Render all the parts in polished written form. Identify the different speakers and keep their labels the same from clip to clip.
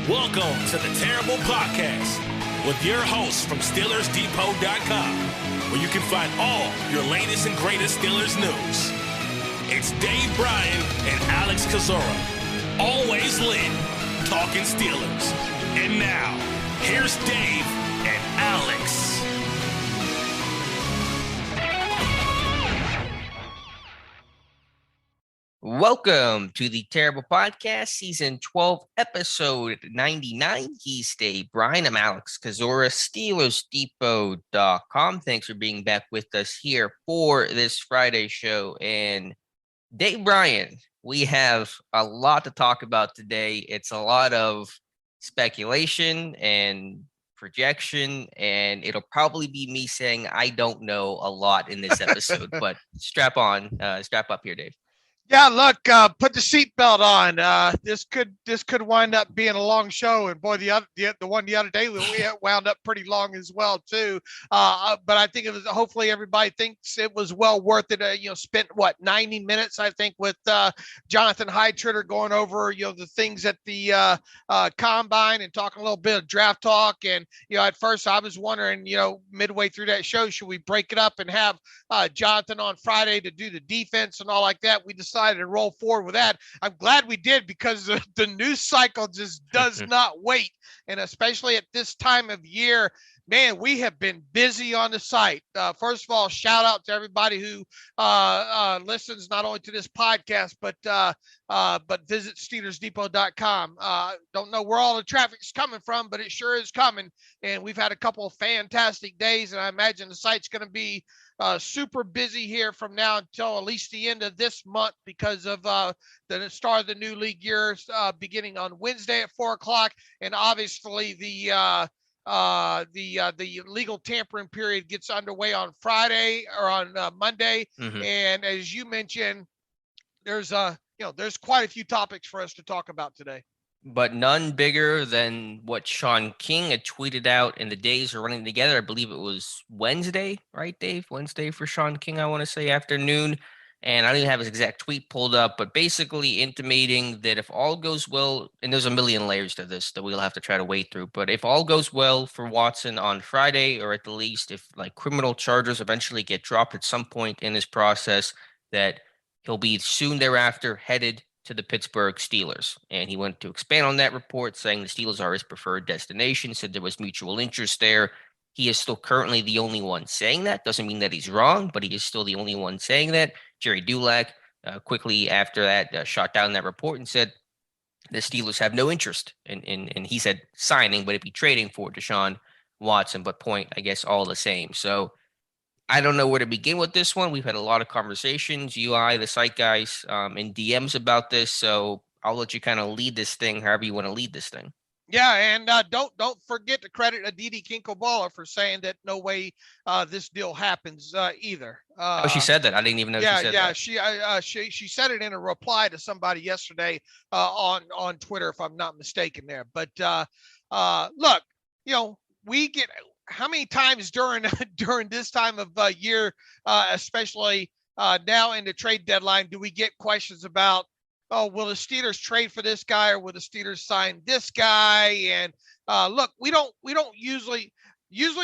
Speaker 1: Welcome to the Terrible Podcast with your hosts from SteelersDepot.com, where you can find all your latest and greatest Steelers news. It's Dave Bryan and Alex Kozora, always lit, talking Steelers. And now, here's Dave and Alex.
Speaker 2: Welcome to the Terrible Podcast, Season 12, Episode 99. He's Dave Bryan. I'm Alex Kozora, SteelersDepot.com. Thanks for being back with us here for this Friday show. And Dave Bryan, we have a lot to talk about today. It's a lot of speculation and projection, and it'll probably be me saying I don't know a lot in this episode, but strap up here, Dave.
Speaker 3: Yeah, look, put the seatbelt on. This could wind up being a long show, and boy, the one the other day we wound up pretty long as well too. But I think it was. Hopefully, everybody thinks it was well worth it. Spent 90 minutes, I think, with Jonathan Heitritter going over the things at the combine and talking a little bit of draft talk. And at first I was wondering, midway through that show, should we break it up and have Jonathan on Friday to do the defense and all like that? We decided to roll forward with that. I'm glad we did, because the news cycle just does not wait. And especially at this time of year, man, we have been busy on the site. First of all, shout out to everybody who listens not only to this podcast, but visit SteelersDepot.com. Don't know where all the traffic's coming from, but it sure is coming. And we've had a couple of fantastic days, and I imagine the site's going to be super busy here from now until at least the end of this month, because of the start of the new league year beginning on Wednesday at 4:00, and obviously the legal tampering period gets underway on Friday or on Monday. Mm-hmm. And as you mentioned, there's quite a few topics for us to talk about today.
Speaker 2: But none bigger than what Shaun King had tweeted out, and the days are running together. I believe it was Wednesday, right, Dave? Wednesday for Shaun King, I want to say afternoon. And I don't even have his exact tweet pulled up, but basically intimating that if all goes well, and there's a million layers to this that we'll have to try to wade through, but if all goes well for Watson on Friday, or at the least if criminal charges eventually get dropped at some point in this process, that he'll be soon thereafter headed to the Pittsburgh Steelers. And he went to expand on that report, saying the Steelers are his preferred destination, said there was mutual interest there. He is still currently the only one saying that. Doesn't mean that he's wrong, but he is still the only one saying that. Jerry Dulac quickly after that shot down that report and said the Steelers have no interest in he said signing, but it'd be trading for Deshaun Watson, but point, I guess, all the same. So I don't know where to begin with this one. We've had a lot of conversations, the site guys, in DMs about this. So I'll let you kind of lead this thing however you want to lead this thing.
Speaker 3: Yeah, and don't forget to credit Aditi Kinkobala for saying that no way this deal happens either.
Speaker 2: She said that. I didn't even know she said that.
Speaker 3: She said it in a reply to somebody yesterday on Twitter, if I'm not mistaken there. But look, we get how many times during this time of year, especially now in the trade deadline, do we get questions about, oh, will the Steelers trade for this guy, or will the Steelers sign this guy? And look, we don't usually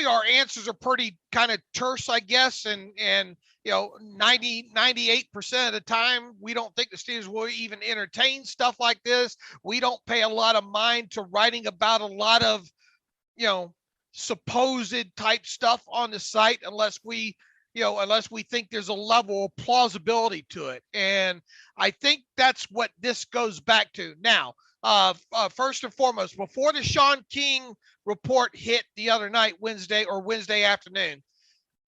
Speaker 3: our answers are pretty kind of terse, I guess. And 98% of the time, we don't think the Steelers will even entertain stuff like this. We don't pay a lot of mind to writing about a lot of, supposed type stuff on the site unless we think there's a level of plausibility to it. And I think that's what this goes back to. Now, first and foremost, before the Shaun King report hit the other night, Wednesday afternoon,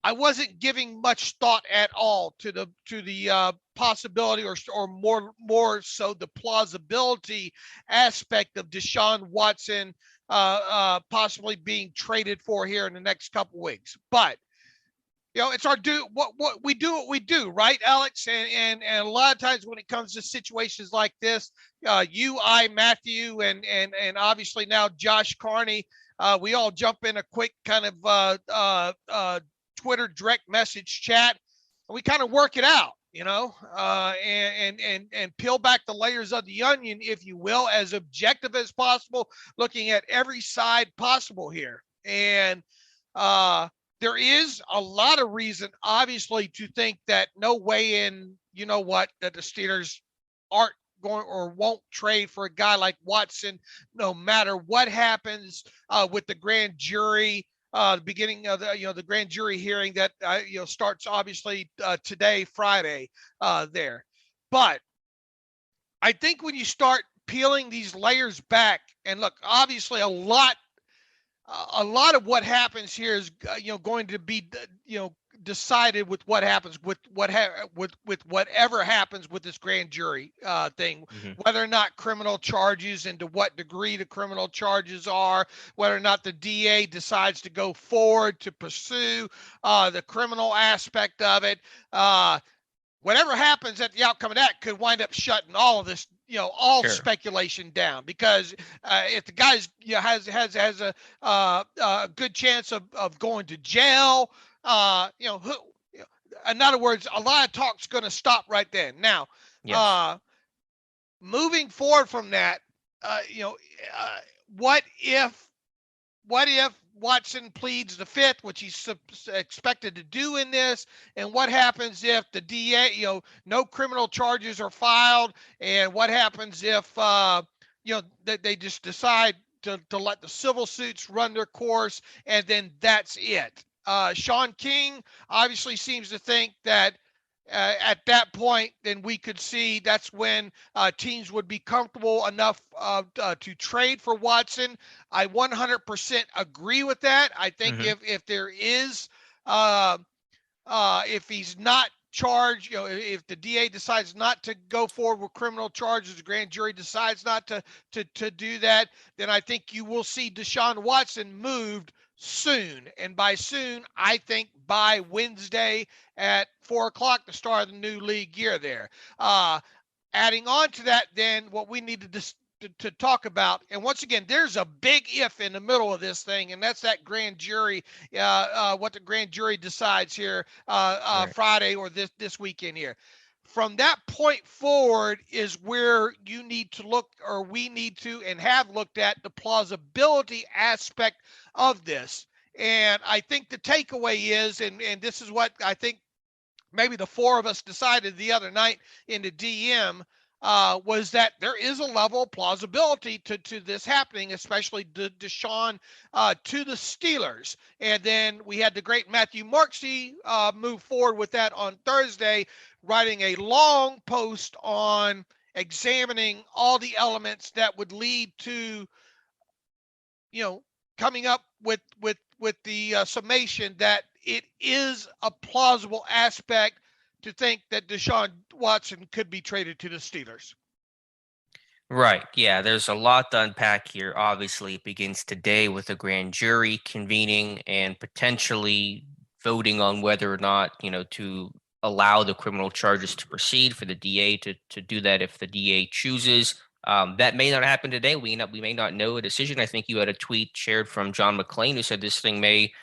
Speaker 3: I wasn't giving much thought at all to the possibility or more so the plausibility aspect of Deshaun Watson possibly being traded for here in the next couple weeks. But it's our what we do, right, Alex? And a lot of times when it comes to situations like this, Matthew, and obviously now Josh Carney, we all jump in a quick kind of Twitter direct message chat, and we kind of work it out. and peel back the layers of the onion, if you will, as objective as possible, looking at every side possible here. And there is a lot of reason, obviously, to think that no way in, that the Steelers aren't going or won't trade for a guy like Watson, no matter what happens with the grand jury. The beginning of the grand jury hearing that starts obviously today, Friday, there. But I think when you start peeling these layers back, and look, obviously a lot of what happens here is going to be decided with what happens with whatever happens with this grand jury thing, whether or not criminal charges and to what degree the criminal charges are, whether or not the DA decides to go forward to pursue the criminal aspect of it. Whatever happens at the outcome of that could wind up shutting all of this, all
Speaker 2: Sure.
Speaker 3: speculation down, because if the guy's has a good chance of going to jail, in other words, a lot of talk's going to stop right then. Now,
Speaker 2: Yes.
Speaker 3: moving forward from that, what if Watson pleads the fifth, which he's expected to do in this, and what happens if the DA, no criminal charges are filed, and what happens if, they just decide to let the civil suits run their course, and then that's it. Shaun King obviously seems to think that at that point, then we could see that's when teams would be comfortable enough to trade for Watson. I 100% agree with that. I think if there is, if he's not charged, if the DA decides not to go forward with criminal charges, the grand jury decides not to do that, then I think you will see Deshaun Watson moved soon. And by soon, I think by Wednesday at 4:00, the start of the new league year there. Adding on to that, then what we need to talk about, and once again, there's a big if in the middle of this thing, and that's that grand jury, what the grand jury decides here
Speaker 2: Right.
Speaker 3: Friday or this weekend here. From that point forward is where you need to look, or we need to and have looked at the plausibility aspect of this. And I think the takeaway is, and this is what I think maybe the four of us decided the other night in the DM, was that there is a level of plausibility to this happening, especially Deshaun to the Steelers. And then we had the great Matthew Marksy move forward with that on Thursday, writing a long post on examining all the elements that would lead to, coming up with the summation that it is a plausible aspect to think that Deshaun Watson could be traded to the Steelers.
Speaker 2: Right. Yeah, there's a lot to unpack here. Obviously, it begins today with a grand jury convening and potentially voting on whether or not, to allow the criminal charges to proceed, for the DA to do that if the DA chooses. That may not happen today. We may not know a decision. I think you had a tweet shared from John McClain who said this thing may.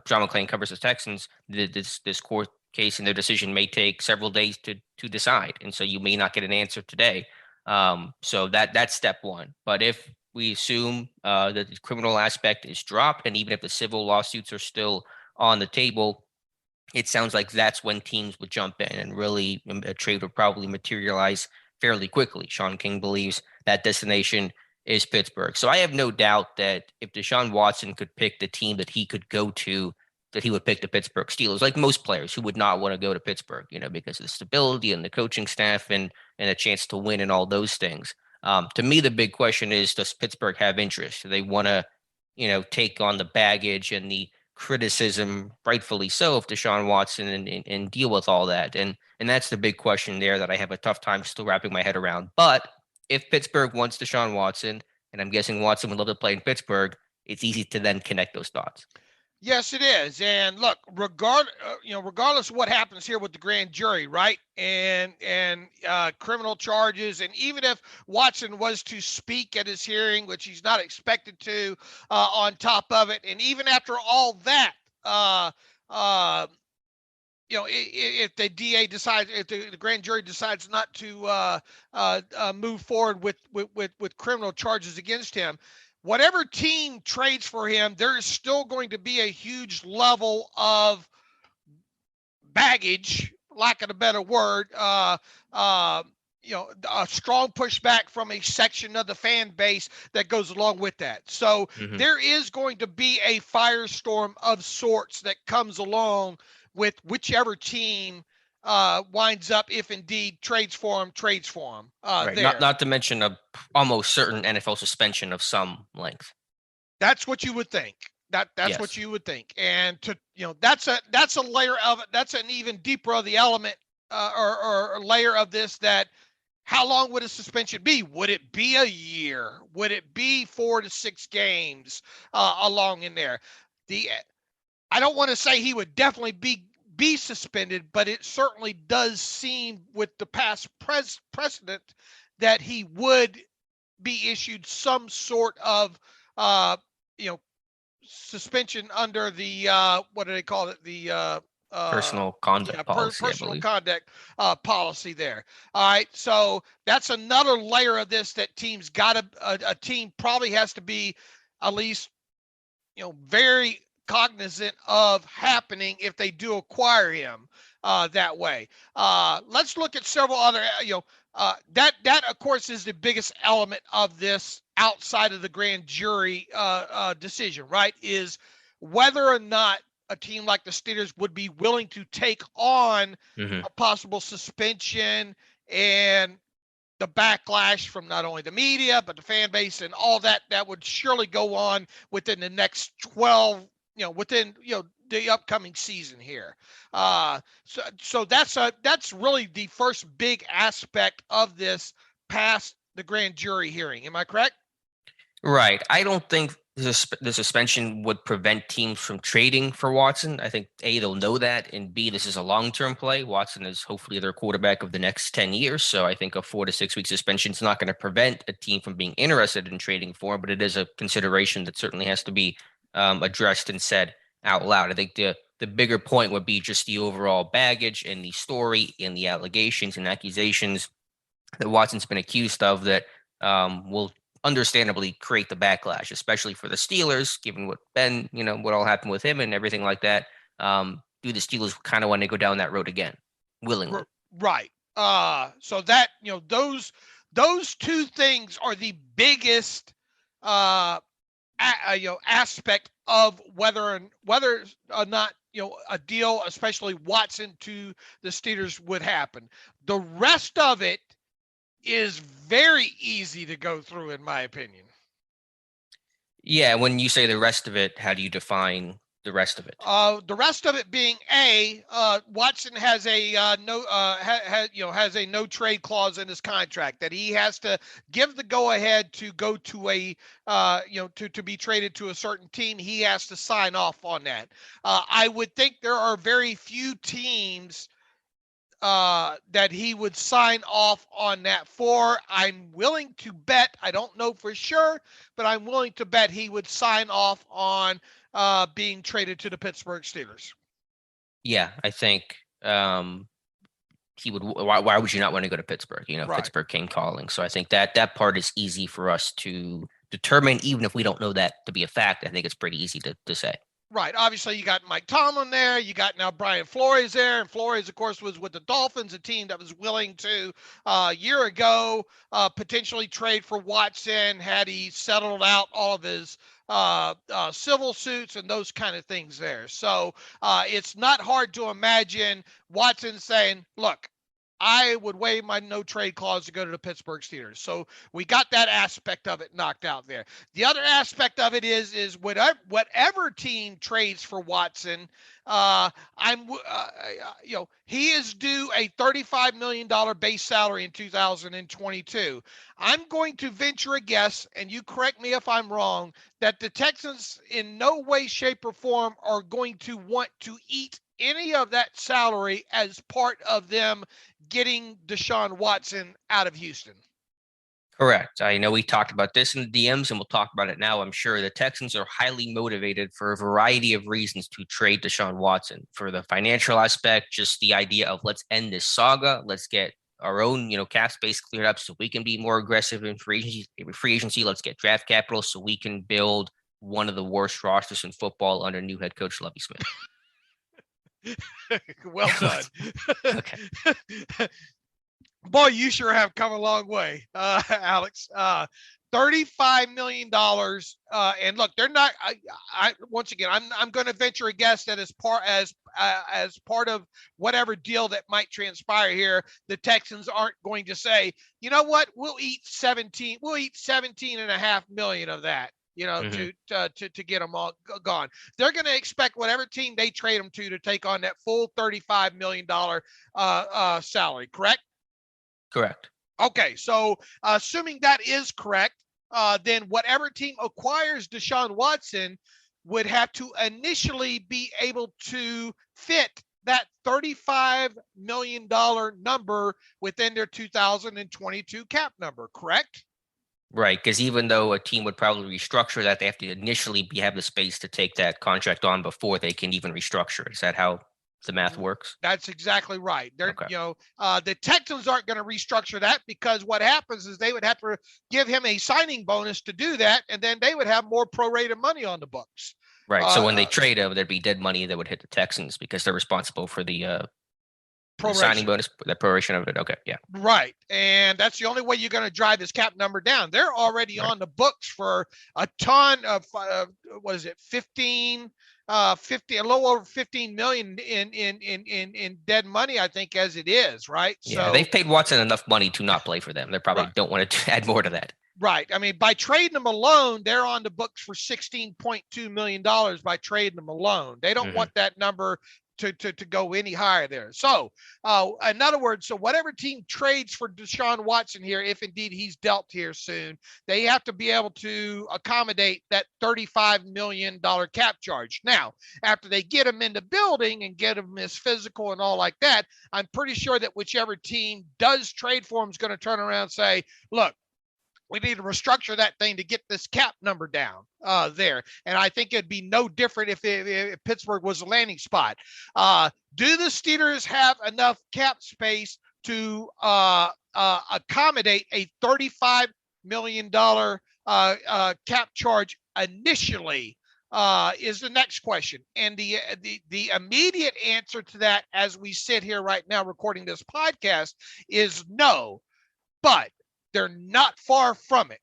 Speaker 2: John McClain covers the Texans. This court case and their decision may take several days to decide, and so you may not get an answer today. So that's step one. But if we assume that the criminal aspect is dropped, and even if the civil lawsuits are still on the table, it sounds like that's when teams would jump in, and really a trade would probably materialize fairly quickly. Shaun King believes that destination is Pittsburgh. So I have no doubt that if Deshaun Watson could pick the team that he could go to, that he would pick the Pittsburgh Steelers, like most players who would not want to go to Pittsburgh, because of the stability and the coaching staff and a chance to win and all those things. To me, the big question is, does Pittsburgh have interest? Do they want to, take on the baggage and the criticism, rightfully so, of Deshaun Watson and deal with all that? And that's the big question there that I have a tough time still wrapping my head around. But if Pittsburgh wants Deshaun Watson, and I'm guessing Watson would love to play in Pittsburgh, it's easy to then connect those dots.
Speaker 3: Yes, it is. And look, regardless of what happens here with the grand jury, right, and criminal charges, and even if Watson was to speak at his hearing, which he's not expected to, on top of it, and even after all that, if the DA decides, if the grand jury decides not to move forward with criminal charges against him, whatever team trades for him, there is still going to be a huge level of baggage, lack of a better word, a strong pushback from a section of the fan base that goes along with that. So there is going to be a firestorm of sorts that comes along with whichever team winds up, if indeed trades for him.
Speaker 2: Right.
Speaker 3: There.
Speaker 2: Not to mention a almost certain NFL suspension of some length.
Speaker 3: That's what you would think. That's
Speaker 2: Yes.
Speaker 3: what you would think. And that's a layer of it. That's an even deeper of the element or layer of this, that how long would a suspension be? Would it be a year? Would it be 4 to 6 games along in there? I don't want to say he would definitely be suspended, but it certainly does seem, with the past precedent, that he would be issued some sort of suspension under the what do they call it? The
Speaker 2: personal conduct policy.
Speaker 3: Personal conduct policy there. All right, so that's another layer of this that teams a team probably has to be at least very cognizant of happening if they do acquire him that way. Let's look at several other that of course is the biggest element of this outside of the grand jury decision, right? Is whether or not a team like the Steelers would be willing to take on a possible suspension and the backlash from not only the media, but the fan base and all that would surely go on within the next 12, within, the upcoming season here. So that's really the first big aspect of this past the grand jury hearing. Am I correct?
Speaker 2: Right. I don't think the suspension would prevent teams from trading for Watson. I think A, they'll know that, and B, this is a long-term play. Watson is hopefully their quarterback of the next 10 years. So I think a 4 to 6 week suspension is not going to prevent a team from being interested in trading for him, but it is a consideration that certainly has to be addressed and said out loud. I think the bigger point would be just the overall baggage and the story and the allegations and accusations that Watson's been accused of that will understandably create the backlash, especially for the Steelers, given what all happened with him and everything like that. Do the Steelers kind of want to go down that road again, willingly?
Speaker 3: Right. So that, those two things are the biggest aspect of whether or not a deal, especially Watson to the Steelers, would happen. The rest of it is very easy to go through, in my opinion.
Speaker 2: Yeah, when you say the rest of it, how do you define the rest of it?
Speaker 3: The rest of it being Watson has a has a no trade clause in his contract that he has to give the go ahead to go to a to be traded to a certain team. He has to sign off on that. I would think there are very few teams that he would sign off on that for. I'm willing to bet, I don't know for sure, but I'm willing to bet he would sign off on being traded to the Pittsburgh Steelers.
Speaker 2: Yeah, I think he would. Why would you not want to go to Pittsburgh? Right. Pittsburgh came calling. So I think that part is easy for us to determine, even if we don't know that to be a fact. I think it's pretty easy to say.
Speaker 3: Right. Obviously, you got Mike Tomlin there. You got now Brian Flores there. And Flores, of course, was with the Dolphins, a team that was willing to, a year ago, potentially trade for Watson had he settled out all of his civil suits and those kind of things there. So it's not hard to imagine Watson saying, look, I would waive my no trade clause to go to the Pittsburgh Steelers. So we got that aspect of it knocked out there. The other aspect of it is whatever team trades for Watson, he is due a $35 million base salary in 2022. I'm going to venture a guess, and you correct me if I'm wrong, that the Texans in no way, shape, or form are going to want to eat any of that salary as part of them getting Deshaun Watson out of Houston.
Speaker 2: Correct. I know we talked about this in the DMs, and we'll talk about it now. I'm sure the Texans are highly motivated for a variety of reasons to trade Deshaun Watson. For the financial aspect, just the idea of let's end this saga. Let's get our own, cap space cleared up so we can be more aggressive in free agency. Let's get draft capital so we can build one of the worst rosters in football under new head coach Lovie Smith.
Speaker 3: Well done.
Speaker 2: Okay.
Speaker 3: Boy, you sure have come a long way, Alex. $35 million. And look, they're not. Once again, I'm going to venture a guess that as part of whatever deal that might transpire here, the Texans aren't going to say, you know what, we'll eat 17.5 million of that. To get them all gone. They're going to expect whatever team they trade them to take on that full $35 million salary. Correct?
Speaker 2: Correct.
Speaker 3: Okay, so assuming that is correct, then whatever team acquires Deshaun Watson would have to initially be able to fit that $35 million number within their 2022 cap number, correct?
Speaker 2: Right, because even though a team would probably restructure that, they have to initially have the space to take that contract on before they can even restructure it. Is that how the math works?
Speaker 3: That's exactly right.
Speaker 2: Okay.
Speaker 3: The Texans aren't going to restructure that because what happens is they would have to give him a signing bonus to do that, and then they would have more prorated money on the books.
Speaker 2: Right. So when they trade him, there'd be dead money that would hit the Texans because they're responsible for the signing bonus, the proration of it. Okay. Yeah.
Speaker 3: Right. And that's the only way you're going to drive this cap number down. They're already on the books for a ton of, 50, a little over 15 million in dead money, I think, as it is, right?
Speaker 2: Yeah,
Speaker 3: so
Speaker 2: they've paid Watson enough money to not play for them. They probably don't want to add more to that.
Speaker 3: Right. I mean, by trading them alone, they're on the books for $16.2 million by trading them alone. They don't want that number to go any higher there. So, in other words, so whatever team trades for Deshaun Watson here, if indeed he's dealt here soon, they have to be able to accommodate that $35 million cap charge. Now, after they get him in the building and get him his physical and all like that, I'm pretty sure that whichever team does trade for him is going to turn around and say, look, we need to restructure that thing to get this cap number down there. And I think it'd be no different if Pittsburgh was a landing spot. Do the Steelers have enough cap space to accommodate a $35 million cap charge initially? Is the next question. And the immediate answer to that, as we sit here right now recording this podcast, is no. But they're not far from it.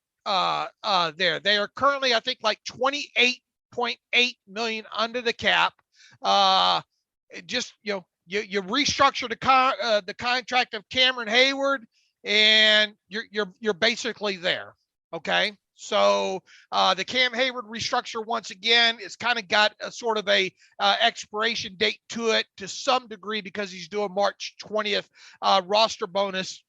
Speaker 3: There. They are currently, I think, like 28.8 million under the cap. You restructure the contract of Cameron Hayward, and you're basically there. Okay. So the Cam Hayward restructure, once again, it's kind of got a sort of a expiration date to it to some degree because he's doing March 20th roster bonus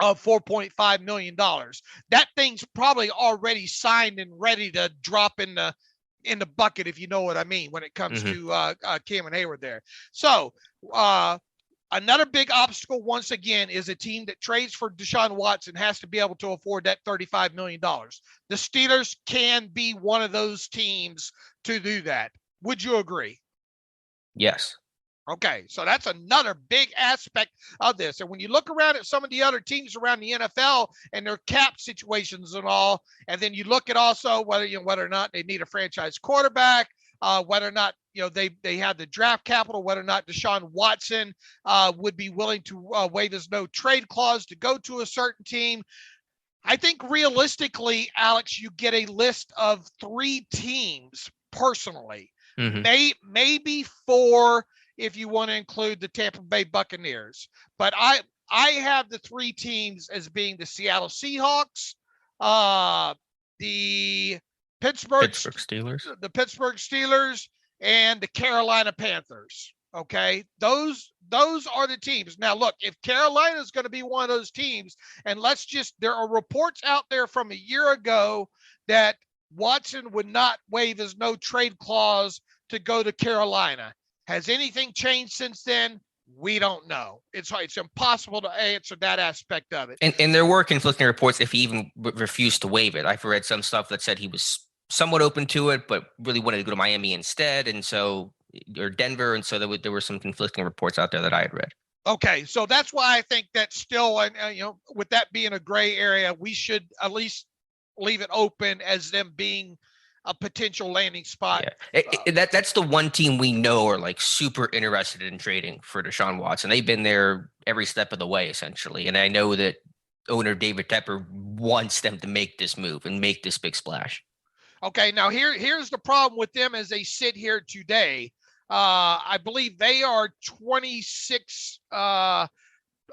Speaker 3: of $4.5 million. That thing's probably already signed and ready to drop in the bucket, if you know what I mean, when it comes to Cameron Hayward there. So another big obstacle, once again, is a team that trades for Deshaun Watson has to be able to afford that $35 million. The Steelers can be one of those teams to do that. Would you agree?
Speaker 2: Yes.
Speaker 3: Okay, so that's another big aspect of this. And when you look around at some of the other teams around the NFL and their cap situations and all, and then you look at also whether or not they need a franchise quarterback, whether or not they have the draft capital, whether or not Deshaun Watson would be willing to waive his no trade clause to go to a certain team. I think realistically, Alex, you get a list of 3 teams personally, maybe 4. If you want to include the Tampa Bay Buccaneers. But I have the 3 teams as being the Seattle Seahawks, the Pittsburgh Steelers, and the Carolina Panthers. Okay, those are the teams. Now, look, if Carolina is going to be one of those teams, and there are reports out there from a year ago that Watson would not waive his no trade clause to go to Carolina. Has anything changed since then? We don't know. It's impossible to answer that aspect of it.
Speaker 2: And there were conflicting reports if he even refused to waive it. I've read some stuff that said he was somewhat open to it, but really wanted to go to Miami instead, or Denver, and so there were some conflicting reports out there that I had read.
Speaker 3: Okay, so that's why I think that still, and with that being a gray area, we should at least leave it open as them being a potential landing spot.
Speaker 2: Yeah. That's the one team we know are like super interested in trading for Deshaun Watson. They've been there every step of the way, essentially. And I know that owner David Tepper wants them to make this move and make this big splash.
Speaker 3: Okay, now here's the problem with them as they sit here today. I believe they are 26, around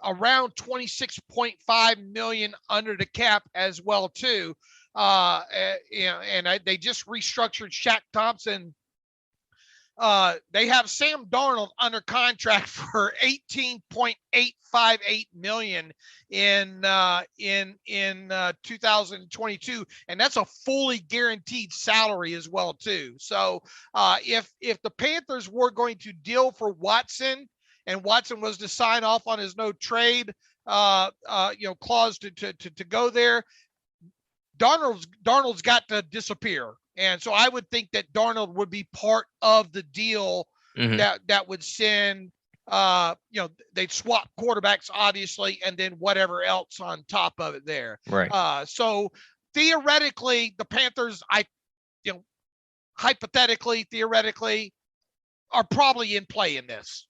Speaker 3: 26.5 million under the cap as well too. They just restructured Shaq Thompson. They have Sam Darnold under contract for $18.858 million in 2022, and that's a fully guaranteed salary as well too. So if the Panthers were going to deal for Watson, and Watson was to sign off on his no trade clause to go there, Darnold's got to disappear. And so I would think that Darnold would be part of the deal that would send, they'd swap quarterbacks, obviously, and then whatever else on top of it there.
Speaker 2: Right.
Speaker 3: So theoretically, the Panthers, theoretically, are probably in play in this.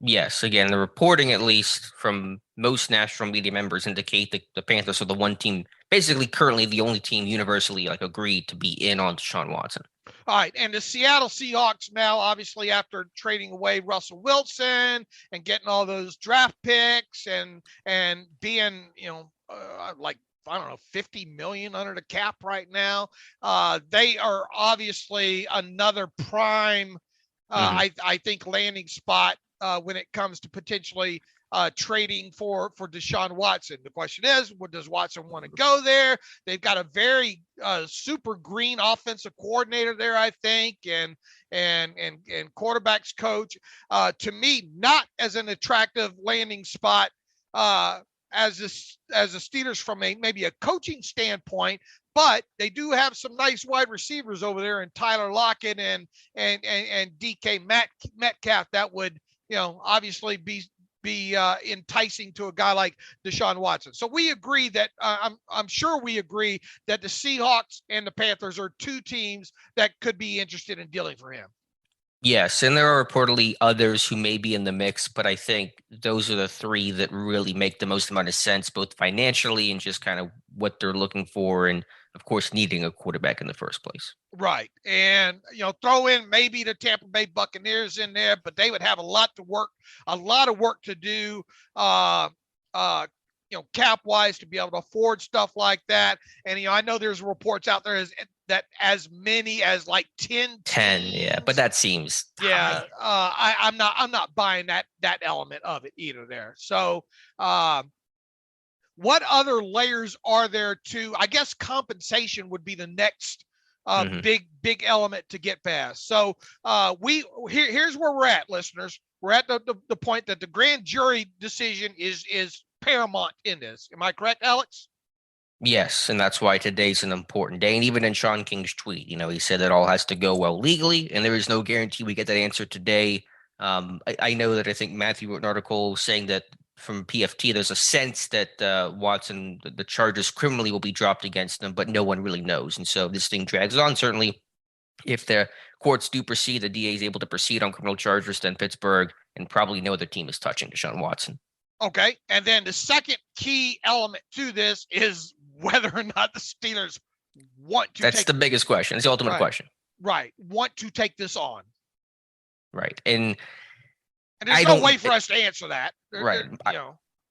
Speaker 2: Yes. Again, the reporting, at least from most national media members, indicate that the Panthers are the one team, basically currently the only team universally agreed to be in on Deshaun Watson.
Speaker 3: All right. And the Seattle Seahawks now, obviously, after trading away Russell Wilson and getting all those draft picks and being, I don't know, 50 million under the cap right now. They are obviously another prime, I think, landing spot when it comes to potentially trading for Deshaun Watson. The question is, does Watson want to go there? They've got a very super green offensive coordinator there, I think, and quarterbacks coach. To me, not as an attractive landing spot as the Steelers from maybe a coaching standpoint. But they do have some nice wide receivers over there, and Tyler Lockett and DK Metcalf that would obviously be enticing to a guy like Deshaun Watson. So we agree that I'm sure we agree that the Seahawks and the Panthers are two teams that could be interested in dealing for him.
Speaker 2: Yes, and there are reportedly others who may be in the mix, but I think those are the three that really make the most amount of sense, both financially and just kind of what they're looking for, and of course needing a quarterback in the first place.
Speaker 3: Right. And, throw in maybe the Tampa Bay Buccaneers in there, but they would have a lot of work to do, cap wise, to be able to afford stuff like that. And, I know there's reports out there that as many as like 10 teams,
Speaker 2: yeah, but that seems
Speaker 3: high. I'm not buying that element of it either there. So, what other layers are there to, I guess compensation would be the next big element to get past. So here's where we're at, listeners. We're at the point that the grand jury decision is paramount in this. Am I correct, Alex?
Speaker 2: Yes, and that's why today's an important day. And even in Shaun King's tweet, he said that all has to go well legally, and there is no guarantee we get that answer today. I know that I think Matthew wrote an article saying that from PFT, there's a sense that Watson, the charges criminally will be dropped against him, but no one really knows. And so this thing drags on. Certainly, if the courts do proceed, the DA is able to proceed on criminal charges, then Pittsburgh and probably no other team is touching Deshaun Watson.
Speaker 3: Okay. And then the second key element to this is whether or not the Steelers want to.
Speaker 2: That's the biggest question. It's the ultimate question.
Speaker 3: Right. Want to take this on.
Speaker 2: Right. And
Speaker 3: there's no way for us to answer that.
Speaker 2: Right.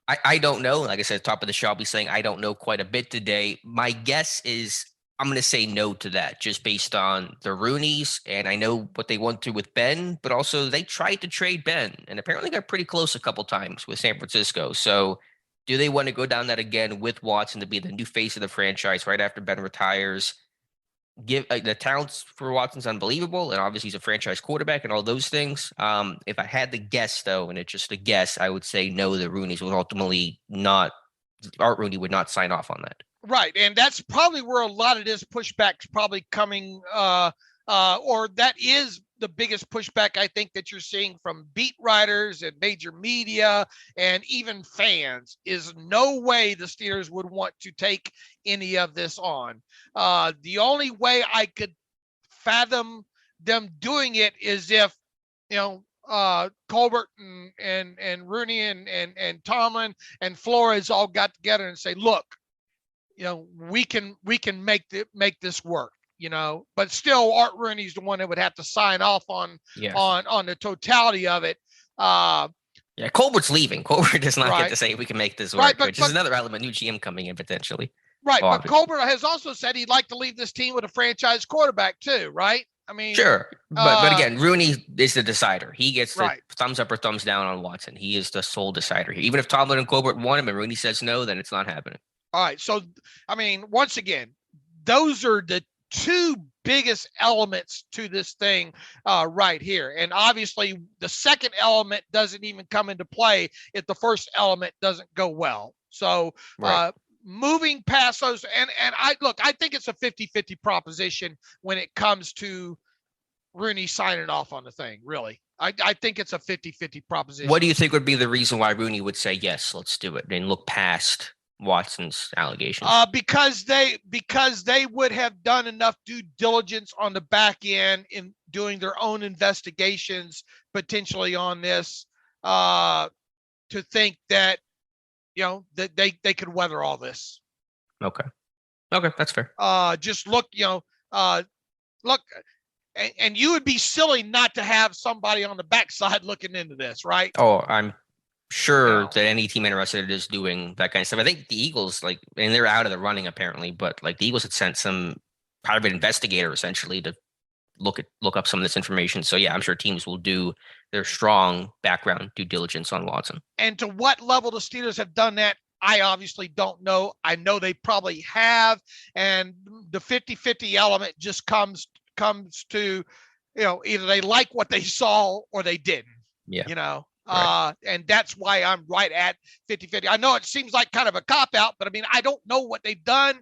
Speaker 2: I don't know. Like I said, top of the show, I'll be saying I don't know quite a bit today. My guess is I'm going to say no to that just based on the Rooneys. And I know what they went through with Ben, but also they tried to trade Ben and apparently got pretty close a couple times with San Francisco. So do they want to go down that again with Watson to be the new face of the franchise right after Ben retires? give the talents for Watson's unbelievable, and obviously he's a franchise quarterback and all those things. If I had to guess, though, and it's just a guess, I would say no. The Rooney's was ultimately not. Art Rooney would not sign off on that.
Speaker 3: Right, and that's probably where a lot of this pushback's probably coming, or that is the biggest pushback I think that you're seeing from beat writers and major media and even fans is no way the Steelers would want to take any of this on. The only way I could fathom them doing it is if, Colbert and Rooney and Tomlin and Flores all got together and say, look, we can make this work. But still Art Rooney's the one that would have to sign off on the totality of it.
Speaker 2: Yeah, Colbert's leaving. Colbert does not get to say we can make this work, which is another element, new GM coming in potentially.
Speaker 3: Right, but Colbert has also said he'd like to leave this team with a franchise quarterback too, right? I mean,
Speaker 2: sure, but again, Rooney is the decider. He gets the
Speaker 3: right.
Speaker 2: thumbs up or thumbs down on Watson. He is the sole decider here. Even if Tomlin and Colbert want him and Rooney says no, then it's not happening.
Speaker 3: All right, so I mean, once again, those are the two biggest elements to this thing right here. And obviously the second element doesn't even come into play if the first element doesn't go well. So moving past those, and I think it's a 50-50 proposition when it comes to Rooney signing off on the thing, really. I think it's a 50-50 proposition.
Speaker 2: What do you think would be the reason why Rooney would say, yes, let's do it, and look past Watson's allegations?
Speaker 3: Because they would have done enough due diligence on the back end in doing their own investigations potentially on this to think that that they could weather all this.
Speaker 2: Okay, that's fair.
Speaker 3: Just look, and you would be silly not to have somebody on the backside looking into this, right?
Speaker 2: Oh, I'm sure that any team interested is doing that kind of stuff. I think the Eagles, and they're out of the running apparently, but the Eagles had sent some private investigator essentially to look up some of this information. So yeah, I'm sure teams will do their strong background due diligence on Watson. And
Speaker 3: to what level the Steelers have done that, I obviously don't know. I know they probably have, and the 50-50 element just comes to, either they like what they saw or they didn't. Yeah. Right. And that's why I'm right at 50-50. I know it seems like kind of a cop-out, but I mean, I don't know what they've done.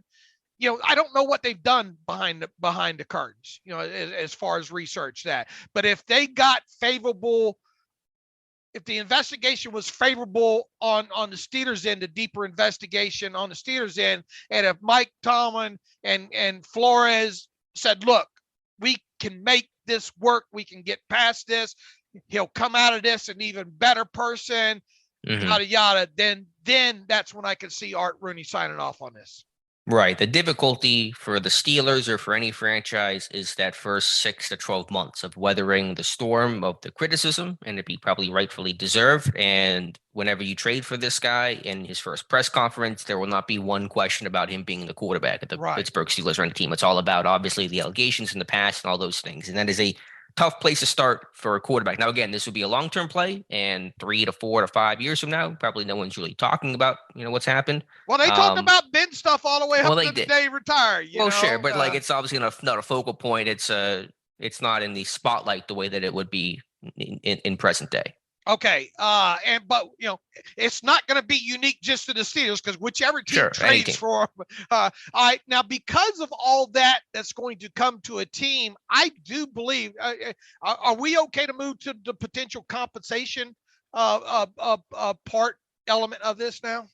Speaker 3: I don't know what they've done behind the curtains, as far as research that. But if they got favorable, if the investigation was favorable on the Steelers end, a deeper investigation on the Steelers end, and if Mike Tomlin and Flores said, look, we can make this work, we can get past this, he'll come out of this an even better person, yada, yada, then that's when I can see Art Rooney signing off on this.
Speaker 2: Right. The difficulty for the Steelers or for any franchise is that first 6 to 12 months of weathering the storm of the criticism, and it'd be probably rightfully deserved. And whenever you trade for this guy in his first press conference, there will not be one question about him being the quarterback at the Pittsburgh Steelers running team. It's all about, obviously, the allegations in the past and all those things. And that is a tough place to start for a quarterback. Now, again, this would be a long-term play, and 3 to 4 to 5 years from now, probably no one's really talking about, what's happened.
Speaker 3: Well, they talked about Ben stuff all the way up to the day he retired.
Speaker 2: Sure, but it's obviously not a focal point. It's not in the spotlight the way that it would be in present day.
Speaker 3: Okay, but it's not going to be unique just to the Steelers, because whichever team trades for them. All right, now because of all that's going to come to a team, I do believe. Are we okay to move to the potential compensation part element of this now?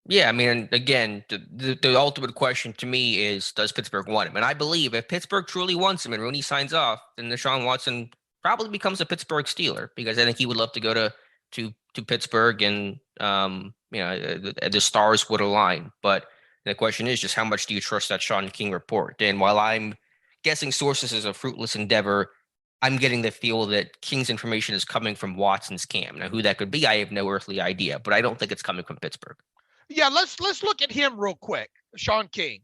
Speaker 2: Yeah, I mean, again, the ultimate question to me is, does Pittsburgh want him? And I believe if Pittsburgh truly wants him and Rooney signs off, then Deshaun Watson probably becomes a Pittsburgh Steeler, because I think he would love to go to Pittsburgh, and the stars would align. But the question is just, how much do you trust that Shaun King report? And while I'm guessing sources is a fruitless endeavor, I'm getting the feel that King's information is coming from Watson's camp. Now, who that could be, I have no earthly idea, but I don't think it's coming from Pittsburgh.
Speaker 3: Yeah, let's look at him real quick, Shaun King.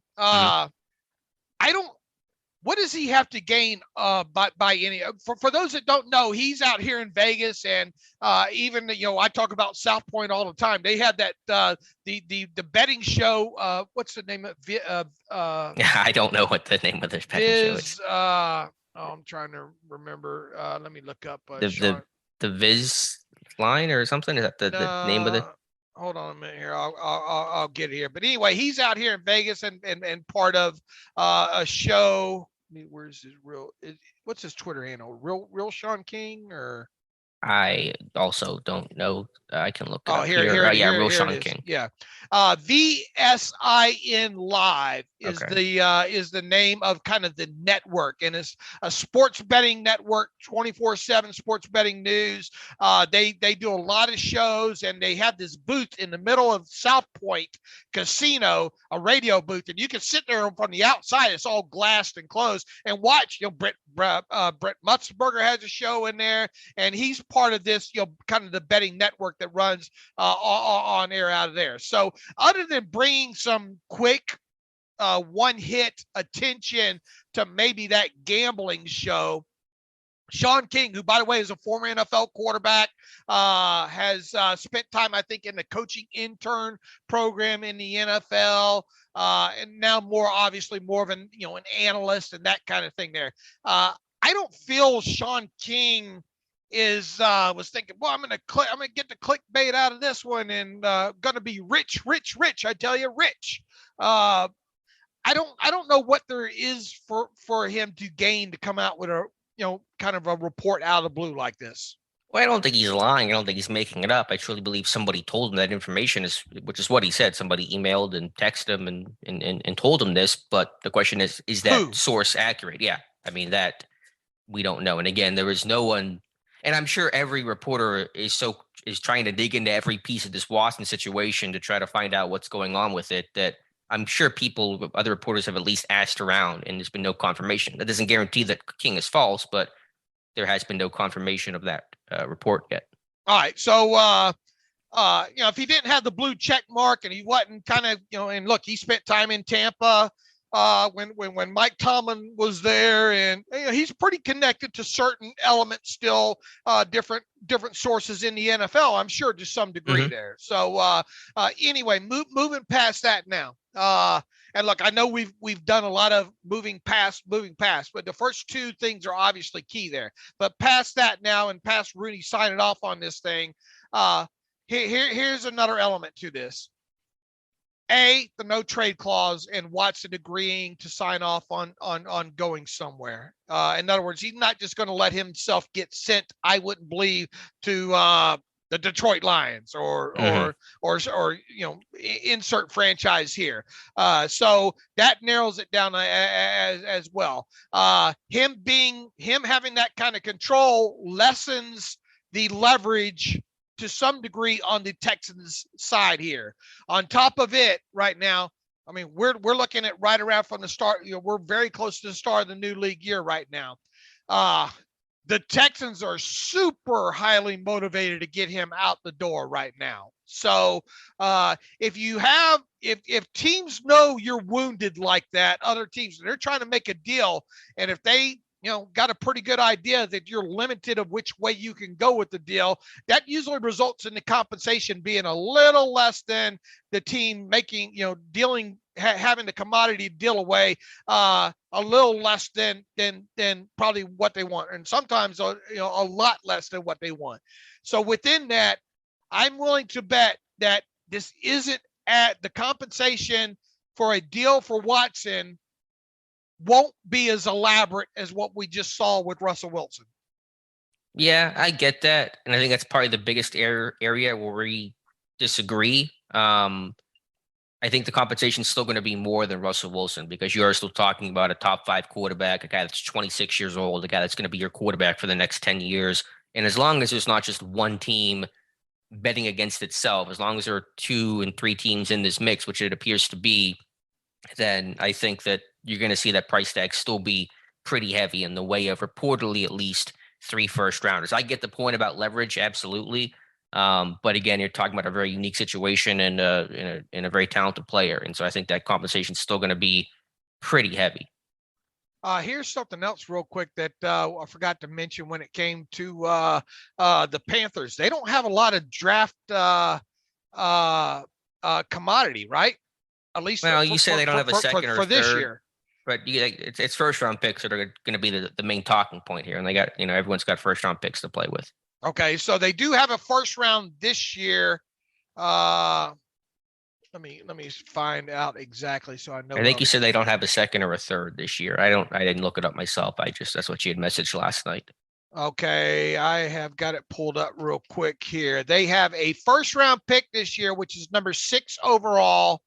Speaker 3: what does he have to gain by any for those that don't know, he's out here in Vegas, and even I talk about South Point all the time. They had that the betting show, what's the name of
Speaker 2: I don't know what the name of this betting show is.
Speaker 3: I'm trying to remember. Let me look up
Speaker 2: the Viz line or something. Is that the name of it?
Speaker 3: Hold on a minute here. I'll get it here. But anyway, he's out here in Vegas and part of a show. Where's his what's his Twitter handle? Real Shaun King, or
Speaker 2: I also don't know. I can look it up
Speaker 3: here.
Speaker 2: Real Shaun King.
Speaker 3: Yeah. VSIN Live is the name of kind of the network, and it's a sports betting network, 24/7 sports betting news. They do a lot of shows, and they have this booth in the middle of South Point Casino, a radio booth, and you can sit there from the outside. It's all glassed and closed, and watch. Brett Mutzberger has a show in there, and he's part of this, kind of the betting network that runs on air out of there. So other than bringing some quick one-hit attention to maybe that gambling show, Shaun King, who, by the way, is a former NFL quarterback, has spent time, I think, in the coaching intern program in the NFL, and now more of an analyst and that kind of thing there. I don't feel Shaun King was thinking, well, I'm gonna get the clickbait out of this one, and gonna be rich. I tell you, rich. I don't know what there is for him to gain to come out with a kind of a report out of the blue like this.
Speaker 2: Well, I don't think he's lying. I don't think he's making it up. I truly believe somebody told him that information, which is what he said. Somebody emailed and texted him and told him this. But the question is that source accurate? Yeah, I mean, that we don't know. And again, there is no one. And I'm sure every reporter is trying to dig into every piece of this Watson situation to try to find out what's going on with it. That I'm sure other reporters have at least asked around, and there's been no confirmation. That doesn't guarantee that King is false, but there has been no confirmation of that report yet.
Speaker 3: All right. So, if he didn't have the blue check mark and he wasn't kind of, and look, he spent time in Tampa when Mike Tomlin was there, and he's pretty connected to certain elements still, different sources in the NFL, I'm sure, to some degree there. So anyway, moving past that now. And look, I know we've done a lot of moving past, but the first two things are obviously key there. But past that now, and past Rooney signing off on this thing, here's another element to this. The no trade clause and Watson agreeing to sign off on going somewhere. In other words, he's not just going to let himself get sent, I wouldn't believe, to the Detroit Lions or insert franchise here. So that narrows it down as well. Him having that kind of control lessens the leverage to some degree on the Texans side here. On top of it, right now, I mean, we're looking at right around from the start. We're very close to the start of the new league year right now. The Texans are super highly motivated to get him out the door right now. So if teams know you're wounded like that, other teams, they're trying to make a deal, and if they got a pretty good idea that you're limited of which way you can go with the deal, that usually results in the compensation being a little less than the team making, having the commodity deal away, a little less than probably what they want. And sometimes, a lot less than what they want. So within that, I'm willing to bet that this isn't at the compensation for a deal for Watson won't be as elaborate as what we just saw with Russell Wilson.
Speaker 2: Yeah, I get that. And I think that's probably the biggest area where we disagree. I think the compensation is still going to be more than Russell Wilson, because you are still talking about a top 5 quarterback, a guy that's 26 years old, a guy that's going to be your quarterback for the next 10 years. And as long as there's not just one team betting against itself, as long as there are 2 and 3 teams in this mix, which it appears to be, then I think that you're going to see that price tag still be pretty heavy in the way of reportedly at least 3 first-rounders. I get the point about leverage, absolutely. But again, you're talking about a very unique situation and in a very talented player. And so I think that compensation is still going to be pretty heavy.
Speaker 3: Here's something else real quick that I forgot to mention when it came to the Panthers. They don't have a lot of draft commodity, right? At least
Speaker 2: Well, you say they don't have a second or
Speaker 3: for this
Speaker 2: third,
Speaker 3: year.
Speaker 2: but it's first round picks that are going to be the main talking point here, and they got everyone's got first round picks to play with.
Speaker 3: Okay, so they do have a first round this year. Let me find out exactly so I know.
Speaker 2: I think you said they don't have a second or a third this year. I didn't look it up myself. That's what you had messaged last night.
Speaker 3: Okay, I have got it pulled up real quick here. They have a first round pick this year, which is number 6 overall.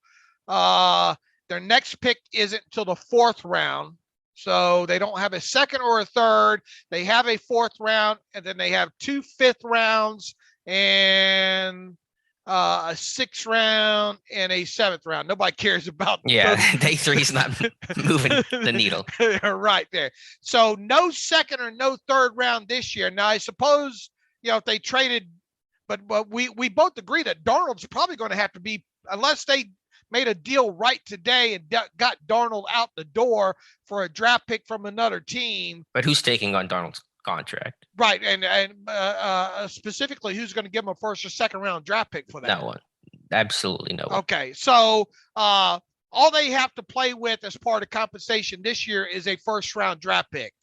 Speaker 3: Their next pick isn't until the 4th round. So they don't have a second or a third. They have a 4th round, and then they have 2 5th rounds and a 6th round and a 7th round. Nobody cares about.
Speaker 2: Yeah, day 3 is not moving the needle.
Speaker 3: Right there. So no second or no third round this year. Now I suppose if they traded, but we both agree that Darnold's probably going to have to be, unless they made a deal right today and got Darnold out the door for a draft pick from another team.
Speaker 2: But who's taking on Darnold's contract?
Speaker 3: Right, and specifically, who's going to give him a first or second round draft pick for that?
Speaker 2: No one. Absolutely no one.
Speaker 3: Okay, so all they have to play with as part of compensation this year is a first round draft pick.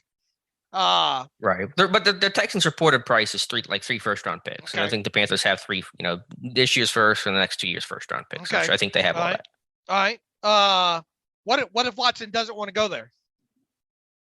Speaker 2: Right, but the Texans' reported price is 3 first round picks, okay. And I think the Panthers have 3, this year's first and the next 2 years first round picks. Okay. So I think they have all that.
Speaker 3: All right. What if Watson doesn't want to go there?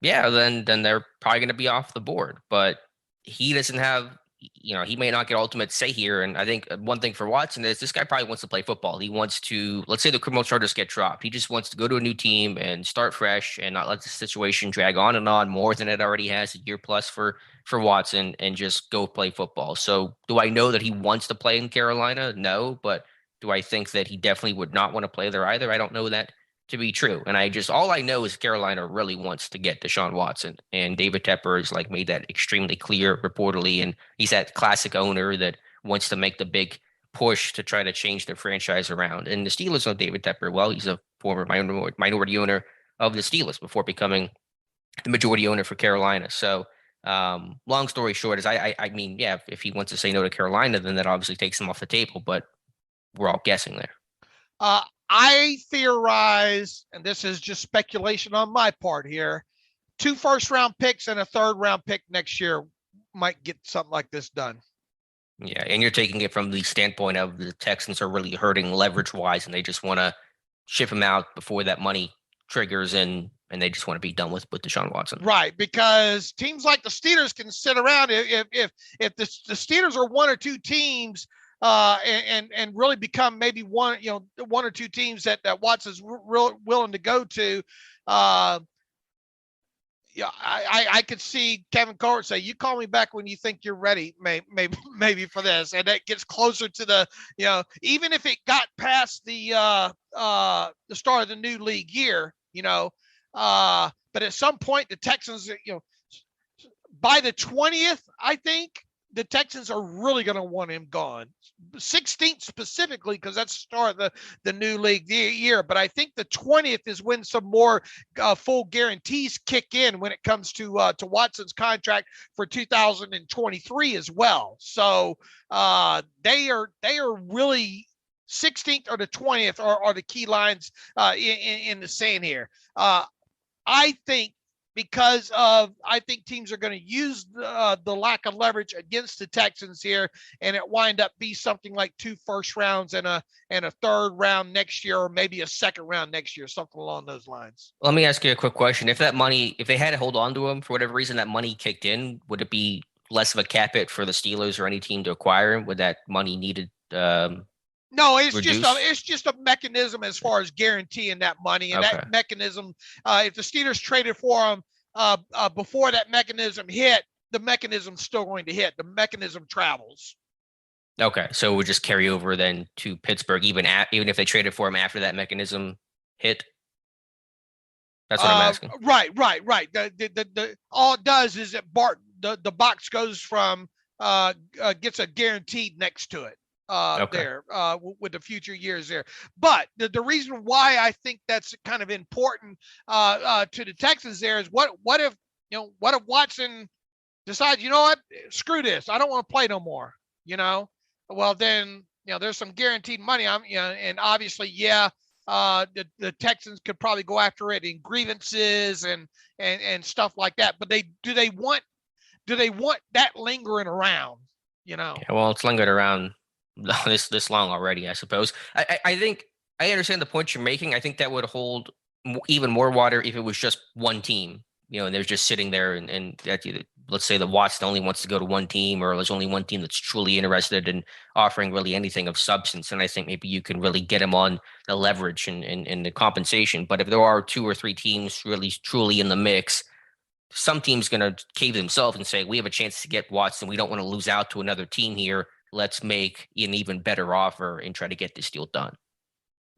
Speaker 2: Yeah, then they're probably going to be off the board. But he doesn't have, he may not get ultimate say here. And I think one thing for Watson is this guy probably wants to play football. He wants to, let's say the criminal charges get dropped. He just wants to go to a new team and start fresh and not let the situation drag on and on more than it already has, a year plus for Watson, and just go play football. So do I know that he wants to play in Carolina? No, but do I think that he definitely would not want to play there either? I don't know that to be true. And all I know is Carolina really wants to get Deshaun Watson, and David Tepper has made that extremely clear reportedly. And he's that classic owner that wants to make the big push to try to change their franchise around. And the Steelers know David Tepper well. He's a former minority owner of the Steelers before becoming the majority owner for Carolina. So long story short is I mean, yeah, if he wants to say no to Carolina, then that obviously takes him off the table, but we're all guessing there.
Speaker 3: I theorize, and this is just speculation on my part here, 2 first-round picks and a third-round pick next year might get something like this done.
Speaker 2: Yeah, and you're taking it from the standpoint of the Texans are really hurting leverage-wise, and they just want to ship him out before that money triggers, and they just want to be done with Deshaun Watson.
Speaker 3: Right, because teams like the Steelers can sit around. If the Steelers are 1 or 2 teams and really become maybe one or 2 teams that Watson's willing to go to. I could see Kevin Colbert say, "You call me back when you think you're ready, maybe for this," and that gets closer to the even if it got past the start of the new league year, but at some point the Texans, by the 20th, I think the Texans are really going to want him gone. 16th specifically, because that's the start of the new league year. But I think the 20th is when some more full guarantees kick in when it comes to Watson's contract for 2023 as well. So they are really 16th or the 20th are the key lines in the sand here. I think because I think teams are going to use the lack of leverage against the Texans here, and it wind up be something like 2 first rounds and a third round next year, or maybe a second round next year, something along those lines.
Speaker 2: Let me ask you a quick question. If they had to hold on to him for whatever reason, that money kicked in, would it be less of a cap hit for the Steelers or any team to acquire him? Would that money needed?
Speaker 3: No, it's just a mechanism as far as guaranteeing that money, and that mechanism. If the Steelers traded for him before that mechanism hit, the mechanism's still going to hit. The mechanism travels.
Speaker 2: Okay, so it would just carry over then to Pittsburgh, even if they traded for him after that mechanism hit. That's what I'm asking.
Speaker 3: Right. The all it does is the box goes from gets a guaranteed next to it. there with the future years there. But the reason why I think that's kind of important to the Texans there is what if Watson decides, you know what, screw this, I don't want to play no more. Well then there's some guaranteed money. And obviously the Texans could probably go after it in grievances and stuff like that. But do they want that lingering around?
Speaker 2: Yeah, well, it's lingered around this long already, I suppose. I think I understand the point you're making. I think that would hold even more water if it was just one team, and they're just sitting there and that, let's say that Watson only wants to go to one team, or there's only one team that's truly interested in offering really anything of substance. And I think maybe you can really get him on the leverage and the compensation. But if there are 2 or 3 teams really truly in the mix, some team's going to cave themselves and say, we have a chance to get Watson. We don't want to lose out to another team here. Let's make an even better offer and try to get this deal done.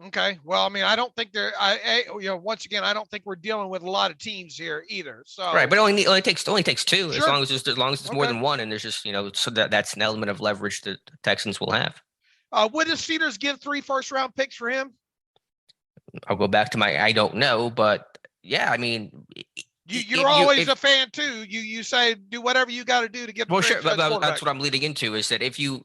Speaker 3: Okay. Well, I mean, I don't think once again, I don't think we're dealing with a lot of teams here either. So
Speaker 2: right, but it only takes 2,
Speaker 3: sure.
Speaker 2: as long as it's more than one, and there's just so that's an element of leverage that the Texans will have.
Speaker 3: Would the Steelers give 3 first-round picks for him?
Speaker 2: I'll go back to I don't know, but yeah, I mean.
Speaker 3: You're always a fan too. You say do whatever you got to do to get.
Speaker 2: Well, sure, but that's what I'm leading into is that if you're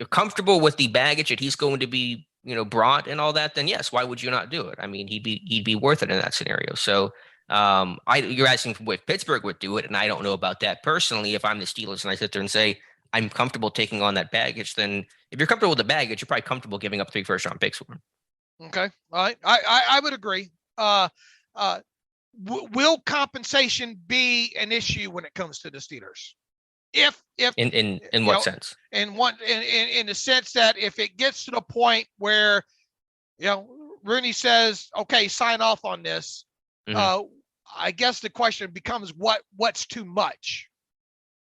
Speaker 2: comfortable with the baggage that he's going to be brought and all that, then yes, why would you not do it? I mean, he'd be worth it in that scenario. So you're asking if Pittsburgh would do it, and I don't know about that personally. If I'm the Steelers and I sit there and say I'm comfortable taking on that baggage, then if you're comfortable with the baggage, you're probably comfortable giving up 3 first-round picks for him.
Speaker 3: Okay, all right, I would agree. Will compensation be an issue when it comes to the Steelers? If
Speaker 2: in what sense?
Speaker 3: In the sense that if it gets to the point where Rooney says, okay, sign off on this, I guess the question becomes what's too much.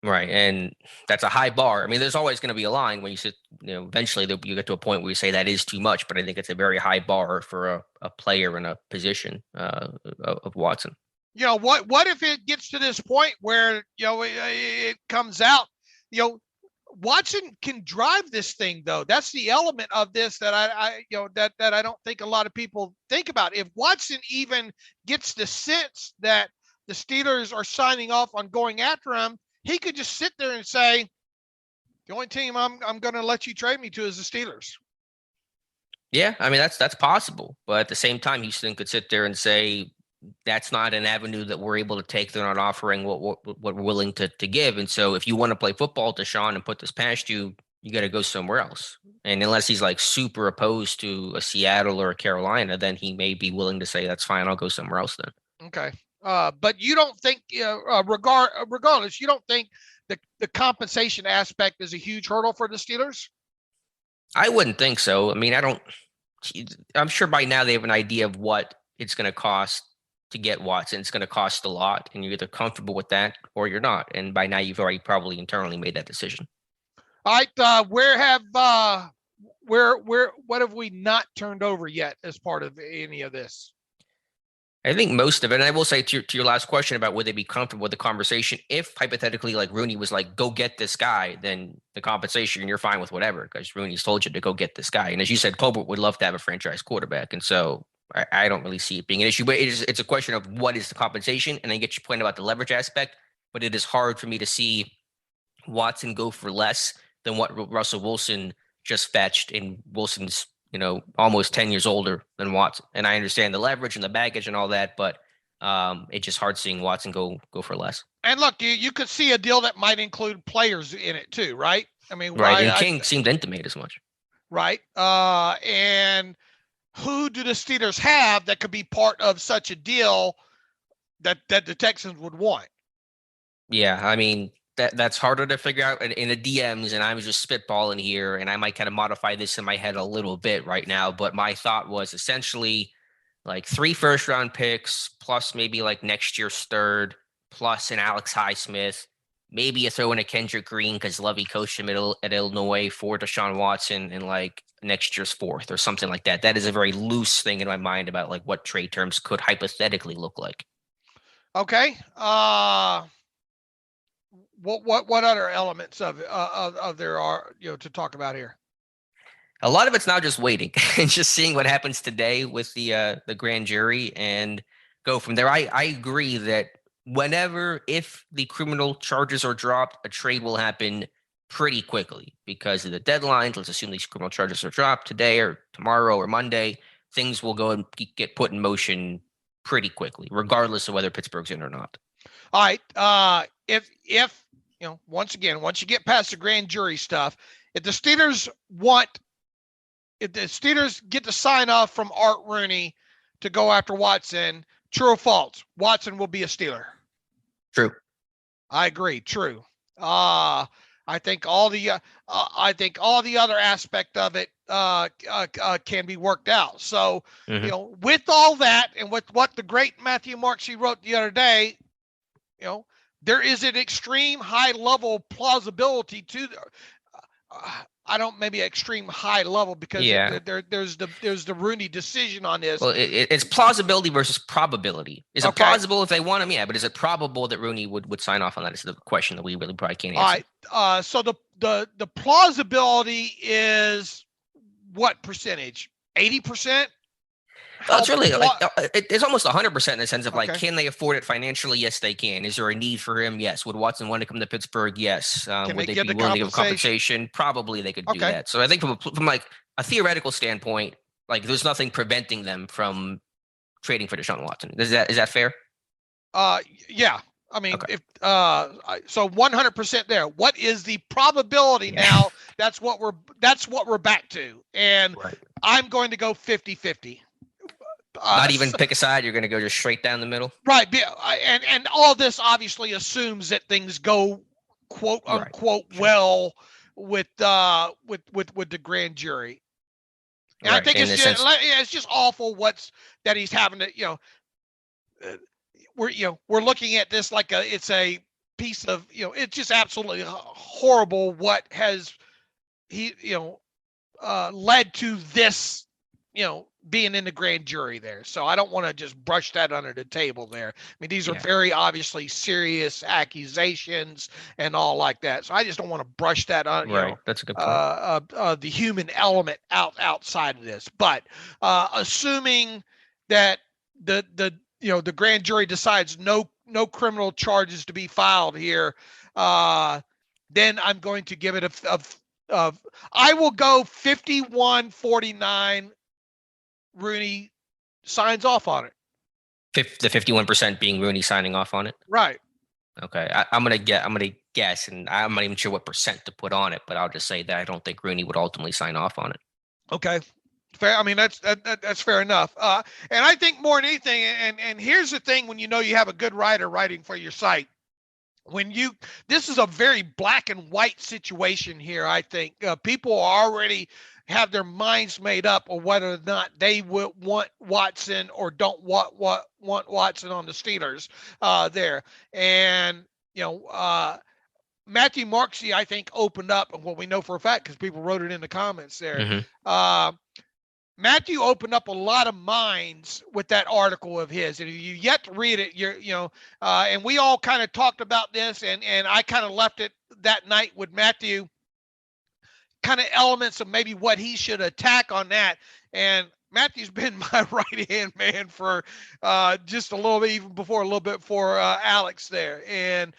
Speaker 2: Right, and that's a high bar. I mean, there's always going to be a line when you sit, eventually you get to a point where you say that is too much, but I think it's a very high bar for a player in a position of Watson.
Speaker 3: What if it gets to this point where, it comes out, Watson can drive this thing though. That's the element of this that that I don't think a lot of people think about. If Watson even gets the sense that the Steelers are signing off on going after him, he could just sit there and say, the only team I'm going to let you trade me to is the Steelers.
Speaker 2: Yeah, I mean, that's possible. But at the same time, Houston could sit there and say, that's not an avenue that we're able to take. They're not offering what we're willing to give. And so if you want to play football, Deshaun, and put this past you, you got to go somewhere else. And unless he's like super opposed to a Seattle or a Carolina, then he may be willing to say, that's fine, I'll go somewhere else then.
Speaker 3: Okay. But you don't think, regardless, you don't think the compensation aspect is a huge hurdle for the Steelers?
Speaker 2: I wouldn't think so. I mean, I'm sure by now they have an idea of what it's going to cost to get Watson. It's going to cost a lot, and you're either comfortable with that or you're not. And by now you've already probably internally made that decision.
Speaker 3: All right. What have we not turned over yet as part of any of this?
Speaker 2: I think most of it, and I will say to your last question about would they be comfortable with the conversation, if hypothetically like Rooney was like, go get this guy, then the compensation, you're fine with whatever, because Rooney's told you to go get this guy. And as you said, Colbert would love to have a franchise quarterback. And so I don't really see it being an issue, but it's a question of what is the compensation. And I get your point about the leverage aspect, but it is hard for me to see Watson go for less than what Russell Wilson just fetched, and Wilson's almost 10 years older than Watson. And I understand the leverage and the baggage and all that, but it's just hard seeing Watson go for less.
Speaker 3: And look, you could see a deal that might include players in it too, right? I mean,
Speaker 2: right. And King seemed to intimate as much.
Speaker 3: Right. And who do the Steelers have that could be part of such a deal that the Texans would want?
Speaker 2: Yeah, I mean, that's harder to figure out in the DMs, and I was just spitballing here, and I might kind of modify this in my head a little bit right now, but my thought was essentially like 3 first-round picks plus maybe like next year's third plus an Alex Highsmith, maybe you throw in a Kendrick Green because Lovey coached him at Illinois for Deshaun Watson, and like next year's fourth or something like that. That is a very loose thing in my mind about like what trade terms could hypothetically look like.
Speaker 3: Okay. What other elements of there are to talk about here?
Speaker 2: A lot of it's now just waiting and just seeing what happens today with the grand jury and go from there. I agree that if the criminal charges are dropped, a trade will happen pretty quickly because of the deadlines. Let's assume these criminal charges are dropped today or tomorrow or Monday. Things will go and get put in motion pretty quickly, regardless of whether Pittsburgh's in or not.
Speaker 3: All right. If once you get past the grand jury stuff, if the Steelers get the sign off from Art Rooney to go after Watson, true or false? Watson will be a Steeler.
Speaker 2: True.
Speaker 3: I agree. True. I think all the other aspect of it can be worked out. So, with all that and with what the great Matthew Marksy wrote the other day, there is an extreme high level plausibility to maybe extreme high level because there's the Rooney decision on this.
Speaker 2: Well, it's plausibility versus probability. Is it plausible if they want him? Yeah, but is it probable that Rooney would sign off on that? Is the question that we really probably can't answer.
Speaker 3: All right. So the plausibility is what percentage? 80%?
Speaker 2: It's really it's almost 100% in the sense of can they afford it financially? Yes, they can. Is there a need for him? Yes. Would Watson want to come to Pittsburgh? Yes. Would they be willing to give compensation? Probably they could do that. So I think from a theoretical standpoint, there's nothing preventing them from trading for Deshaun Watson. Is that fair?
Speaker 3: Yeah. I mean, if so 100% there. What is the probability now? That's what we're back to. And I'm going to go 50-50.
Speaker 2: Not even pick a side. You're going to go just straight down the middle.
Speaker 3: Right. And all this obviously assumes that things go quote unquote well with the grand jury. And I think it's just awful that he's having to, we're looking at this like it's a piece of, it's just absolutely horrible what has led to this, being in the grand jury there. So I don't want to just brush that under the table there. I mean, these are very obviously serious accusations and all like that. So I just don't want to brush that on,
Speaker 2: That's a good point.
Speaker 3: The human element outside of this. But assuming that the grand jury decides no criminal charges to be filed here, then I'm going to give it I will go 51-49. Rooney signs off on it.
Speaker 2: The 51% being Rooney signing off on it.
Speaker 3: Right.
Speaker 2: Okay. I'm gonna guess, and I'm not even sure what percent to put on it, but I'll just say that I don't think Rooney would ultimately sign off on it. Okay.
Speaker 3: Fair. I mean, that's fair enough. And I think more than anything, and here's the thing: when you have a good writer writing for your site, this is a very black and white situation here. I think people already have their minds made up on whether or not they will want Watson or don't want Watson on the Steelers there. And, Matthew Marksy, I think, opened up, and what we know for a fact, because people wrote it in the comments there. Matthew opened up a lot of minds with that article of his, and if you yet to read it, and we all kind of talked about this, and I kind of left it that night with Matthew, kind of elements of maybe what he should attack on that. And Matthew's been my right-hand man for just a little bit before Alex there. And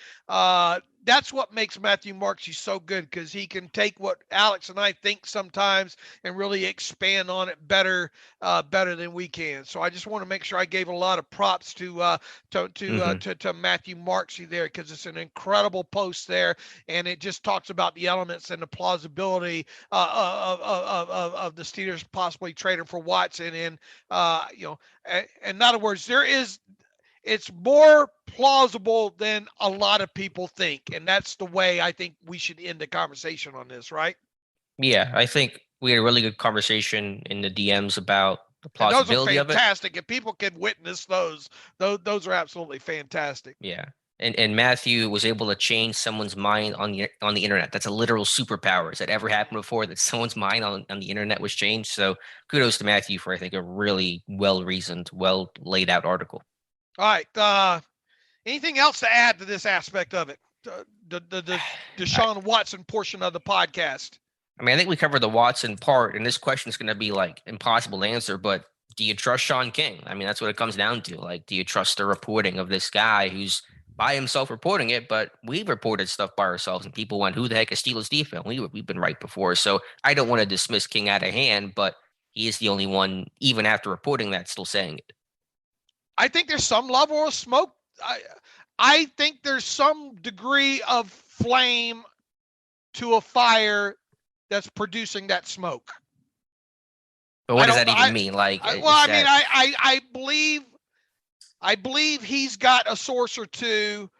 Speaker 3: that's what makes Matthew Marksy so good, because he can take what Alex and I think sometimes and really expand on it better than we can. So I just want to make sure I gave a lot of props to Matthew Marksy there, because it's an incredible post there, and it just talks about the elements and the plausibility of the Steelers possibly trading for Watson. And in other words, it's more plausible than a lot of people think. And that's the way I think we should end the conversation on this, right?
Speaker 2: Yeah, I think we had a really good conversation in the DMs about the plausibility of it.
Speaker 3: Those are fantastic. If people can witness those are absolutely fantastic.
Speaker 2: Yeah. And Matthew was able to change someone's mind on the internet. That's a literal superpower. Has that ever happened before, that someone's mind on the internet was changed? So kudos to Matthew for, I think, a really well-reasoned, well laid out article.
Speaker 3: All right. Anything else to add to this aspect of it? The Deshaun Watson portion of the podcast?
Speaker 2: I mean, I think we covered the Watson part, and this question is going to be like impossible to answer, but do you trust Shaun King? I mean, that's what it comes down to. Like, do you trust the reporting of this guy who's by himself reporting it? But we've reported stuff by ourselves, and people went, "Who the heck is Steelers defense?" We've been right before, so I don't want to dismiss King out of hand, but he is the only one, even after reporting that, still saying it.
Speaker 3: I think there's some level of smoke. I think there's some degree of flame to a fire that's producing that smoke.
Speaker 2: But what does that even mean? Like,
Speaker 3: I believe he's got a source or two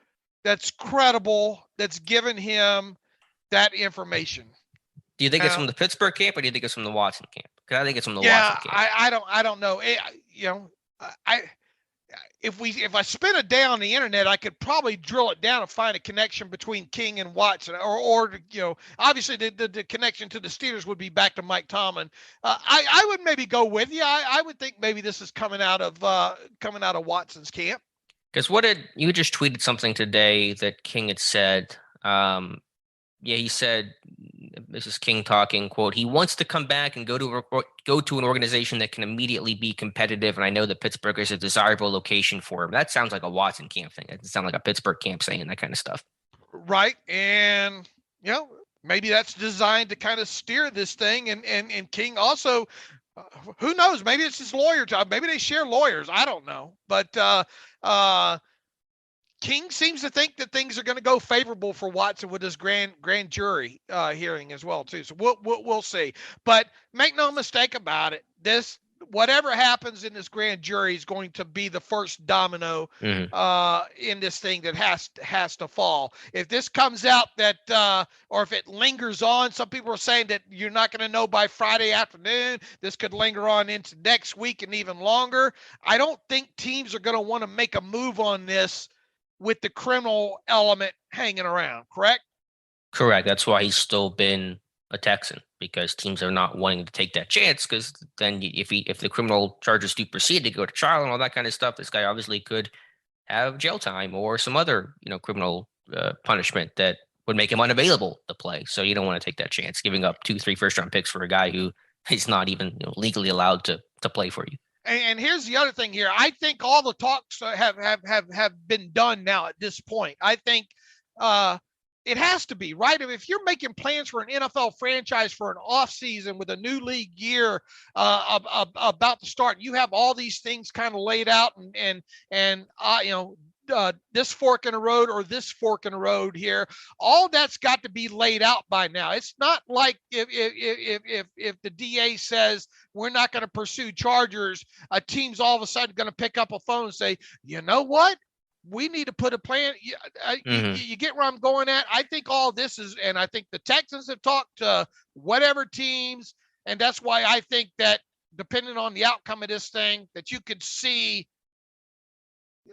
Speaker 3: that's credible, that's given him that information.
Speaker 2: Do you think it's from the Pittsburgh camp, or do you think it's from the Watson camp? Because I think it's from the Watson camp.
Speaker 3: I don't know. If I spent a day on the internet, I could probably drill it down and find a connection between King and Watson, or obviously the connection to the Steelers would be back to Mike Tomlin. I would maybe go with you. I would think maybe this is coming out of Watson's camp.
Speaker 2: Because you just tweeted something today that King had said. He said, this is King talking, quote, he wants to come back and go to an organization that can immediately be competitive. And I know that Pittsburgh is a desirable location for him. That sounds like a Watson camp thing. It doesn't sound like a Pittsburgh camp saying that kind of stuff.
Speaker 3: Right. And, maybe that's designed to kind of steer this thing. And King also, who knows? Maybe it's his lawyer job. Maybe they share lawyers. I don't know. But King seems to think that things are going to go favorable for Watson with his grand jury hearing as well too. So we'll see. But make no mistake about it, this whatever happens in this grand jury is going to be the first domino in this thing that has to fall. If this comes out that or if it lingers on, some people are saying that you're not going to know by Friday afternoon. This could linger on into next week and even longer. I don't think teams are going to want to make a move on this with the criminal element hanging around, correct?
Speaker 2: Correct. That's why he's still been a Texan, because teams are not wanting to take that chance, because then if the criminal charges do proceed to go to trial and all that kind of stuff, this guy obviously could have jail time or some other criminal punishment that would make him unavailable to play. So you don't want to take that chance, giving up 2-3 first-round picks for a guy who is not even legally allowed to play for you.
Speaker 3: And here's the other thing here. I think all the talks have been done now at this point. I think it has to be, right? If you're making plans for an NFL franchise for an offseason with a new league year about to start, you have all these things kind of laid out and this fork in the road or this fork in the road here, all that's got to be laid out by now. It's not like if the DA says we're not going to pursue chargers, a team's all of a sudden going to pick up a phone and say, you know what? We need to put a plan. You get where I'm going at? I think all this is, and I think the Texans have talked to whatever teams, and that's why I think that depending on the outcome of this thing, that you could see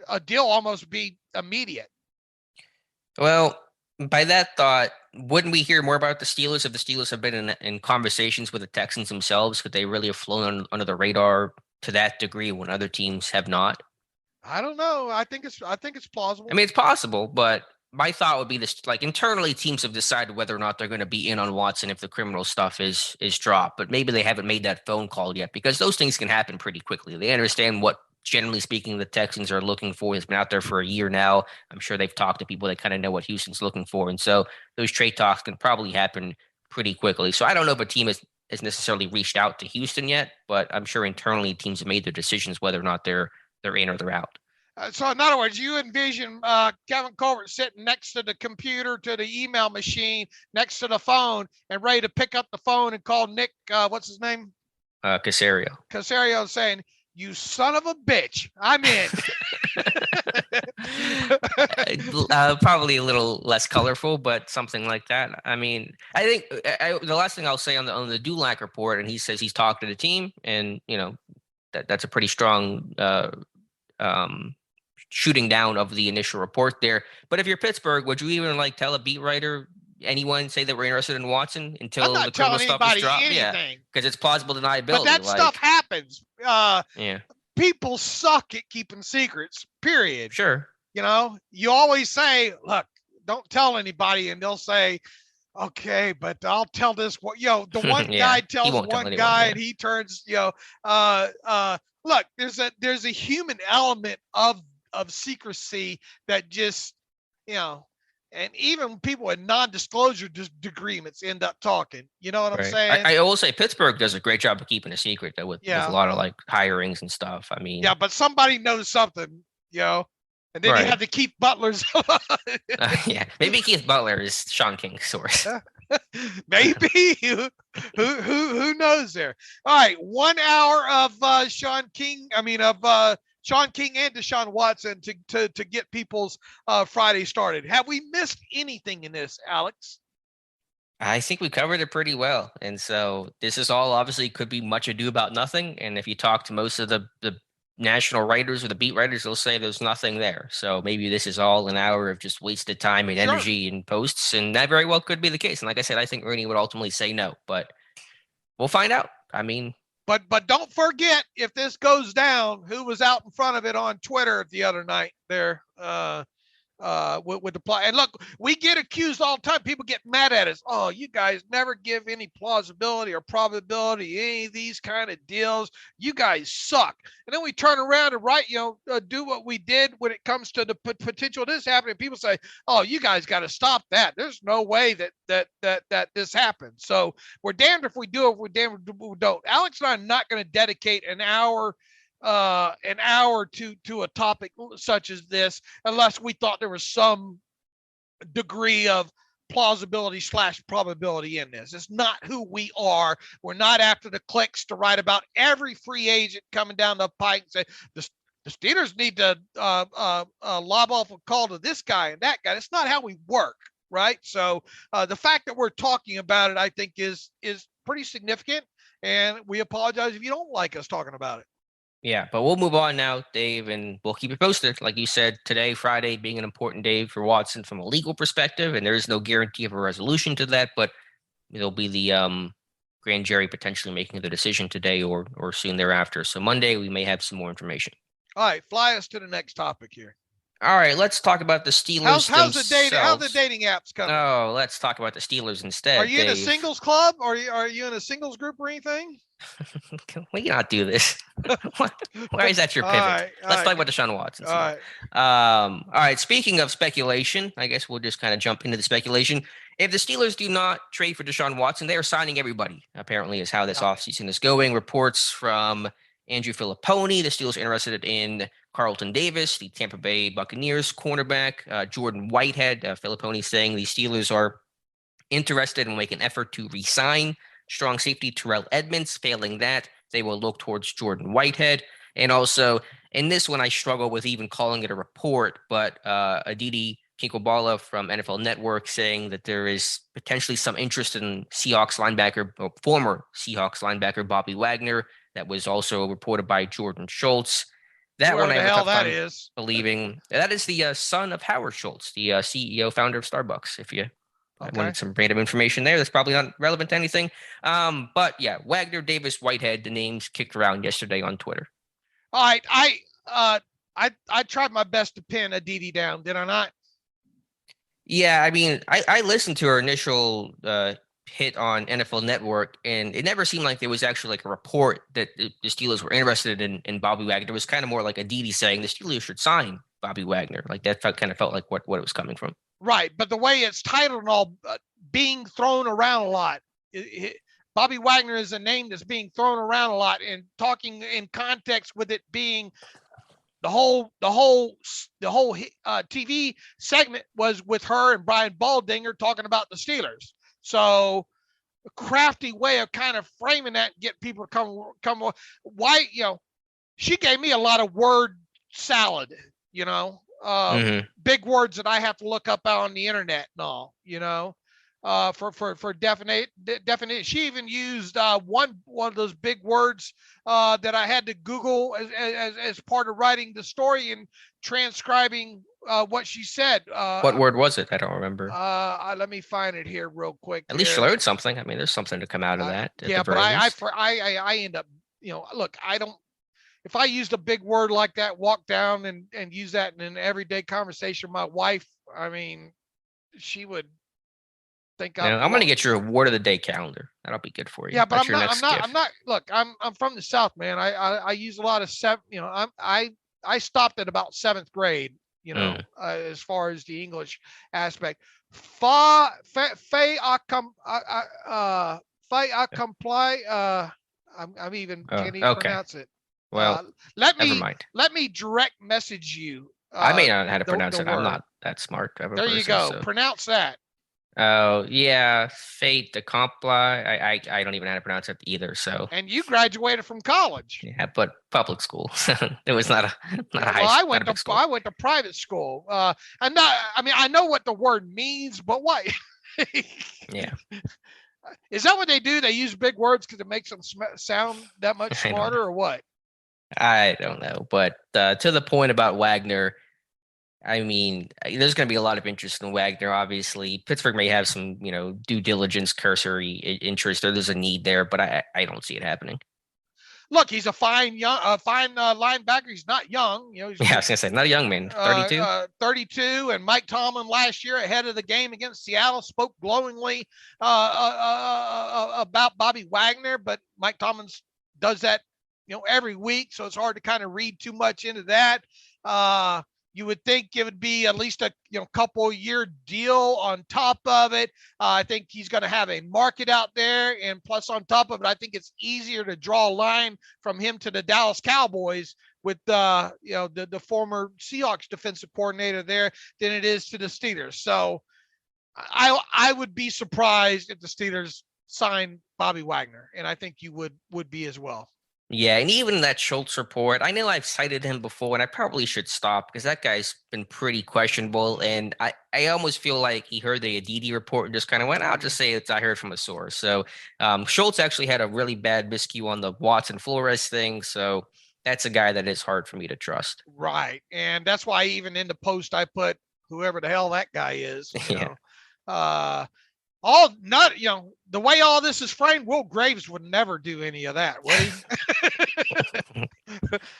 Speaker 3: a deal almost be immediate.
Speaker 2: Well, by that thought, wouldn't we hear more about the Steelers if the Steelers have been in conversations with the Texans themselves? Could they really have flown under the radar to that degree when other teams have not?
Speaker 3: I don't know. I think it's plausible.
Speaker 2: I mean, it's possible, but my thought would be this: like internally, teams have decided whether or not they're going to be in on Watson if the criminal stuff is dropped. But maybe they haven't made that phone call yet, because those things can happen pretty quickly. They understand what, generally speaking, the Texans are looking for. It's been out there for a year now. I'm sure they've talked to people that kind of know what Houston's looking for. And so those trade talks can probably happen pretty quickly. So I don't know if a team has necessarily reached out to Houston yet, but I'm sure internally teams have made their decisions whether or not they're in or they're out.
Speaker 3: So in other words, you envision Kevin Colbert sitting next to the computer, to the email machine, next to the phone, and ready to pick up the phone and call Nick, what's his name?
Speaker 2: Caserio.
Speaker 3: Caserio, saying, you son of a bitch, I'm in.
Speaker 2: Probably a little less colorful, but something like that. I mean, I think the last thing I'll say on the Dulac report, and he says he's talked to the team, and that's a pretty strong shooting down of the initial report there. But if you're Pittsburgh, would you even tell a beat writer, anyone, say that we're interested in Watson until the criminal stuff is dropped?
Speaker 3: Anything.
Speaker 2: Yeah, because it's plausible deniability.
Speaker 3: But that stuff happens.
Speaker 2: Yeah.
Speaker 3: People suck at keeping secrets, period.
Speaker 2: Sure.
Speaker 3: You always say, look, don't tell anybody, and they'll say, Okay, but I'll tell this one. The one
Speaker 2: Yeah,
Speaker 3: guy
Speaker 2: he
Speaker 3: tells
Speaker 2: won't tell
Speaker 3: one
Speaker 2: anyone,
Speaker 3: guy,
Speaker 2: yeah.
Speaker 3: and he turns. Look, there's a human element of secrecy that just, and even people in non-disclosure agreements end up talking. You know what I'm
Speaker 2: Right.
Speaker 3: saying?
Speaker 2: I will say Pittsburgh does a great job of keeping a secret though, with a
Speaker 3: Yeah,
Speaker 2: lot of like hirings and stuff. I
Speaker 3: yeah,
Speaker 2: mean,
Speaker 3: but somebody knows something, and then you
Speaker 2: right.
Speaker 3: have to keep Butler's.
Speaker 2: Yeah. Maybe Keith Butler is Shaun King's source.
Speaker 3: Maybe who knows there. All right, 1 hour of Shaun King. I mean of Shaun King and Deshaun Watson to get people's Friday started. Have we missed anything in this, Alex?
Speaker 2: I think we covered it pretty well. And so this is all obviously could be much ado about nothing. And if you talk to most of the national writers or the beat writers, they'll say there's nothing there. So maybe this is all an hour of just wasted time and
Speaker 3: Sure.
Speaker 2: energy and posts. And that very well could be the case. And like I said, I think Rooney would ultimately say no, but we'll find out. I mean,
Speaker 3: But don't forget, if this goes down, who was out in front of it on Twitter the other night there, with the plot. And look, we get accused all the time. People get mad at us. Oh, you guys never give any plausibility or probability, any of these kind of deals. You guys suck. And then we turn around and do what we did when it comes to the potential of this happening. People say, oh, you guys got to stop that. There's no way that this happens. So we're damned if we do it, we're damned if we don't. Alex and I are not going to dedicate an hour to a topic such as this, unless we thought there was some degree of plausibility / probability in this. It's not who we are. We're not after the clicks to write about every free agent coming down the pike and say the Steelers need to lob off a call to this guy and that guy. It's not how we work, right? So the fact that we're talking about it, I think, is pretty significant. And we apologize if you don't like us talking about it.
Speaker 2: yeah, but we'll move on now, Dave, and we'll keep you posted. Like you said, today, Friday, being an important day for Watson from a legal perspective, and there is no guarantee of a resolution to that, but there'll be the grand jury potentially making the decision today or soon thereafter. So Monday, we may have some more information.
Speaker 3: All right, fly us to the next topic here.
Speaker 2: All right, let's talk about the Steelers.
Speaker 3: How's the dating apps coming?
Speaker 2: Oh, let's talk about the Steelers instead.
Speaker 3: Are you
Speaker 2: Dave.
Speaker 3: in a singles club? Or are you in a singles group or anything?
Speaker 2: Can we not do this? Why is that your pivot? Let's talk about Deshaun Watson.
Speaker 3: All
Speaker 2: right. Speaking of speculation, I guess we'll just kind of jump into the speculation. If the Steelers do not trade for Deshaun Watson, they are signing everybody, apparently, is how this offseason is going. Reports from Andrew Filipponi, the Steelers are interested in Carlton Davis, the Tampa Bay Buccaneers cornerback, Jordan Whitehead. Filipponi saying the Steelers are interested and make an effort to re-sign strong safety Terrell Edmunds. Failing that, they will look towards Jordan Whitehead. And also, in this one, I struggle with even calling it a report, but Aditi Kinkobala from NFL Network saying that there is potentially some interest in Seahawks linebacker, or former Seahawks linebacker Bobby Wagner. That was also reported by Jordan Schultz. That
Speaker 3: Whoever
Speaker 2: one I
Speaker 3: the
Speaker 2: have
Speaker 3: hell
Speaker 2: a tough
Speaker 3: that
Speaker 2: time
Speaker 3: is.
Speaker 2: believing. That is the son of Howard Schultz, the CEO, founder of Starbucks. If you wanted some random information there, that's probably not relevant to anything. But yeah, Wagner, Davis, Whitehead, the names kicked around yesterday on Twitter.
Speaker 3: All right, I tried my best to pin Aditi down, did I not?
Speaker 2: Yeah, I mean, I listened to her initial hit on NFL Network, and it never seemed like there was actually like a report that the Steelers were interested in Bobby Wagner. It was kind of more like Aditi saying the Steelers should sign Bobby Wagner. Like that kind of felt like what it was coming from.
Speaker 3: Right, but the way it's titled and all being thrown around a lot. Bobby Wagner is a name that's being thrown around a lot, and talking in context with it being the whole TV segment was with her and Brian Baldinger talking about the Steelers. So a crafty way of kind of framing that, get people to come. Why, she gave me a lot of word salad, big words that I have to look up on the internet and all, for definite. She even used one of those big words that I had to Google as part of writing the story and transcribing what she said.
Speaker 2: What word was it? I don't remember.
Speaker 3: Let me find it here real quick.
Speaker 2: At least you learned something. I mean, there's something to come out of that.
Speaker 3: Yeah, but I end up, look, I don't. If I used a big word like that, walk down and use that in an everyday conversation with my wife, I mean, she would think
Speaker 2: I'm going to get your award of the day calendar. That'll be good for you.
Speaker 3: Yeah, but
Speaker 2: That's
Speaker 3: I'm not. Look, I'm from the South, man. I use a lot of I stopped at about 7th grade. As far as the English aspect, fe comply. I'm even can't even pronounce it.
Speaker 2: Well, never mind.
Speaker 3: Let me direct message you.
Speaker 2: I may not know how to pronounce it. I'm not that smart of a person.
Speaker 3: There you go.
Speaker 2: So.
Speaker 3: Pronounce that.
Speaker 2: Oh, yeah. Fate to comply. I don't even know how to pronounce it either. So.
Speaker 3: And you graduated from college.
Speaker 2: Yeah, but public school. It was not a high school.
Speaker 3: I went to private school. I know what the word means, but what?
Speaker 2: Yeah.
Speaker 3: Is that what they do? They use big words because it makes them sound that much smarter, or what?
Speaker 2: I don't know. But to the point about Wagner, I mean, there's going to be a lot of interest in Wagner. Obviously, Pittsburgh may have some, due diligence, cursory interest, or there's a need there, but I don't see it happening.
Speaker 3: Look, he's a fine linebacker. He's not young.
Speaker 2: I was gonna say not a young man. 32.
Speaker 3: 32. And Mike Tomlin last year, ahead of the game against Seattle, spoke glowingly about Bobby Wagner. But Mike Tomlin does that, every week, so it's hard to kind of read too much into that. You would think it would be at least a couple year deal on top of it. I think he's going to have a market out there, and plus on top of it, I think it's easier to draw a line from him to the Dallas Cowboys with the former Seahawks defensive coordinator there than it is to the Steelers. So I would be surprised if the Steelers signed Bobby Wagner, and I think you would be as well.
Speaker 2: Yeah, and even that Schultz report, I know I've cited him before, and I probably should stop because that guy's been pretty questionable. And I almost feel like he heard the Aditi report and just kind of went, I'll just say I heard from a source. So Schultz actually had a really bad miscue on the Watson Flores thing. So that's a guy that is hard for me to trust.
Speaker 3: Right. And that's why even in the post I put whoever the hell that guy is. The way all this is framed, Will Graves would never do any of that, would he?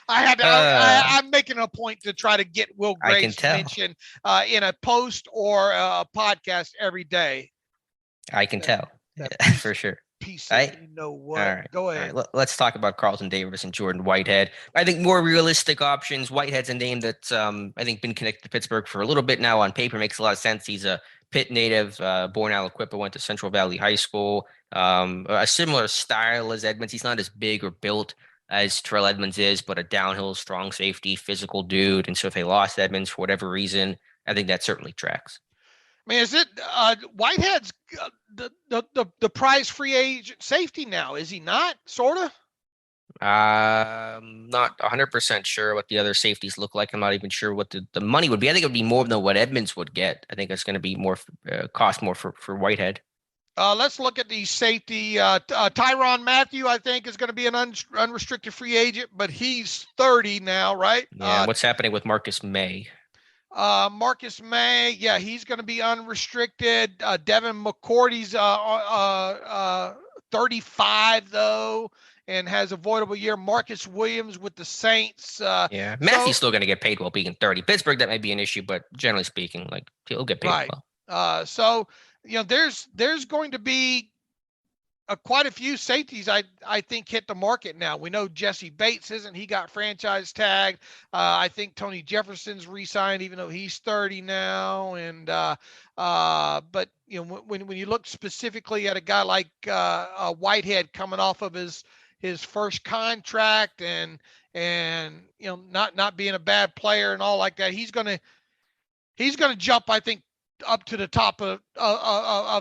Speaker 3: I'm making a point to try to get Will Graves mentioned in a post or a podcast every day.
Speaker 2: I can tell for sure.
Speaker 3: You know what?
Speaker 2: All right.
Speaker 3: Go ahead.
Speaker 2: All right. Let's talk about Carlton Davis and Jordan Whitehead. I think more realistic options. Whitehead's a name that's I think been connected to Pittsburgh for a little bit now. On paper, makes a lot of sense. He's a Pitt native, born Aliquippa, went to Central Valley High School. A similar style as Edmunds. He's not as big or built as Terrell Edmunds is, but a downhill, strong safety, physical dude. And so if they lost Edmunds for whatever reason, I think that certainly tracks.
Speaker 3: I mean, is it Whitehead's the prize free agent safety now? Is he not? Sort of.
Speaker 2: Not 100% sure what the other safeties look like. I'm not even sure what the money would be. I think it would be more than what Edmunds would get. I think it's going to be more cost more for Whitehead.
Speaker 3: Let's look at the safety. Tyrann Mathieu, I think, is going to be an unrestricted free agent, but he's 30 now, right?
Speaker 2: Yeah. What's happening with Marcus May?
Speaker 3: Marcus May, yeah, he's going to be unrestricted. Devin McCourty's 35 though, and has a voidable year. Marcus Williams with the Saints.
Speaker 2: Matthew's still going to get paid while being 30. Pittsburgh, that may be an issue, but generally speaking, like he'll get paid
Speaker 3: right.
Speaker 2: well.
Speaker 3: So there's going to be quite a few safeties I think hit the market now. We know Jesse Bates isn't. He got franchise tagged. I think Tony Jefferson's re-signed, even though he's 30 now. And but when you look specifically at a guy like Whitehead coming off of his first contract and not being a bad player and all like that, he's gonna jump, I think, up to the top of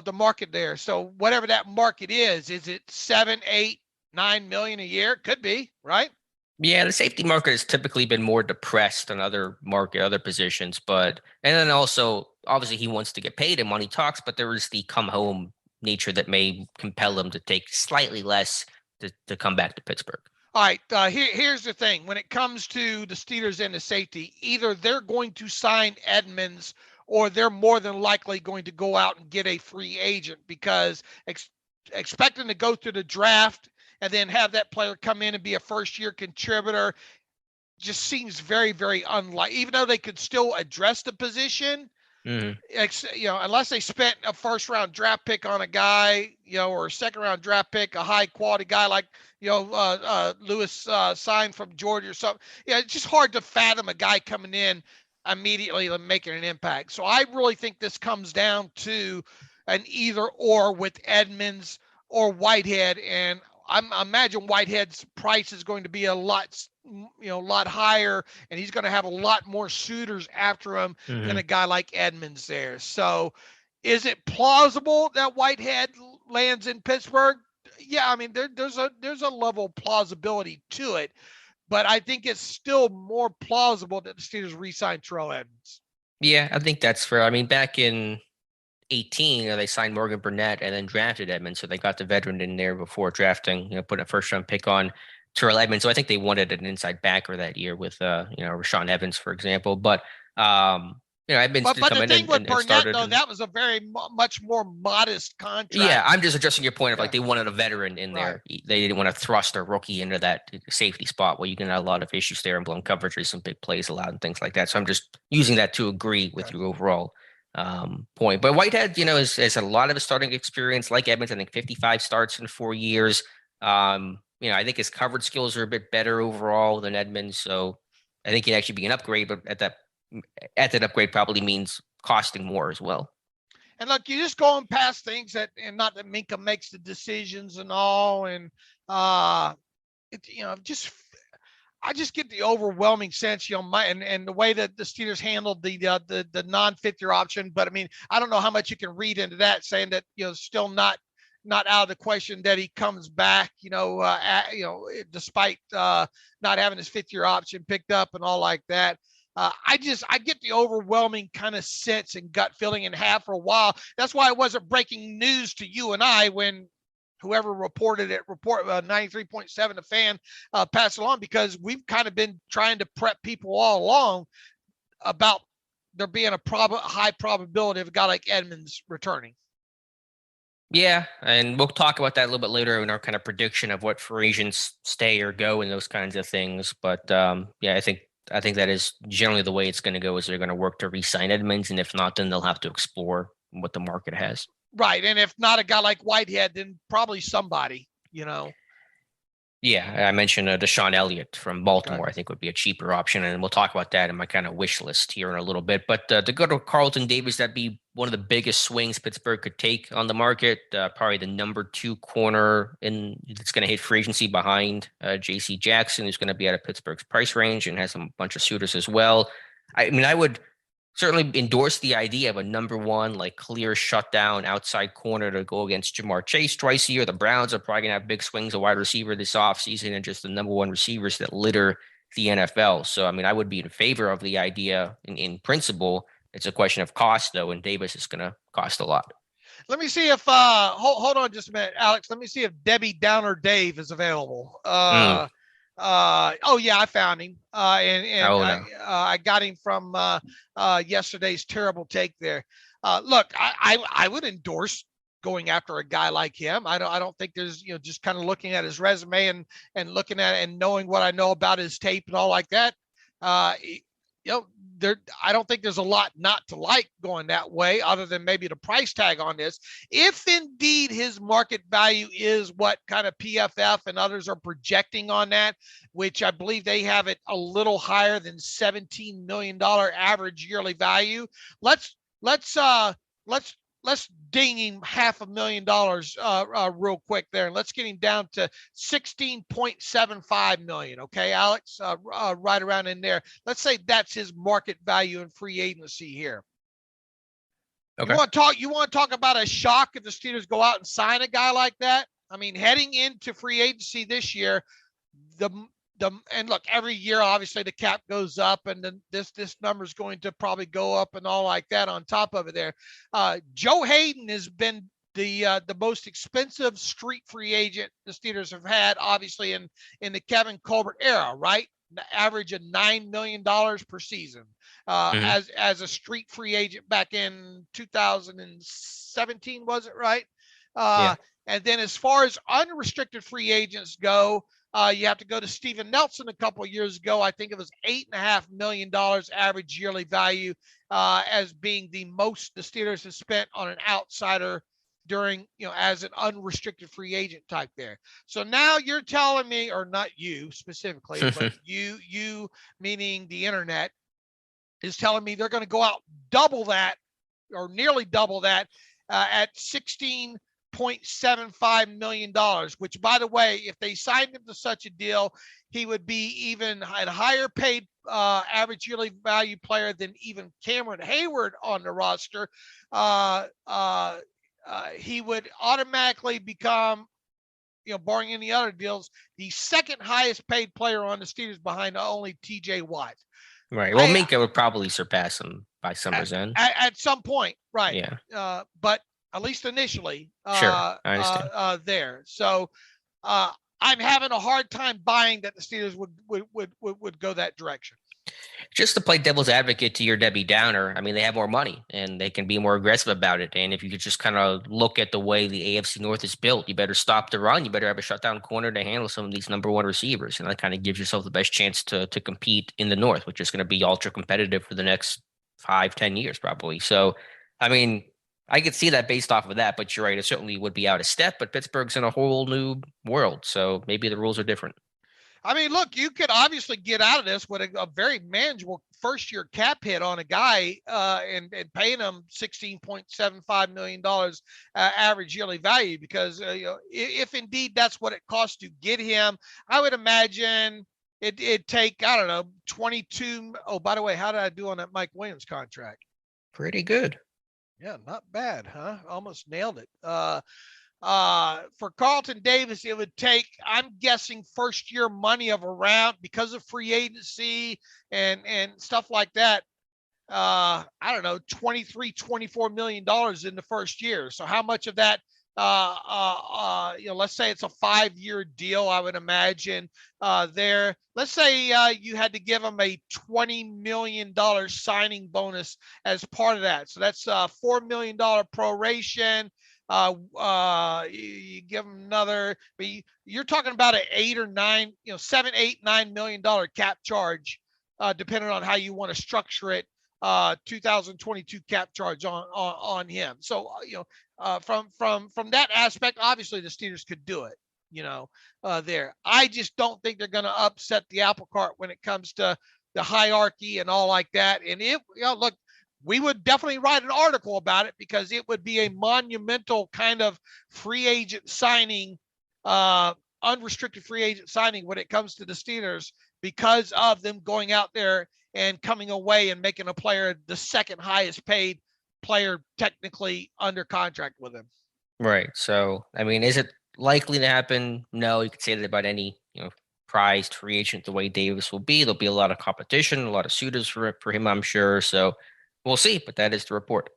Speaker 3: the market there. So whatever that market is it 7, 8, 9 million a year? Could be, right?
Speaker 2: Yeah, the safety market has typically been more depressed than other positions, and then also obviously he wants to get paid and money talks, but there is the come home nature that may compel him to take slightly less to come back to Pittsburgh.
Speaker 3: All right, here's the thing. When it comes to the Steelers and the safety, either they're going to sign Edmunds or they're more than likely going to go out and get a free agent, because expecting to go through the draft and then have that player come in and be a first-year contributor just seems very, very unlikely. Even though they could still address the position,
Speaker 2: Mm.
Speaker 3: Unless they spent a first-round draft pick on a guy, or a second-round draft pick, a high-quality guy like, Lewis signed from Georgia or something. Yeah, it's just hard to fathom a guy coming in immediately and making an impact. So I really think this comes down to an either or with Edmunds or Whitehead, and I imagine Whitehead's price is going to be a lot higher, and he's going to have a lot more suitors after him than a guy like Edmunds there. So is it plausible that Whitehead lands in Pittsburgh? Yeah, I mean, there's a level of plausibility to it, but I think it's still more plausible that the Steelers re-sign Terrell Edmunds.
Speaker 2: Yeah, I think that's fair. I mean, back in 2018, they signed Morgan Burnett and then drafted Edmunds, so they got the veteran in there before drafting, putting a first-round pick on Terrell Edmunds. So I think they wanted an inside backer that year with, Rashaan Evans, for example. But, Edmunds did come in and
Speaker 3: Burnett,
Speaker 2: started.
Speaker 3: Though, that was a very much more modest contract.
Speaker 2: Yeah, I'm just addressing your point of they wanted a veteran in there. They didn't want to thrust a rookie into that safety spot where you can have a lot of issues there and blown coverage, some big plays allowed and things like that. So I'm just using that to agree with your overall point. But Whitehead, has a lot of his starting experience like Edmunds. I think 55 starts in 4 years. I think his coverage skills are a bit better overall than Edmunds. So I think he'd actually be an upgrade, but at that upgrade probably means costing more as well.
Speaker 3: And look, you're just going past things and not that Minka makes the decisions and all. And, I just get the overwhelming sense, and the way that the Steelers handled the non-fifth-year option. But I mean, I don't know how much you can read into that, saying that, still not out of the question that he comes back, despite not having his fifth-year option picked up and all like that. I get the overwhelming kind of sense and gut feeling and have for a while. That's why it wasn't breaking news to you and I when whoever reported it, 93.7 The Fan, passed along, because we've kind of been trying to prep people all along about there being a high probability of a guy like Edmunds returning.
Speaker 2: Yeah, and we'll talk about that a little bit later in our kind of prediction of what free agents stay or go and those kinds of things. But I think that is generally the way it's going to go, is they're going to work to re-sign Edmunds, and if not, then they'll have to explore what the market has.
Speaker 3: Right, and if not a guy like Whitehead, then probably somebody,
Speaker 2: Yeah, I mentioned Deshaun Elliott from Baltimore. I think would be a cheaper option, and we'll talk about that in my kind of wish list here in a little bit. But to go to Carlton Davis, that'd be one of the biggest swings Pittsburgh could take on the market. Probably the number 2 corner that's going to hit free agency behind J.C. Jackson, who's going to be out of Pittsburgh's price range and has a bunch of suitors as well. I mean, I would certainly endorse the idea of a number 1, clear shutdown outside corner to go against Jamar Chase twice a year. The Browns are probably going to have big swings of wide receiver this offseason, and just the number 1 receivers that litter the NFL. So, I mean, I would be in favor of the idea in principle. It's a question of cost, though, and Davis is going to cost a lot.
Speaker 3: Let me see if hold on just a minute, Alex. Let me see if Debbie Downer Dave is available. Oh yeah, I found him. I got him from yesterday's terrible take there. Look, I would endorse going after a guy like him. I don't think there's, just kind of looking at his resume and looking at it and knowing what I know about his tape and all like that. I don't think there's a lot not to like going that way, other than maybe the price tag on this. If indeed his market value is what kind of PFF and others are projecting on that, which I believe they have it a little higher than $17 million average yearly value. Let's ding him $500,000 real quick there, and let's get him down to $16.75 million. Okay, Alex, right around in there. Let's say that's his market value in free agency here. Okay. You want to talk about a shock if the Steelers go out and sign a guy like that? I mean, heading into free agency this year, and look, every year, obviously the cap goes up, and then this number is going to probably go up and all like that on top of it there. Joe Hayden has been the most expensive street free agent the Steelers have had, obviously in the Kevin Colbert era, right? The average of $9 million per season as a street free agent back in 2017, was it right? Yeah. And then as far as unrestricted free agents go, you have to go to Steven Nelson a couple of years ago. I think it was $8.5 million average yearly value as being the most the Steelers have spent on an outsider during, as an unrestricted free agent type there. So now you're telling me, or not you specifically, but you meaning the internet, is telling me they're going to go out double that or nearly double that at $16.75 million, which, by the way, if they signed him to such a deal, he would be even a higher paid average yearly value player than even Cameron Hayward on the roster. He would automatically become, barring any other deals, the second highest paid player on the Steelers behind only TJ Watt.
Speaker 2: Right. Well, Minka would probably surpass him by summer's end.
Speaker 3: At some point, right.
Speaker 2: Yeah.
Speaker 3: But at least initially,
Speaker 2: sure, I understand.
Speaker 3: there. So I'm having a hard time buying that the Steelers would go that direction.
Speaker 2: Just to play devil's advocate to your Debbie Downer, I mean, they have more money and they can be more aggressive about it. And if you could just kind of look at the way the AFC North is built, you better stop the run. You better have a shutdown corner to handle some of these number one receivers. And that kind of gives yourself the best chance to compete in the North, which is going to be ultra competitive for the next 5-10 years, probably. So, I mean, I could see that based off of that, but you're right. It certainly would be out of step, but Pittsburgh's in a whole new world. So maybe the rules are different.
Speaker 3: I mean, look, you could obviously get out of this with a very manageable first-year cap hit on a guy and paying him $16.75 million average yearly value because, if indeed that's what it costs to get him, I would imagine it'd take, I don't know, 22. Oh, by the way, how did I do on that Mike Williams contract?
Speaker 2: Pretty good.
Speaker 3: Yeah, not bad, huh? Almost nailed it. For Carlton Davis, it would take, I'm guessing, first year money of around, because of free agency and stuff like that. I don't know, $23-24 million in the first year. So how much of that, let's say it's a 5-year deal, I would imagine there. Let's say you had to give them a $20 million signing bonus as part of that. So that's $4 million proration. You give them another, but you're talking about an $7, $8, $9 million cap charge, depending on how you want to structure it. 2022 cap charge on him. So, from that aspect, obviously the Steelers could do it, there. I just don't think they're going to upset the apple cart when it comes to the hierarchy and all like that. And look, we would definitely write an article about it because it would be a monumental kind of free agent signing, unrestricted free agent signing when it comes to the Steelers because of them going out there and coming away and making a player the second highest paid player technically under contract with him.
Speaker 2: Right. So, I mean, is it likely to happen? No, you could say that about any, prized free agent the way Davis will be. There'll be a lot of competition, a lot of suitors for him, I'm sure. So, we'll see, but that is the report.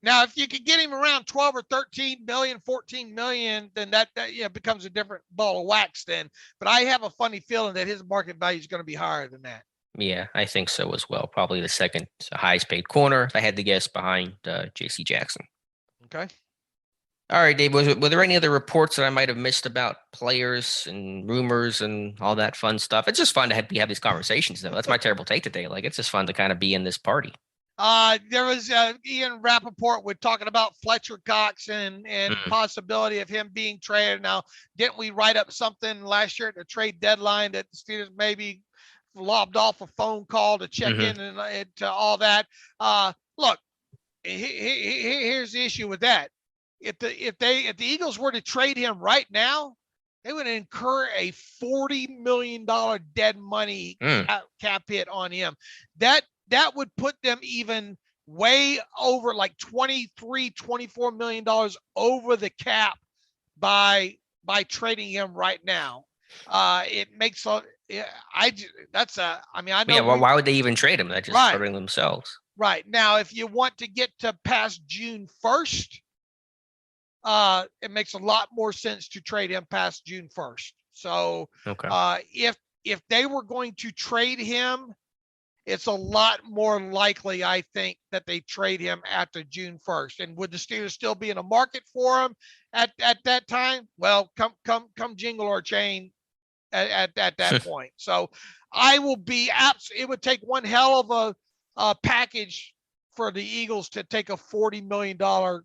Speaker 3: Now, if you could get him around 12 or 13 million, 14 million, then that becomes a different ball of wax then. But I have a funny feeling that his market value is going to be higher than that.
Speaker 2: Yeah, I think so as well. Probably the second highest paid corner, if I had to guess, behind J.C. Jackson.
Speaker 3: Okay.
Speaker 2: All right, Dave, were there any other reports that I might have missed about players and rumors and all that fun stuff? It's just fun to have these conversations, though. That's my terrible take today. Like, it's just fun to kind of be in this party.
Speaker 3: There was Ian Rappaport with talking about Fletcher Cox and possibility of him being traded. Now, didn't we write up something last year at the trade deadline that the Steelers maybe lobbed off a phone call to check in and to all that? Look, here's the issue with that. If the Eagles were to trade him right now, they would incur a $40 million dead money cap hit on him. That would put them even way over, like $23-24 million over the cap by trading him right now. It makes I know.
Speaker 2: Yeah, well, why would they even trade him? They're just hurting themselves.
Speaker 3: Right. Now, if you want to get to past June 1st, it makes a lot more sense to trade him past June 1st. So if they were going to trade him, it's a lot more likely, I think, that they trade him after June 1st. And would the Steelers still be in a market for him at that time? Well, come jingle or chain at that point. So I will be it would take one hell of a package for the Eagles to take a $40 million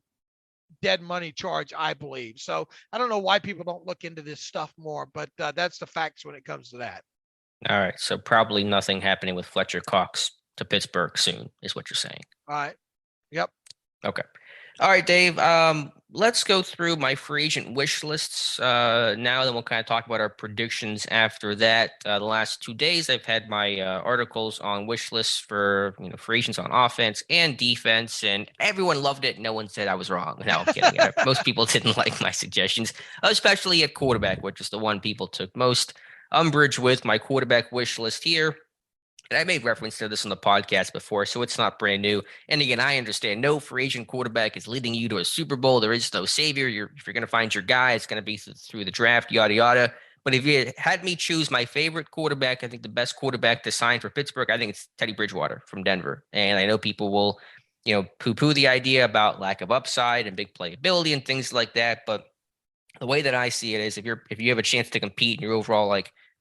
Speaker 3: dead money charge, I believe. So I don't know why people don't look into this stuff more, but that's the facts when it comes to that.
Speaker 2: All right. So probably nothing happening with Fletcher Cox to Pittsburgh soon is what you're saying.
Speaker 3: All right. Yep.
Speaker 2: Okay. All right, Dave. Let's go through my free agent wish lists now. Then we'll kind of talk about our predictions after that. The last 2 days, I've had my articles on wish lists for free agents on offense and defense, and everyone loved it. No one said I was wrong. No, I'm kidding. Most people didn't like my suggestions, especially at quarterback, which is the one people took most umbrage with. My quarterback wish list here. And I made reference to this on the podcast before, so it's not brand new. And again, I understand no free agent quarterback is leading you to a Super Bowl. There is no savior. If you're going to find your guy, it's going to be through the draft, yada, yada. But if you had me choose my favorite quarterback, I think the best quarterback to sign for Pittsburgh, I think it's Teddy Bridgewater from Denver. And I know people will, poo-poo the idea about lack of upside and big playability and things like that. But the way that I see it is if you have a chance to compete in your overall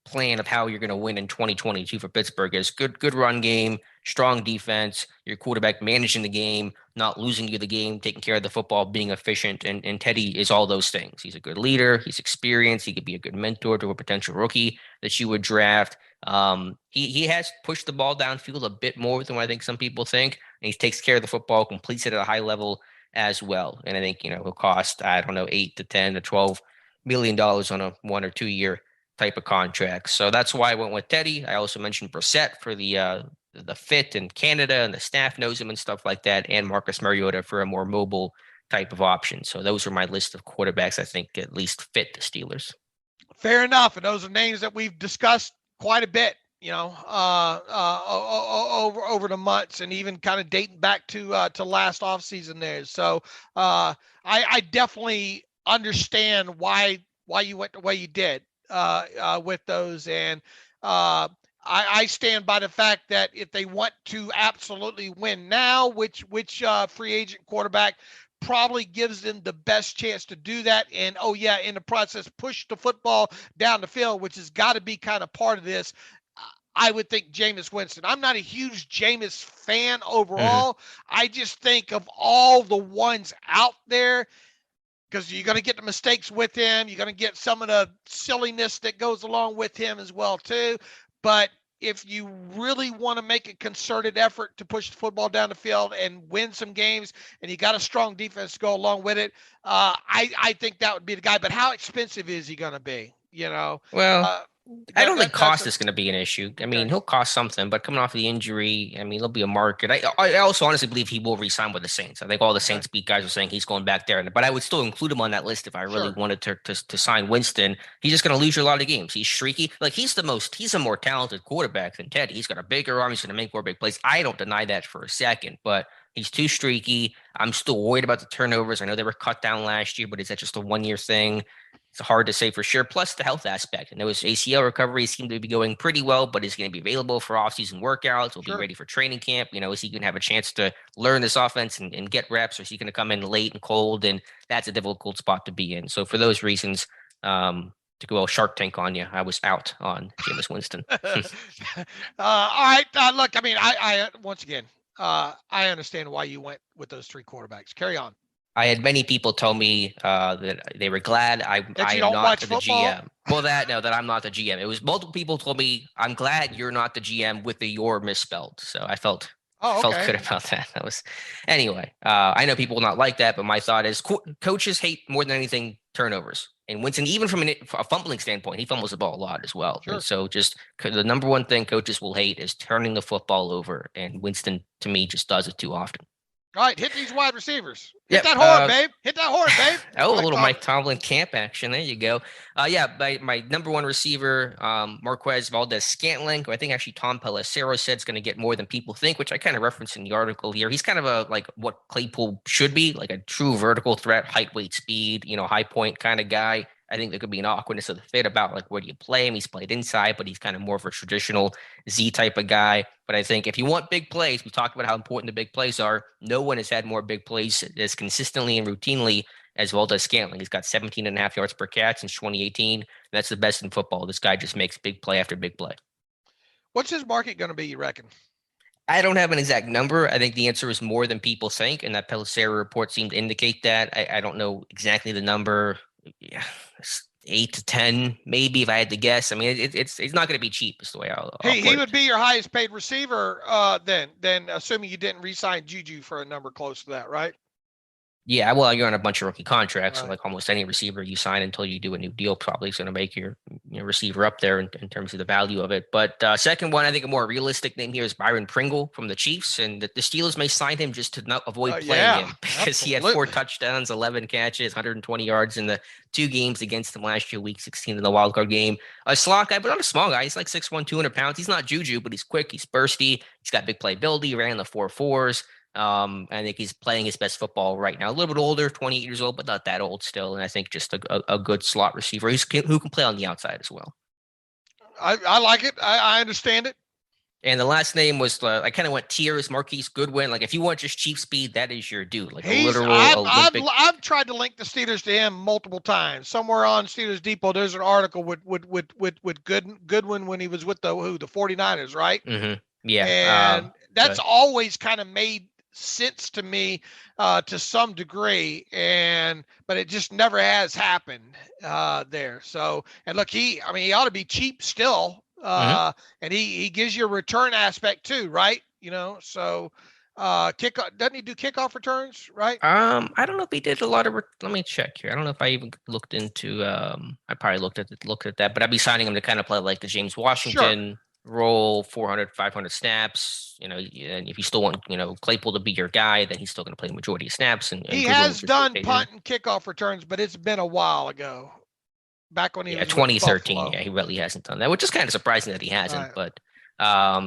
Speaker 2: plan of how you're going to win in 2022 for Pittsburgh is good run game, strong defense, your quarterback managing the game, not losing you the game, taking care of the football, being efficient. And Teddy is all those things. He's a good leader. He's experienced. He could be a good mentor to a potential rookie that you would draft. He has pushed the ball downfield a bit more than what I think some people think. And he takes care of the football, completes it at a high level as well. And I think, he'll cost, I don't know, $8 to $10 to $12 million on a 1 or 2 year type of contract. So that's why I went with Teddy. I also mentioned Brissett for the fit in Canada, and the staff knows him and stuff like that, and Marcus Mariota for a more mobile type of option. So those are my list of quarterbacks I think at least fit the Steelers.
Speaker 3: Fair enough. And those are names that we've discussed quite a bit, over the months, and even kind of dating back to last offseason there. So I definitely understand why you went the way you did with those. And I stand by the fact that if they want to absolutely win now, which free agent quarterback probably gives them the best chance to do that, and in the process push the football down the field, which has got to be kind of part of this, I would think Jameis Winston. I'm not a huge Jameis fan overall. I just think of all the ones out there, because you're going to get the mistakes with him. You're going to get some of the silliness that goes along with him as well, too. But if you really want to make a concerted effort to push the football down the field and win some games, and you got a strong defense to go along with it, I think that would be the guy. But how expensive is he going to be?
Speaker 2: Well, I don't think cost is going to be an issue. I mean, he'll cost something, but coming off of the injury, I mean, there'll be a market. I also honestly believe he will re-sign with the Saints. I think all the Saints beat guys are saying he's going back there, but I would still include him on that list if I really wanted to sign Winston. He's just going to lose you a lot of games. He's streaky. He's a more talented quarterback than Teddy. He's got a bigger arm. He's going to make more big plays. I don't deny that for a second, but he's too streaky. I'm still worried about the turnovers. I know they were cut down last year, but is that just a 1 year thing? It's hard to say for sure. Plus the health aspect. And his ACL recovery seemed to be going pretty well, but is going to be available for offseason workouts. Will be ready for training camp. Is he going to have a chance to learn this offense and get reps, or is he going to come in late and cold? And that's a difficult spot to be in. So for those reasons, to go Shark Tank on you, I was out on Jameis Winston.
Speaker 3: All right. Look, I mean, I once again, I understand why you went with those three quarterbacks. Carry on.
Speaker 2: I had many people tell me that they were glad I am not the GM. Well, that I'm not the GM. It was multiple people told me, I'm glad you're not the GM with the "your" misspelled. So I felt good about that. That was anyway. I know people will not like that, but my thought is coaches hate more than anything turnovers. And Winston, even from a fumbling standpoint, he fumbles the ball a lot as well. And so just the number one thing coaches will hate is turning the football over. And Winston, to me, just does it too often.
Speaker 3: All right, hit these wide receivers. Hit that horn, babe. Hit that horn, babe.
Speaker 2: A little Mike Tomlin camp action. There you go. My number one receiver, Marquez Valdez-Scantling, who I think actually Tom Pelissero said is going to get more than people think, which I kind of referenced in the article here. He's kind of what Claypool should be, like a true vertical threat, height, weight, speed, high point kind of guy. I think there could be an awkwardness of the fit about where do you play him? He's played inside, but he's kind of more of a traditional Z type of guy. But I think if you want big plays, we talked about how important the big plays are. No one has had more big plays as consistently and routinely as Valdez-Scantling. He's got 17.5 yards per catch since 2018. That's the best in football. This guy just makes big play after big play.
Speaker 3: What's his market going to be, you reckon?
Speaker 2: I don't have an exact number. I think the answer is more than people think, and that Pelissero report seemed to indicate that. I don't know exactly the number. Yeah, 8 to 10, maybe if I had to guess. I mean, it's not going to be cheap. Is the way I'll
Speaker 3: He
Speaker 2: put
Speaker 3: would
Speaker 2: it.
Speaker 3: be your highest paid receiver then assuming you didn't re-sign Juju for a number close to that, right?
Speaker 2: Yeah, well, you're on a bunch of rookie contracts, so
Speaker 3: Right.
Speaker 2: like almost any receiver you sign until you do a new deal probably is going to make your receiver up there in terms of the value of it. But second one, I think a more realistic name here is Byron Pringle from the Chiefs, and the Steelers may sign him just to not avoid playing
Speaker 3: Yeah,
Speaker 2: him because he had 4
Speaker 3: absolutely.
Speaker 2: touchdowns, 11 catches, 120 yards in the 2 games against them last year, Week 16 in the wild card game. A slot guy, but not a small guy. He's like 6'1", 200 pounds. He's not Juju, but he's quick. He's bursty. He's got big playability. He ran the 4.4s. I think he's playing his best football right now. A little bit older, 28 years old, but not that old still. And I think just a good slot receiver who can play on the outside as well.
Speaker 3: I like it. I understand it.
Speaker 2: And the last name was I kind of went tiers. Marquise Goodwin. Like if you want just cheap speed, that is your dude. Like a literal Olympic.
Speaker 3: I've tried to link the Steelers to him multiple times. Somewhere on Steelers Depot, there's an article with Goodwin when he was with the 49ers, right?
Speaker 2: Mm-hmm. Yeah.
Speaker 3: And that's always kind of made sense to me to some degree, but it just never has happened there. So, and look, he ought to be cheap still, and he gives you a return aspect too, right? So doesn't he do kickoff returns, right?
Speaker 2: I don't know if he did a lot of. Let me check here. I don't know if I even looked into. I probably looked at that, but I'd be signing him to kind of play like the James Washington. Sure. Role 400, 500 snaps, and if you still want, Claypool to be your guy, then he's still going to play the majority of snaps. And
Speaker 3: he has done punt and kickoff returns, but it's been a while ago. Back when he was
Speaker 2: 2013. Yeah, he really hasn't done that, which is kind of surprising that he hasn't. Right. But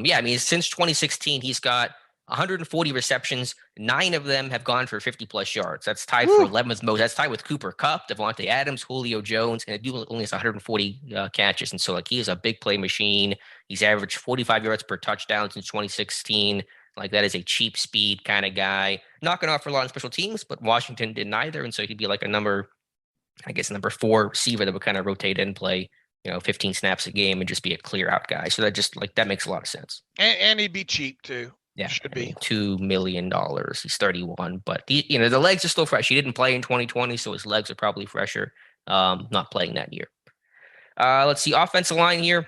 Speaker 2: yeah, I mean, since 2016, he's got 140 receptions. 9 of them have gone for 50-plus yards. That's tied for 11th most. That's tied with Cooper Kupp, Devontae Adams, Julio Jones, and it only has 140 catches. And so, like, he is a big play machine. He's averaged 45 yards per touchdown since 2016. Like, that is a cheap speed kind of guy. Not going to offer a lot of special teams, but Washington didn't either. And so he'd be like a number 4 receiver that would kind of rotate and play, 15 snaps a game and just be a clear out guy. So that makes a lot of sense.
Speaker 3: And he'd be cheap too.
Speaker 2: Yeah, should be $2 million. He's 31, but the legs are still fresh. He didn't play in 2020, so his legs are probably fresher. Not playing that year. Let's see, offensive line here.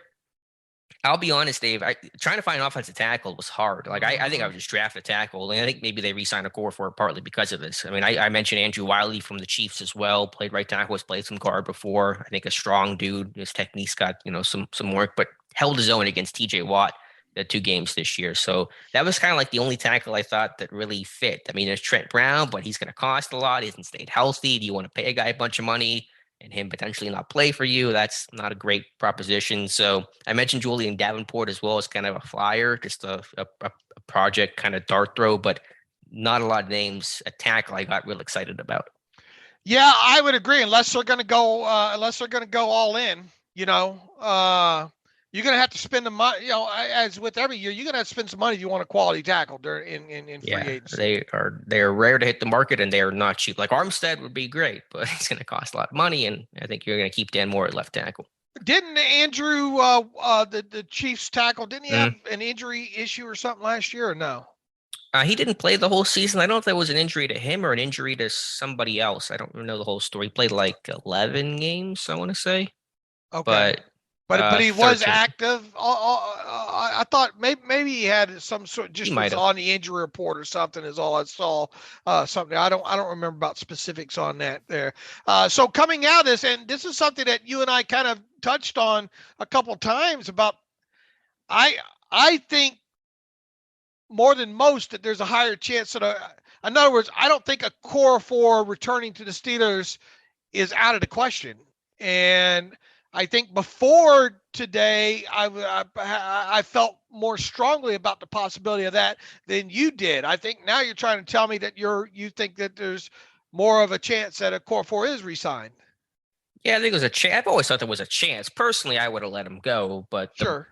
Speaker 2: I'll be honest, Dave. Trying to find an offensive tackle was hard. Like I think I would just draft a tackle, and I think maybe they re-signed a core for it partly because of this. I mean, I mentioned Andrew Wiley from the Chiefs as well. Played right tackle, has played some guard before. I think a strong dude. His technique's got some work, but held his own against T.J. Watt the 2 games this year. So that was kind of like the only tackle I thought that really fit. I mean, there's Trent Brown, but he's going to cost a lot. He hasn't stayed healthy. Do you want to pay a guy a bunch of money and him potentially not play for you? That's not a great proposition. So I mentioned Julian Davenport as well as kind of a flyer, just a project kind of dart throw, but not a lot of names, a tackle I got real excited about.
Speaker 3: Yeah, I would agree. Unless they're going to go all in, you're going to have to spend the money, as with every year, you're going to have to spend some money if you want a quality tackle in free agency.
Speaker 2: They are rare to hit the market, and they are not cheap. Like Armstead would be great, but it's going to cost a lot of money, and I think you're going to keep Dan Moore at left tackle.
Speaker 3: Didn't Andrew, the Chiefs tackle, didn't he have an injury issue or something last year, or no?
Speaker 2: He didn't play the whole season. I don't know if that was an injury to him or an injury to somebody else. I don't know the whole story. He played like 11 games, I want to say.
Speaker 3: Okay. But he was active. I thought maybe he had some sort just was on the injury report or something is all I saw. Something I don't remember about specifics on that there. So coming out of this, and this is something that you and I kind of touched on a couple times about. I think more than most that there's a higher chance that in other words, I don't think a core 4 returning to the Steelers is out of the question. And I think before today, I felt more strongly about the possibility of that than you did. I think now you're trying to tell me that you think that there's more of a chance that a core 4 is re-signed.
Speaker 2: Yeah, I think it was a chance. I've always thought there was a chance. Personally, I would have let him go, but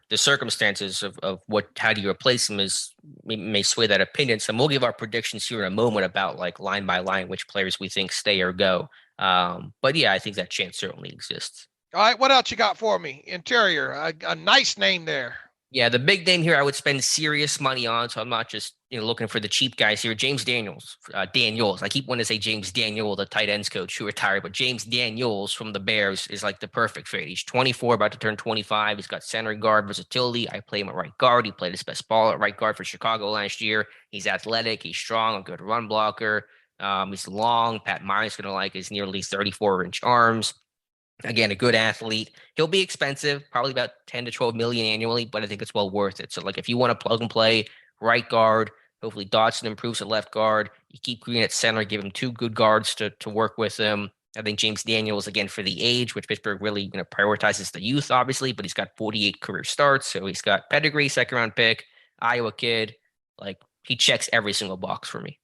Speaker 2: the circumstances of how do you replace him may sway that opinion. So we'll give our predictions here in a moment about like line by line which players we think stay or go. But yeah, I think that chance certainly exists.
Speaker 3: All right, what else you got for me? Interior, a nice name there.
Speaker 2: Yeah, the big name here I would spend serious money on, so I'm not just looking for the cheap guys here. James Daniels, Daniels. I keep wanting to say James Daniel, the tight ends coach who retired, but James Daniels from the Bears is like the perfect fit. He's 24, about to turn 25. He's got center guard versatility. I play him at right guard. He played his best ball at right guard for Chicago last year. He's athletic. He's strong. A good run blocker. He's long. Pat Myers going to like his nearly 34-inch arms. Again, a good athlete. He'll be expensive, probably about 10 to 12 million annually, but I think it's well worth it. So like if you want to plug and play right guard, hopefully Dotson improves at left guard. You keep Green at center, give him two good guards to work with him. I think James Daniels, again, for the age, which Pittsburgh really prioritizes the youth, obviously, but he's got 48 career starts. So he's got pedigree, second round pick, Iowa kid. Like he checks every single box for me.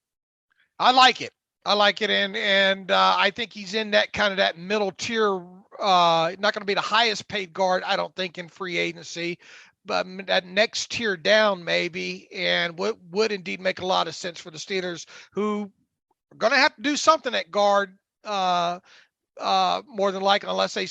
Speaker 3: I like it. And I think he's in that kind of that middle tier. Not going to be the highest paid guard, I don't think, in free agency, but that next tier down maybe, and would indeed make a lot of sense for the Steelers, who are going to have to do something at guard more than likely, unless they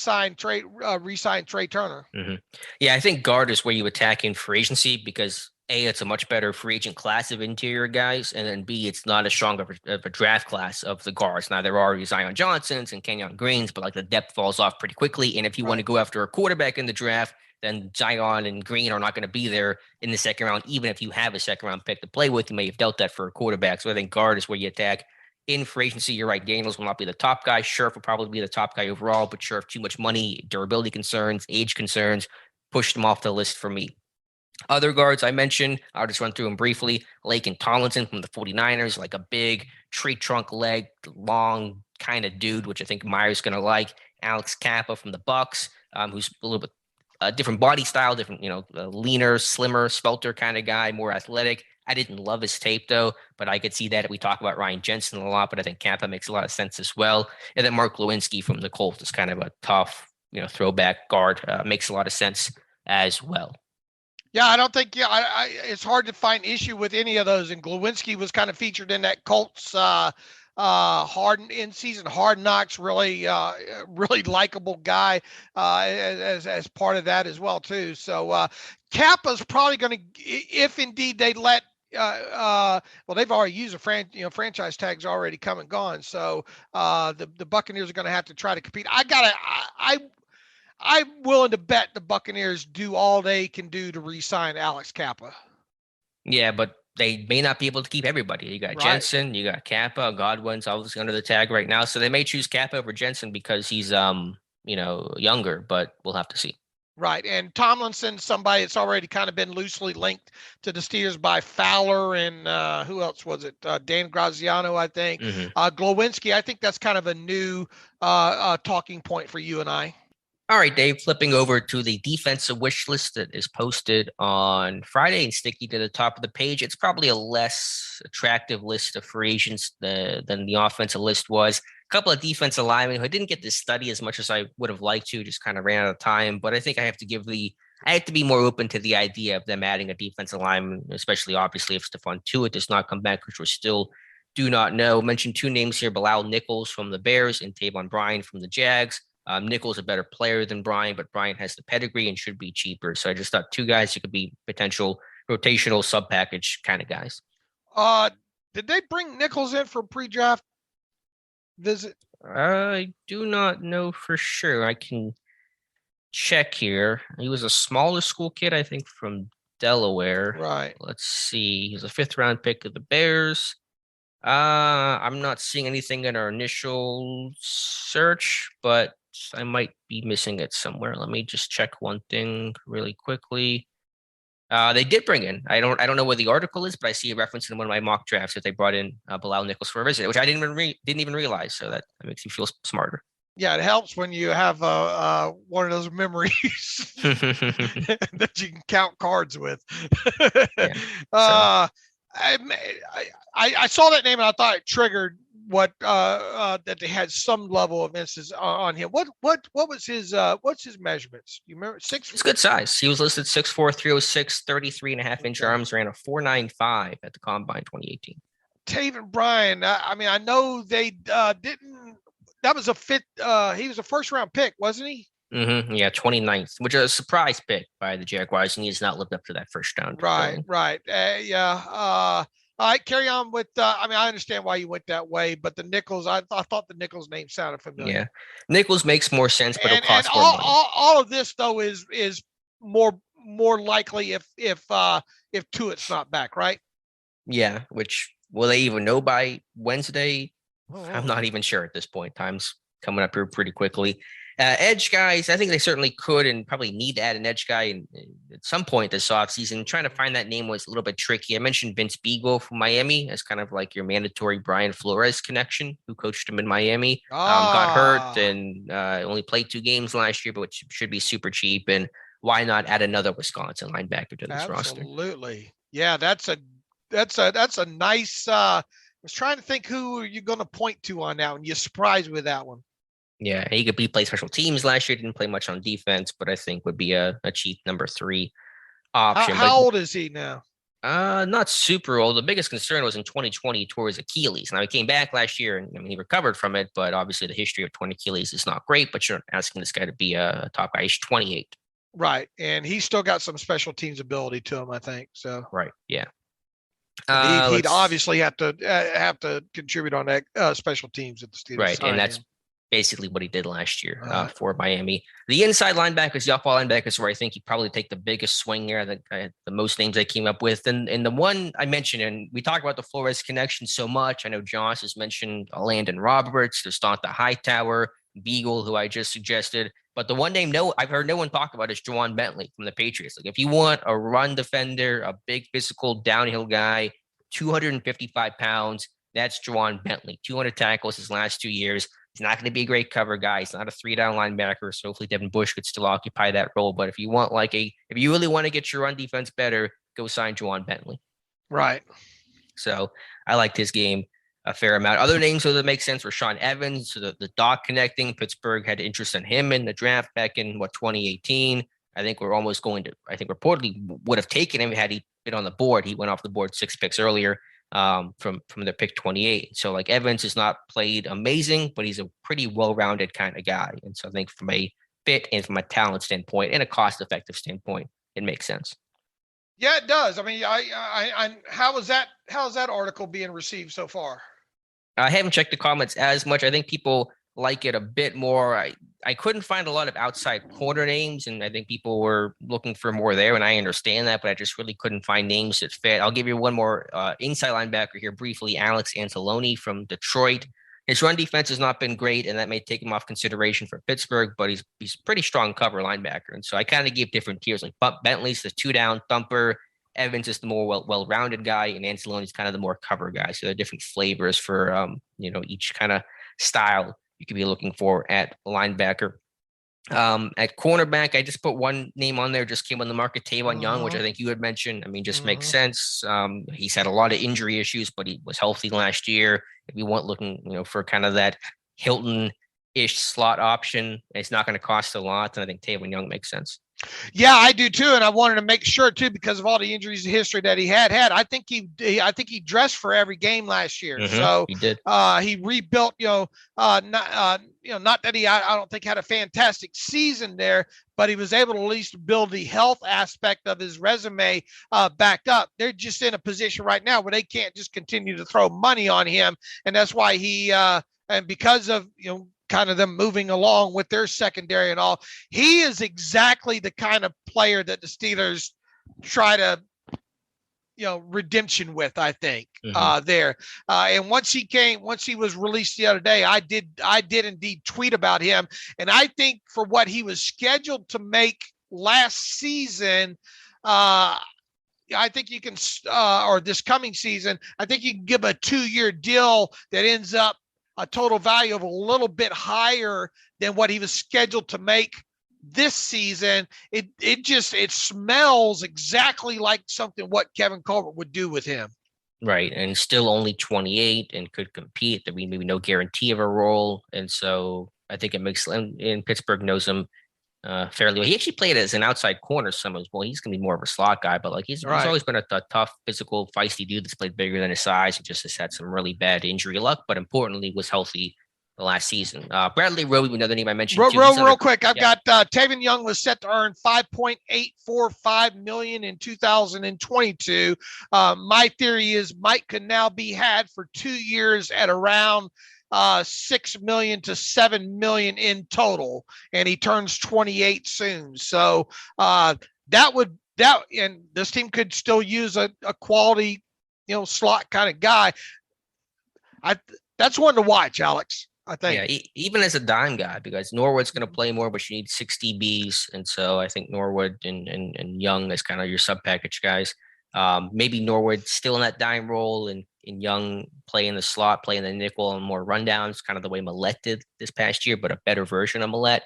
Speaker 3: re-sign Trey Turner.
Speaker 2: Mm-hmm. Yeah, I think guard is where you attack in free agency because A, it's a much better free agent class of interior guys, and then B, it's not as strong of a draft class of the guards. Now, there are Zion Johnsons and Kenyon Greens, but like the depth falls off pretty quickly. And if you want to go after a quarterback in the draft, then Zion and Green are not going to be there in the second round. Even if you have a second round pick to play with, you may have dealt that for a quarterback. So I think guard is where you attack. In free agency, you're right. Daniels will not be the top guy. Scherf will probably be the top guy overall, but Scherf, too much money, durability concerns, age concerns, pushed him off the list for me. Other guards I mentioned, I'll just run through them briefly. Laken Tomlinson from the 49ers, like a big tree trunk leg, long kind of dude, which I think Myers going to like. Alex Kappa from the Bucks, who's a little bit different body style, different, leaner, slimmer, spelter kind of guy, more athletic. I didn't love his tape, though, but I could see that. We talk about Ryan Jensen a lot, but I think Kappa makes a lot of sense as well. And then Mark Lewinsky from the Colts is kind of a tough, throwback guard. Makes a lot of sense as well.
Speaker 3: Yeah, I don't think. It's hard to find issue with any of those. And Glowinski was kind of featured in that Colts hard knocks. Really likable guy as part of that as well too. So Kappa's probably going to, if indeed they let. They've already used franchise tags already come and gone. So the Buccaneers are going to have to try to compete. I'm willing to bet the Buccaneers do all they can do to re-sign Alex Kappa.
Speaker 2: Yeah, but they may not be able to keep everybody. You got Jensen, you got Kappa, Godwin's obviously under the tag right now. So they may choose Kappa over Jensen because he's, younger, but we'll have to see. Right.
Speaker 3: And Tomlinson, somebody that's already kind of been loosely linked to the Steelers by Fowler and who else was it? Dan Graziano, I think. Mm-hmm. Glowinski, I think that's kind of a new talking point for you and I.
Speaker 2: All right, Dave, flipping over to the defensive wish list that is posted on Friday and sticky to the top of the page. It's probably a less attractive list of free agents than the offensive list was. A couple of defensive linemen who I didn't get to study as much as I would have liked to, just kind of ran out of time. But I think I have to be more open to the idea of them adding a defensive lineman, especially obviously if Stephon Tuitt does not come back, which we still do not know. Mentioned two names here, Bilal Nichols from the Bears and Tavon Bryan from the Jags. Nichols a better player than Bryan, but Bryan has the pedigree and should be cheaper. So I just thought two guys who could be potential rotational sub-package kind of guys.
Speaker 3: Did they bring Nichols in for a pre-draft visit?
Speaker 2: I do not know for sure. I can check here. He was a smaller school kid, I think, from Delaware.
Speaker 3: Right.
Speaker 2: Let's see. He's a 5th-round pick of the Bears. I'm not seeing anything in our initial search, but I might be missing it somewhere. Let me just check one thing really quickly. They did bring in. I don't know where the article is, but I see a reference in one of my mock drafts that they brought in Bilal Nichols for a visit, which I didn't even realize. So that makes you feel smarter.
Speaker 3: Yeah, it helps when you have one of those memories that you can count cards with. Yeah, I saw that name and I thought it triggered what that they had some level of emphasis on him. What was his what's his measurements? You remember?
Speaker 2: It's good size. He was listed 6'4", 306, 33.5-inch arms, ran a 4.95 at the Combine 2018.
Speaker 3: Tavon Bryan, I know they didn't. That was a fit. He was a 1st-round pick, wasn't he?
Speaker 2: Yeah, 29th, which is a surprise pick by the Jaguars, and he has not lived up to that first round.
Speaker 3: Right. Yeah. All right, carry on with. I understand why you went that way, but the Nichols, I thought the Nichols name sounded familiar.
Speaker 2: Yeah, Nichols makes more sense, but it'll cost more money.
Speaker 3: All of this though is more likely if Tuitt's not back, right?
Speaker 2: Yeah, which will they even know by Wednesday? I'm not even sure at this point. Time's coming up here pretty quickly. Edge guys, I think they certainly could and probably need to add an edge guy at some point this offseason. Trying to find that name was a little bit tricky. I mentioned Vince Beagle from Miami as kind of like your mandatory Brian Flores connection, who coached him in Miami. Got hurt and only played 2 games last year, but which should be super cheap. And why not add another Wisconsin linebacker to this roster?
Speaker 3: Absolutely. Yeah, that's a nice. I was trying to think who are you going to point to on that one. You surprised with that one.
Speaker 2: Yeah, he could play special teams last year. Didn't play much on defense, but I think would be a cheap number 3 option.
Speaker 3: How old is he now?
Speaker 2: Not super old. The biggest concern was in 2020 toward his Achilles. Now he came back last year and he recovered from it, but obviously the history of torn Achilles is not great. But you're asking this guy to be a top guy. He's 28.
Speaker 3: Right, and he's still got some special teams ability to him, I think. So
Speaker 2: right, yeah.
Speaker 3: He'd obviously have to contribute on that special teams at the Steelers.
Speaker 2: Right, and that's basically what he did last year for Miami. The inside linebackers, the off-ball linebackers, where I think he'd probably take the biggest swing there. The most names I came up with, and the one I mentioned, and we talk about the Flores connection so much. I know Josh has mentioned Landon Roberts, there's Donta Hightower, Beagle, who I just suggested. But the one name I've heard no one talk about is Juwan Bentley from the Patriots. Like if you want a run defender, a big physical downhill guy, 255 pounds, that's Juwan Bentley. 200 tackles his last 2 years. He's not going to be a great cover guy. He's not a 3-down linebacker, so hopefully Devin Bush could still occupy that role. But if you want if you really want to get your run defense better, go sign Juwan Bentley.
Speaker 3: Right.
Speaker 2: So I liked his game a fair amount. Other names that make sense were Sean Evans, so the Doc connecting. Pittsburgh had interest in him in the draft back in 2018. I think reportedly would have taken him had he been on the board. He went off the board 6 picks earlier from the pick 28. So like Evans has not played amazing, but he's a pretty well-rounded kind of guy. And so I think from a fit and from a talent standpoint and a cost-effective standpoint, it makes sense.
Speaker 3: Yeah, it does. I mean, how is that article being received so far?
Speaker 2: I haven't checked the comments as much. I think people like it a bit more. I couldn't find a lot of outside corner names, and I think people were looking for more there, and I understand that, but I just really couldn't find names that fit. I'll give you one more inside linebacker here briefly, Alex Anzalone from Detroit. His run defense has not been great, and that may take him off consideration for Pittsburgh, but he's pretty strong cover linebacker. And so I kind of gave different tiers. Like Bentley's the 2-down thumper, Evans is the more well-rounded guy, and Anzalone's kind of the more cover guy. So there are different flavors for each kind of style you could be looking for at linebacker. At cornerback, I just put one name on there, just came on the market, Tavon Young, which I think you had mentioned. I mean, just makes sense. He's had a lot of injury issues, but he was healthy last year. If you want looking, for kind of that Hilton-ish slot option, it's not going to cost a lot. And I think Tavon Young makes sense.
Speaker 3: Yeah, I do too, and I wanted to make sure too because of all the injuries and history that he had. I think he dressed for every game last year.
Speaker 2: Mm-hmm,
Speaker 3: so
Speaker 2: he did.
Speaker 3: He rebuilt. Not that he I don't think had a fantastic season there, but he was able to at least build the health aspect of his resume backed up. They're just in a position right now where they can't just continue to throw money on him, and that's why he and because of kind of them moving along with their secondary and all, he is exactly the kind of player that the Steelers try to, redemption with, I think, there. And once he was released the other day, I did indeed tweet about him. And I think for what he was scheduled to make last season, I think you can, or this coming season, I think you can give a 2-year deal that ends up a total value of a little bit higher than what he was scheduled to make this season. It smells exactly like something what Kevin Colbert would do with him.
Speaker 2: Right. And still only 28 and could compete. I mean, maybe no guarantee of a role. And so I think it makes, and Pittsburgh knows him fairly well. He actually played as an outside corner some as well. He's going to be more of a slot guy, but he's always been a tough, physical, feisty dude that's played bigger than his size and just has had some really bad injury luck, but importantly was healthy last season. Bradley Roby, another name I mentioned too.
Speaker 3: Real quick, I've got Taven Young was set to earn $5.845 million in 2022. My theory is Mike could now be had for 2 years at around $6 million to $7 million in total, and he turns 28 soon. So and this team could still use a quality, slot kind of guy. That's one to watch, Alex. I think.
Speaker 2: Yeah, even as a dime guy, because Norwood's going to play more, but you need 6 DBs. And so I think Norwood and Young as kind of your sub-package guys. Maybe Norwood still in that dime role and Young play in the slot, play in the nickel and more rundowns, kind of the way Millette did this past year, but a better version of Millette.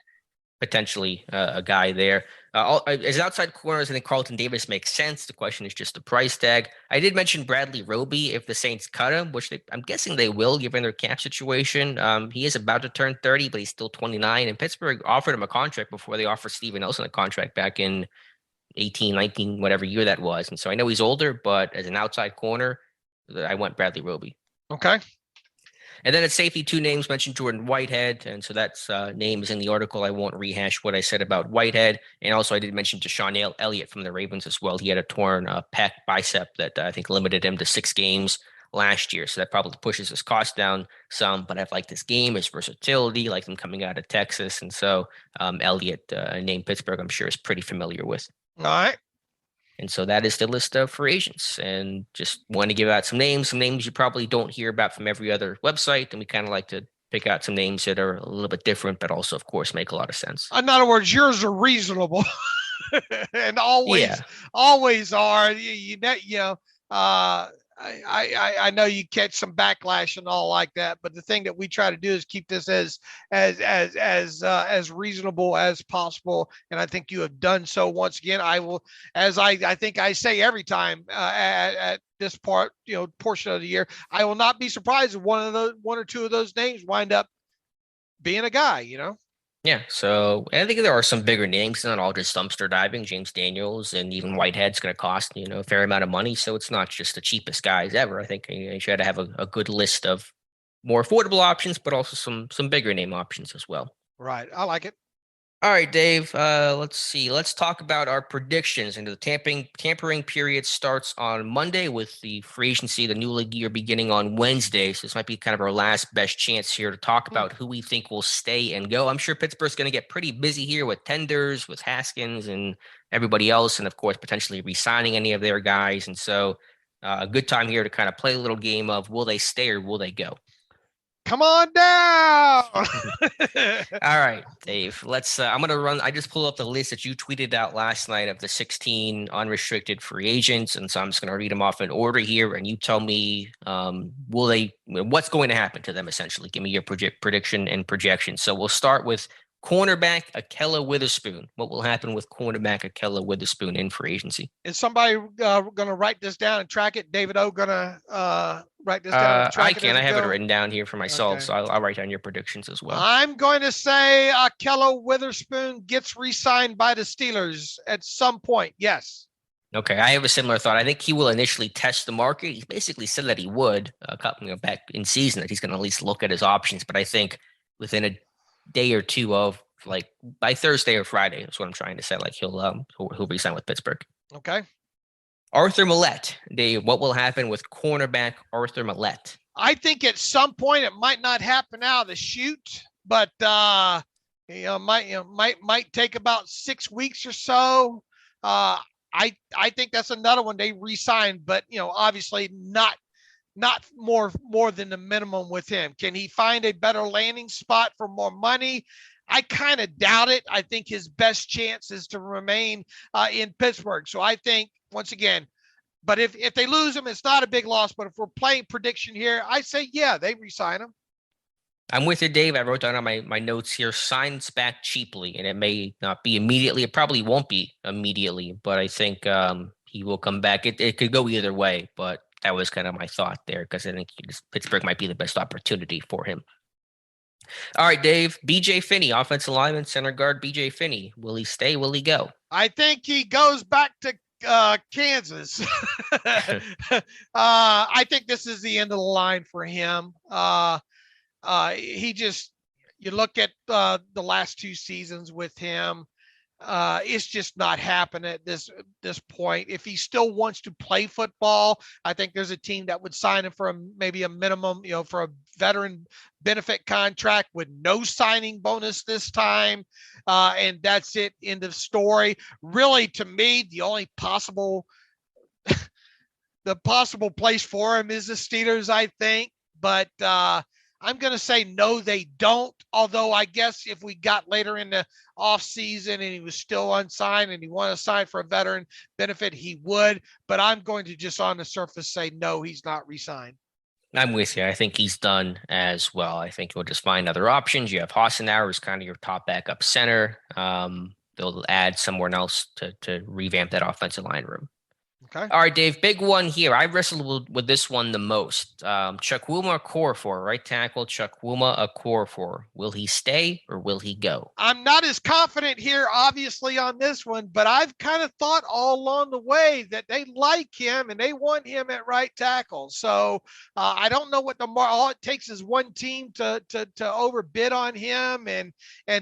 Speaker 2: Potentially a guy there. As outside corners, I think Carlton Davis makes sense. The question is just the price tag. I did mention Bradley Roby if the Saints cut him, which I'm guessing they will given their cap situation. He is about to turn 30, but he's still 29. And Pittsburgh offered him a contract before they offered Steven Nelson a contract back in 18, 19, whatever year that was. And so I know he's older, but as an outside corner, I went Bradley Roby.
Speaker 3: Okay.
Speaker 2: And then at safety, 2 names mentioned Jordan Whitehead. And so that's name is in the article. I won't rehash what I said about Whitehead. And also I did mention Deshaun Elliott from the Ravens as well. He had a torn pec bicep that I think limited him to 6 games last year. So that probably pushes his cost down some. But I've liked this game, his versatility, like him coming out of Texas. And so Elliott, a name Pittsburgh, I'm sure is pretty familiar with.
Speaker 3: All right.
Speaker 2: And so that is the list of free agents, and just want to give out some names you probably don't hear about from every other website. And we kind of like to pick out some names that are a little bit different, but also, of course, make a lot of sense.
Speaker 3: In other words, yours are reasonable and always are. I know you catch some backlash and all like that, but the thing that we try to do is keep this as reasonable as possible. And I think you have done so once again. I will, as I think I say every time at this portion of the year, I will not be surprised if one or two of those names wind up being a guy,
Speaker 2: Yeah, so I think there are some bigger names, not all just dumpster diving. James Daniels and even Whitehead's going to cost a fair amount of money, so it's not just the cheapest guys ever. I think you should have a good list of more affordable options, but also some bigger name options as well.
Speaker 3: Right, I like it.
Speaker 2: All right, Dave. Let's see. Let's talk about our predictions. And the tampering period starts on Monday with the free agency, the new league year beginning on Wednesday. So this might be kind of our last best chance here to talk about who we think will stay and go. I'm sure Pittsburgh's going to get pretty busy here with tenders, with Haskins and everybody else, and of course potentially re-signing any of their guys. And so a good time here to kind of play a little game of will they stay or will they go?
Speaker 3: Come on down.
Speaker 2: All right, Dave. I'm going to run. I just pulled up the list that you tweeted out last night of the 16 unrestricted free agents. And so I'm just going to read them off in order here. And you tell me, what's going to happen to them essentially? Give me your prediction and projection. So we'll start with cornerback Akella Witherspoon. What will happen with cornerback Akella Witherspoon in free agency?
Speaker 3: Is somebody going to write this down and track it? David O going to write this down and track
Speaker 2: it? I can. I have it written down here for myself, okay. So I'll write down your predictions as well.
Speaker 3: I'm going to say Akella Witherspoon gets re-signed by the Steelers at some point. Yes.
Speaker 2: Okay, I have a similar thought. I think he will initially test the market. He basically said that he would, back in season, that he's going to at least look at his options. But I think within a day or two of by Thursday or Friday, that's what I'm trying to say. He'll resign with Pittsburgh.
Speaker 3: Okay.
Speaker 2: Arthur Millette, Dave, what will happen with cornerback Arthur Millette?
Speaker 3: I think at some point it might not happen out of the chute, but might take about 6 weeks or so. I think that's another one they re-signed, but obviously not more than the minimum with him. Can he find a better landing spot for more money? I kind of doubt it. I think his best chance is to remain in Pittsburgh. So I think, once again, but if they lose him, it's not a big loss. But if we're playing prediction here, I say, yeah, they re-sign him.
Speaker 2: I'm with you, Dave. I wrote down on my notes here, signs back cheaply, and it may not be immediately. It probably won't be immediately, but I think he will come back. It could go either way, but that was kind of my thought there because I think Pittsburgh might be the best opportunity for him. All right, Dave. B.J. Finney, offensive lineman, center guard. B.J. Finney, will he stay? Will he go?
Speaker 3: I think he goes back to Kansas. I think this is the end of the line for him. You look at the last 2 seasons with him. It's just not happening at this point. If he still wants to play football, I think there's a team that would sign him for maybe a minimum, for a veteran benefit contract with no signing bonus this time. And that's it. End of story. Really, to me, the only possible place for him is the Steelers, I think. But I'm going to say no, they don't. Although I guess if we got later in the offseason and he was still unsigned and he wanted to sign for a veteran benefit, he would. But I'm going to just on the surface say no, he's not re-signed.
Speaker 2: I'm with you. I think he's done as well. I think you'll just find other options. You have Hassenauer as kind of your top backup center. They'll add someone else to revamp that offensive line room.
Speaker 3: Okay.
Speaker 2: All right, Dave, big one here. I wrestled with this one the most. Chukwuma Okorafor, right tackle, Chukwuma Okorafor. Will he stay or will he go?
Speaker 3: I'm not as confident here, obviously, on this one, but I've kind of thought all along the way that they like him and they want him at right tackle. So I don't know what all it takes is one team to overbid on him and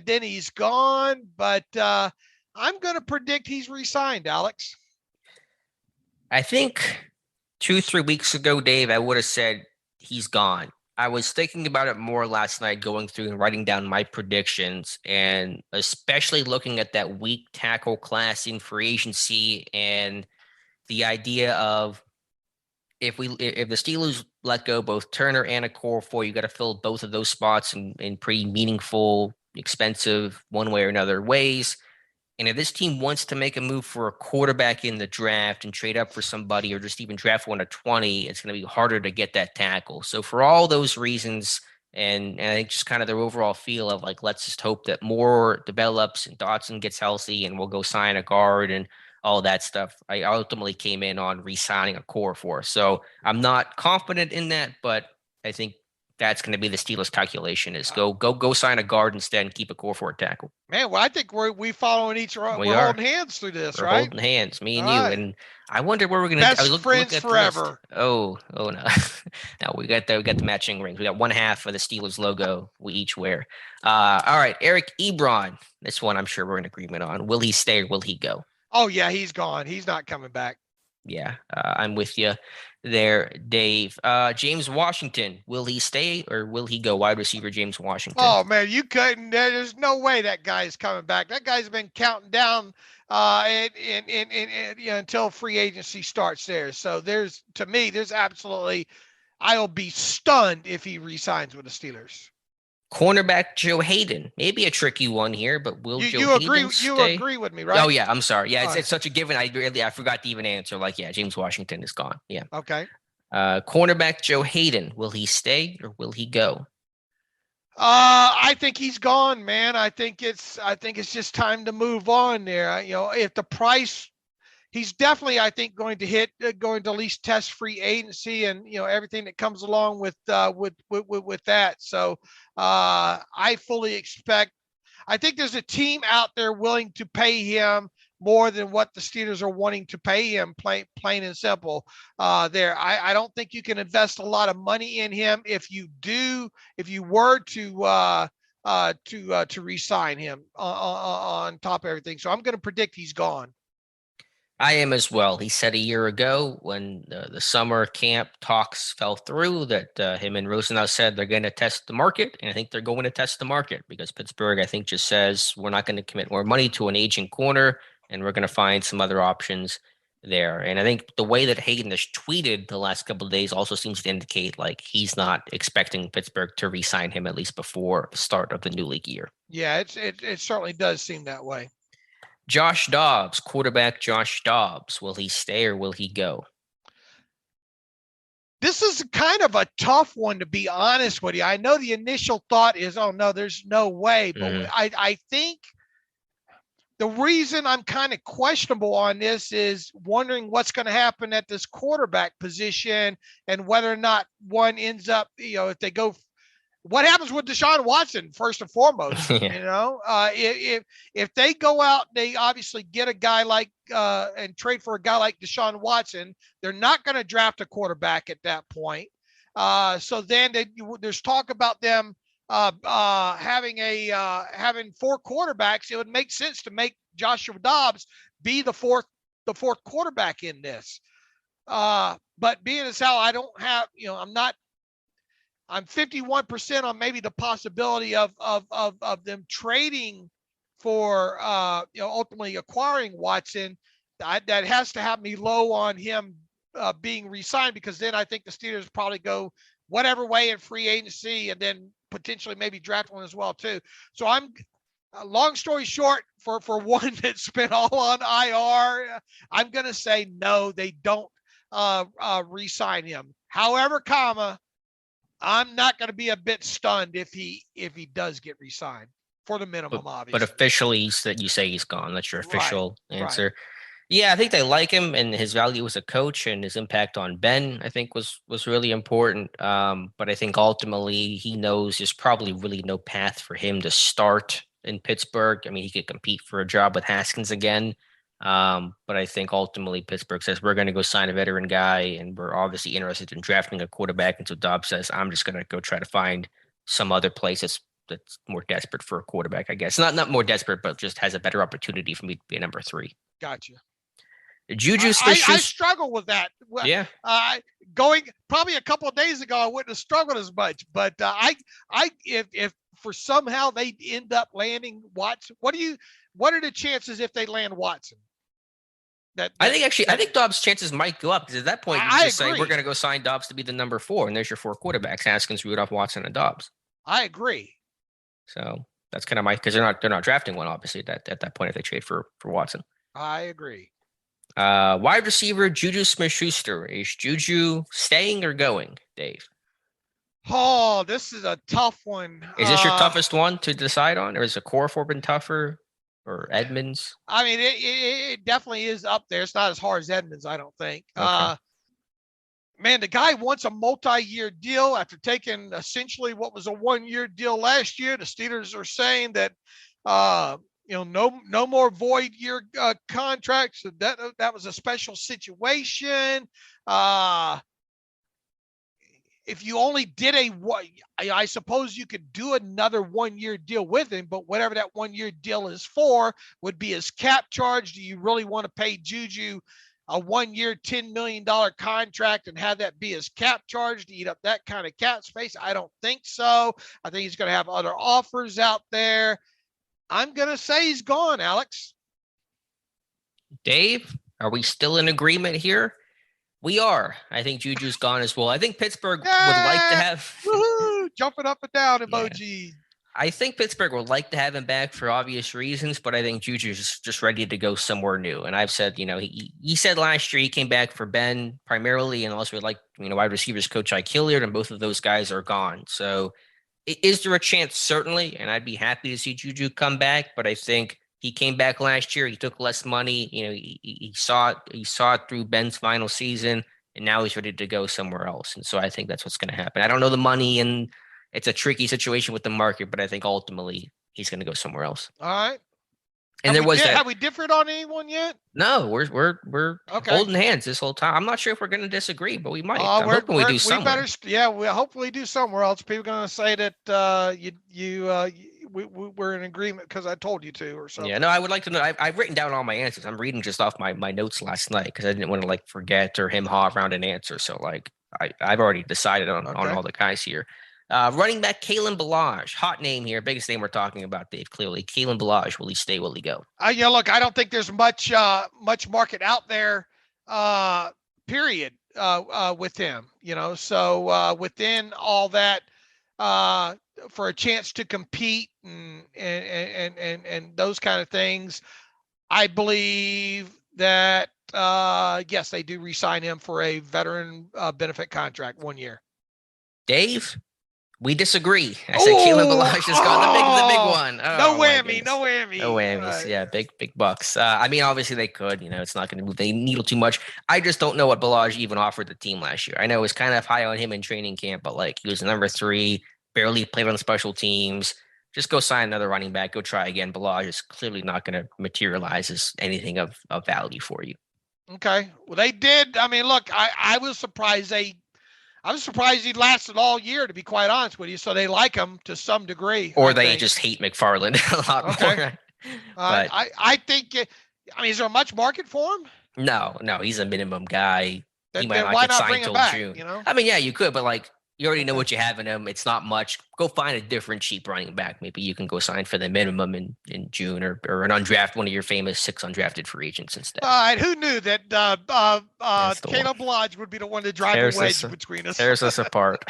Speaker 3: then he's gone. But I'm going to predict he's re-signed, Alex.
Speaker 2: I think 2-3 weeks ago, Dave, I would have said he's gone. I was thinking about it more last night, going through and writing down my predictions, and especially looking at that weak tackle class in free agency and the idea of if the Steelers let go both Turner and Okorafor, you got to fill both of those spots in pretty meaningful, expensive, one way or another ways. And if this team wants to make a move for a quarterback in the draft and trade up for somebody or just even draft one at 20, it's going to be harder to get that tackle. So for all those reasons, and I think just kind of their overall feel of like, let's just hope that Moore develops and Dotson gets healthy and we'll go sign a guard and all that stuff, I ultimately came in on re-signing Okorafor. So I'm not confident in that, but I think that's going to be the Steelers' calculation is go sign a guard instead and keep Okorafor at tackle.
Speaker 3: Man, well, I think we following each other. We're holding hands through this,
Speaker 2: we're
Speaker 3: right?
Speaker 2: Holding hands, me and
Speaker 3: all
Speaker 2: you.
Speaker 3: right.
Speaker 2: And I wonder where we're going to
Speaker 3: best friends forever.
Speaker 2: Oh no, no, we got the matching rings. We got one half of the Steelers logo we each wear. All right, Eric Ebron. This one I'm sure we're in agreement on. Will he stay or will he go?
Speaker 3: Oh yeah, he's gone. He's not coming back.
Speaker 2: Yeah, I'm with you there, Dave. James Washington, will he stay or will he go? Wide receiver James Washington.
Speaker 3: Oh man, you couldn't. There's no way that guy's coming back. That guy's been counting down until free agency starts there. So there's absolutely. I'll be stunned if he re-signs with the Steelers.
Speaker 2: Cornerback Joe Hayden, maybe a tricky one here, but will Joe Hayden stay?
Speaker 3: You agree with me, right?
Speaker 2: Oh yeah, I'm sorry. Yeah, it's such a given. I forgot to even answer. Like, yeah, James Washington is gone. Yeah.
Speaker 3: Okay.
Speaker 2: Cornerback Joe Hayden, will he stay or will he go?
Speaker 3: I think he's gone, man. I think it's just time to move on there. If the price. He's definitely, I think, going to at least test free agency and everything that comes along with that. So I fully expect. I think there's a team out there willing to pay him more than what the Steelers are wanting to pay him. Plain and simple. I don't think you can invest a lot of money in him. If you were to re-sign him on top of everything, so I'm going to predict he's gone.
Speaker 2: I am as well. He said a year ago when the summer camp talks fell through that him and Rosenau said they're going to test the market. And I think they're going to test the market because Pittsburgh, I think, just says we're not going to commit more money to an aging corner and we're going to find some other options there. And I think the way that Hayden has tweeted the last couple of days also seems to indicate like he's not expecting Pittsburgh to re-sign him at least before the start of the new league year.
Speaker 3: Yeah, it certainly does seem that way.
Speaker 2: Josh Dobbs, quarterback Josh Dobbs. Will he stay or will he go?
Speaker 3: This is kind of a tough one, to be honest with you. I know the initial thought is, oh, no, there's no way. But I think the reason I'm kind of questionable on this is wondering what's going to happen at this quarterback position and whether or not one ends up, if they go – what happens with Deshaun Watson, first and foremost, if they go out, they obviously get a guy like and trade for a guy like Deshaun Watson. They're not going to draft a quarterback at that point. So then there's talk about them having 4 quarterbacks. It would make sense to make Joshua Dobbs be the fourth quarterback in this. But being as how I don't have, I'm 51% on maybe the possibility of them trading for, ultimately acquiring Watson. That has to have me low on him being re-signed, because then I think the Steelers probably go whatever way in free agency and then potentially maybe draft one as well too. So I'm, long story short, for one that's spent all on IR, I'm going to say no, they don't re-sign him. However, I'm not going to be a bit stunned if he does get re-signed for the minimum, obviously.
Speaker 2: But officially, you say he's gone. That's your official answer.
Speaker 3: Right.
Speaker 2: Yeah, I think they like him, and his value as a coach and his impact on Ben, I think, was really important. But I think ultimately he knows there's probably really no path for him to start in Pittsburgh. I mean, he could compete for a job with Haskins again. But I think ultimately Pittsburgh says we're going to go sign a veteran guy, and we're obviously interested in drafting a quarterback. And so Dobbs says, I'm just going to go try to find some other place that's more desperate for a quarterback, I guess. Not more desperate, but just has a better opportunity for me to be number 3.
Speaker 3: Gotcha.
Speaker 2: Juju
Speaker 3: I struggle with that.
Speaker 2: Yeah.
Speaker 3: Going probably a couple of days ago, I wouldn't have struggled as much. But if for somehow they end up landing Watson, what are the chances if they land Watson? I
Speaker 2: think Dobbs' chances might go up, because at that point you just say we're going to go sign Dobbs to be the number 4, and there's your 4 quarterbacks: Haskins, Rudolph, Watson, and Dobbs.
Speaker 3: I agree.
Speaker 2: So that's kind of because they're not drafting one, obviously, at that point if they trade for Watson.
Speaker 3: I agree.
Speaker 2: Wide receiver Juju Smith-Schuster. Is Juju staying or going, Dave?
Speaker 3: Oh, this is a tough one.
Speaker 2: Is this your toughest one to decide on, or is Okorafor been tougher, or Edmunds?
Speaker 3: I mean, it definitely is up there. It's not as hard as Edmunds, I don't think.
Speaker 2: Okay.
Speaker 3: Man, the guy wants a multi-year deal after taking essentially what was a 1-year deal last year. The Steelers are saying that no more void year contracts. That was a special situation. If you only did I suppose you could do another 1-year deal with him, but whatever that 1-year deal is for would be his cap charge. Do you really want to pay Juju a 1-year, $10 million contract and have that be his cap charge to eat up that kind of cap space? I don't think so. I think he's going to have other offers out there. I'm going to say he's gone, Alex.
Speaker 2: Dave, are we still in agreement here? We are. I think Juju's gone as well. I think Pittsburgh would like to have...
Speaker 3: Woo-hoo, jumping up and down emoji.
Speaker 2: Yeah. I think Pittsburgh would like to have him back for obvious reasons, but I think Juju's just ready to go somewhere new. And I've said, he said last year he came back for Ben primarily, and also like, wide receivers coach Ike Hilliard, and both of those guys are gone. So is there a chance? Certainly. And I'd be happy to see Juju come back, but I think he came back last year. He took less money. He saw it through Ben's final season, and now he's ready to go somewhere else. And so I think that's what's going to happen. I don't know the money, and it's a tricky situation with the market, but I think ultimately he's going to go somewhere else.
Speaker 3: All right.
Speaker 2: And
Speaker 3: have we differed on anyone yet?
Speaker 2: No, we're holding hands this whole time. I'm not sure if we're going to disagree, but we might. I'm hoping we do somewhere.
Speaker 3: We'll hopefully do somewhere else. People are going to say that we're in agreement because I told you to or something.
Speaker 2: Yeah, no, I would like to know. I've written down all my answers. I'm reading just off my notes last night because I didn't want to forget or haw around an answer. So I've already decided on all the guys here. Running back Kalen Ballage, hot name here, biggest name we're talking about, Dave. Clearly, Kalen Ballage. Will he stay? Will he go?
Speaker 3: Look, I don't think there's much market out there. Period. With him, So within all that, for a chance to compete and those kind of things, I believe that yes, they do re-sign him for a veteran benefit contract 1 year.
Speaker 2: Dave, we disagree. I said Kalen Ballage is gone. The big one. Oh,
Speaker 3: no whammy. No whammies.
Speaker 2: Right. Yeah, big bucks. Obviously they could. It's not going to move the needle too much. I just don't know what Ballage even offered the team last year. I know it was kind of high on him in training camp, but he was number 3, barely played on special teams. Just go sign another running back. Go try again. Ballage is clearly not going to materialize as anything of value for you.
Speaker 3: Okay. Well, they did. I mean, look, I was surprised they I'm surprised he lasted all year, to be quite honest with you. So they like him to some degree.
Speaker 2: Or
Speaker 3: I
Speaker 2: they
Speaker 3: think.
Speaker 2: just hate McFarland a lot more. But
Speaker 3: I think. I mean, is there a much market for him?
Speaker 2: no, he's a minimum guy. He might
Speaker 3: Then
Speaker 2: not
Speaker 3: why
Speaker 2: get
Speaker 3: not
Speaker 2: signed
Speaker 3: bring him
Speaker 2: till
Speaker 3: back?
Speaker 2: June.
Speaker 3: You know.
Speaker 2: I mean, yeah, you could, but like you already know
Speaker 3: Okay.
Speaker 2: what you have in him. It's not much. Go find a different cheap running back. Maybe you can go sign for the minimum in June or an undrafted, one of your famous 6 undrafted free agents instead.
Speaker 3: All right. Who knew that
Speaker 2: That's the one.
Speaker 3: Caleb Lodge would be the one to drive
Speaker 2: Tears
Speaker 3: a wedge
Speaker 2: us-
Speaker 3: between us?
Speaker 2: Tears us apart.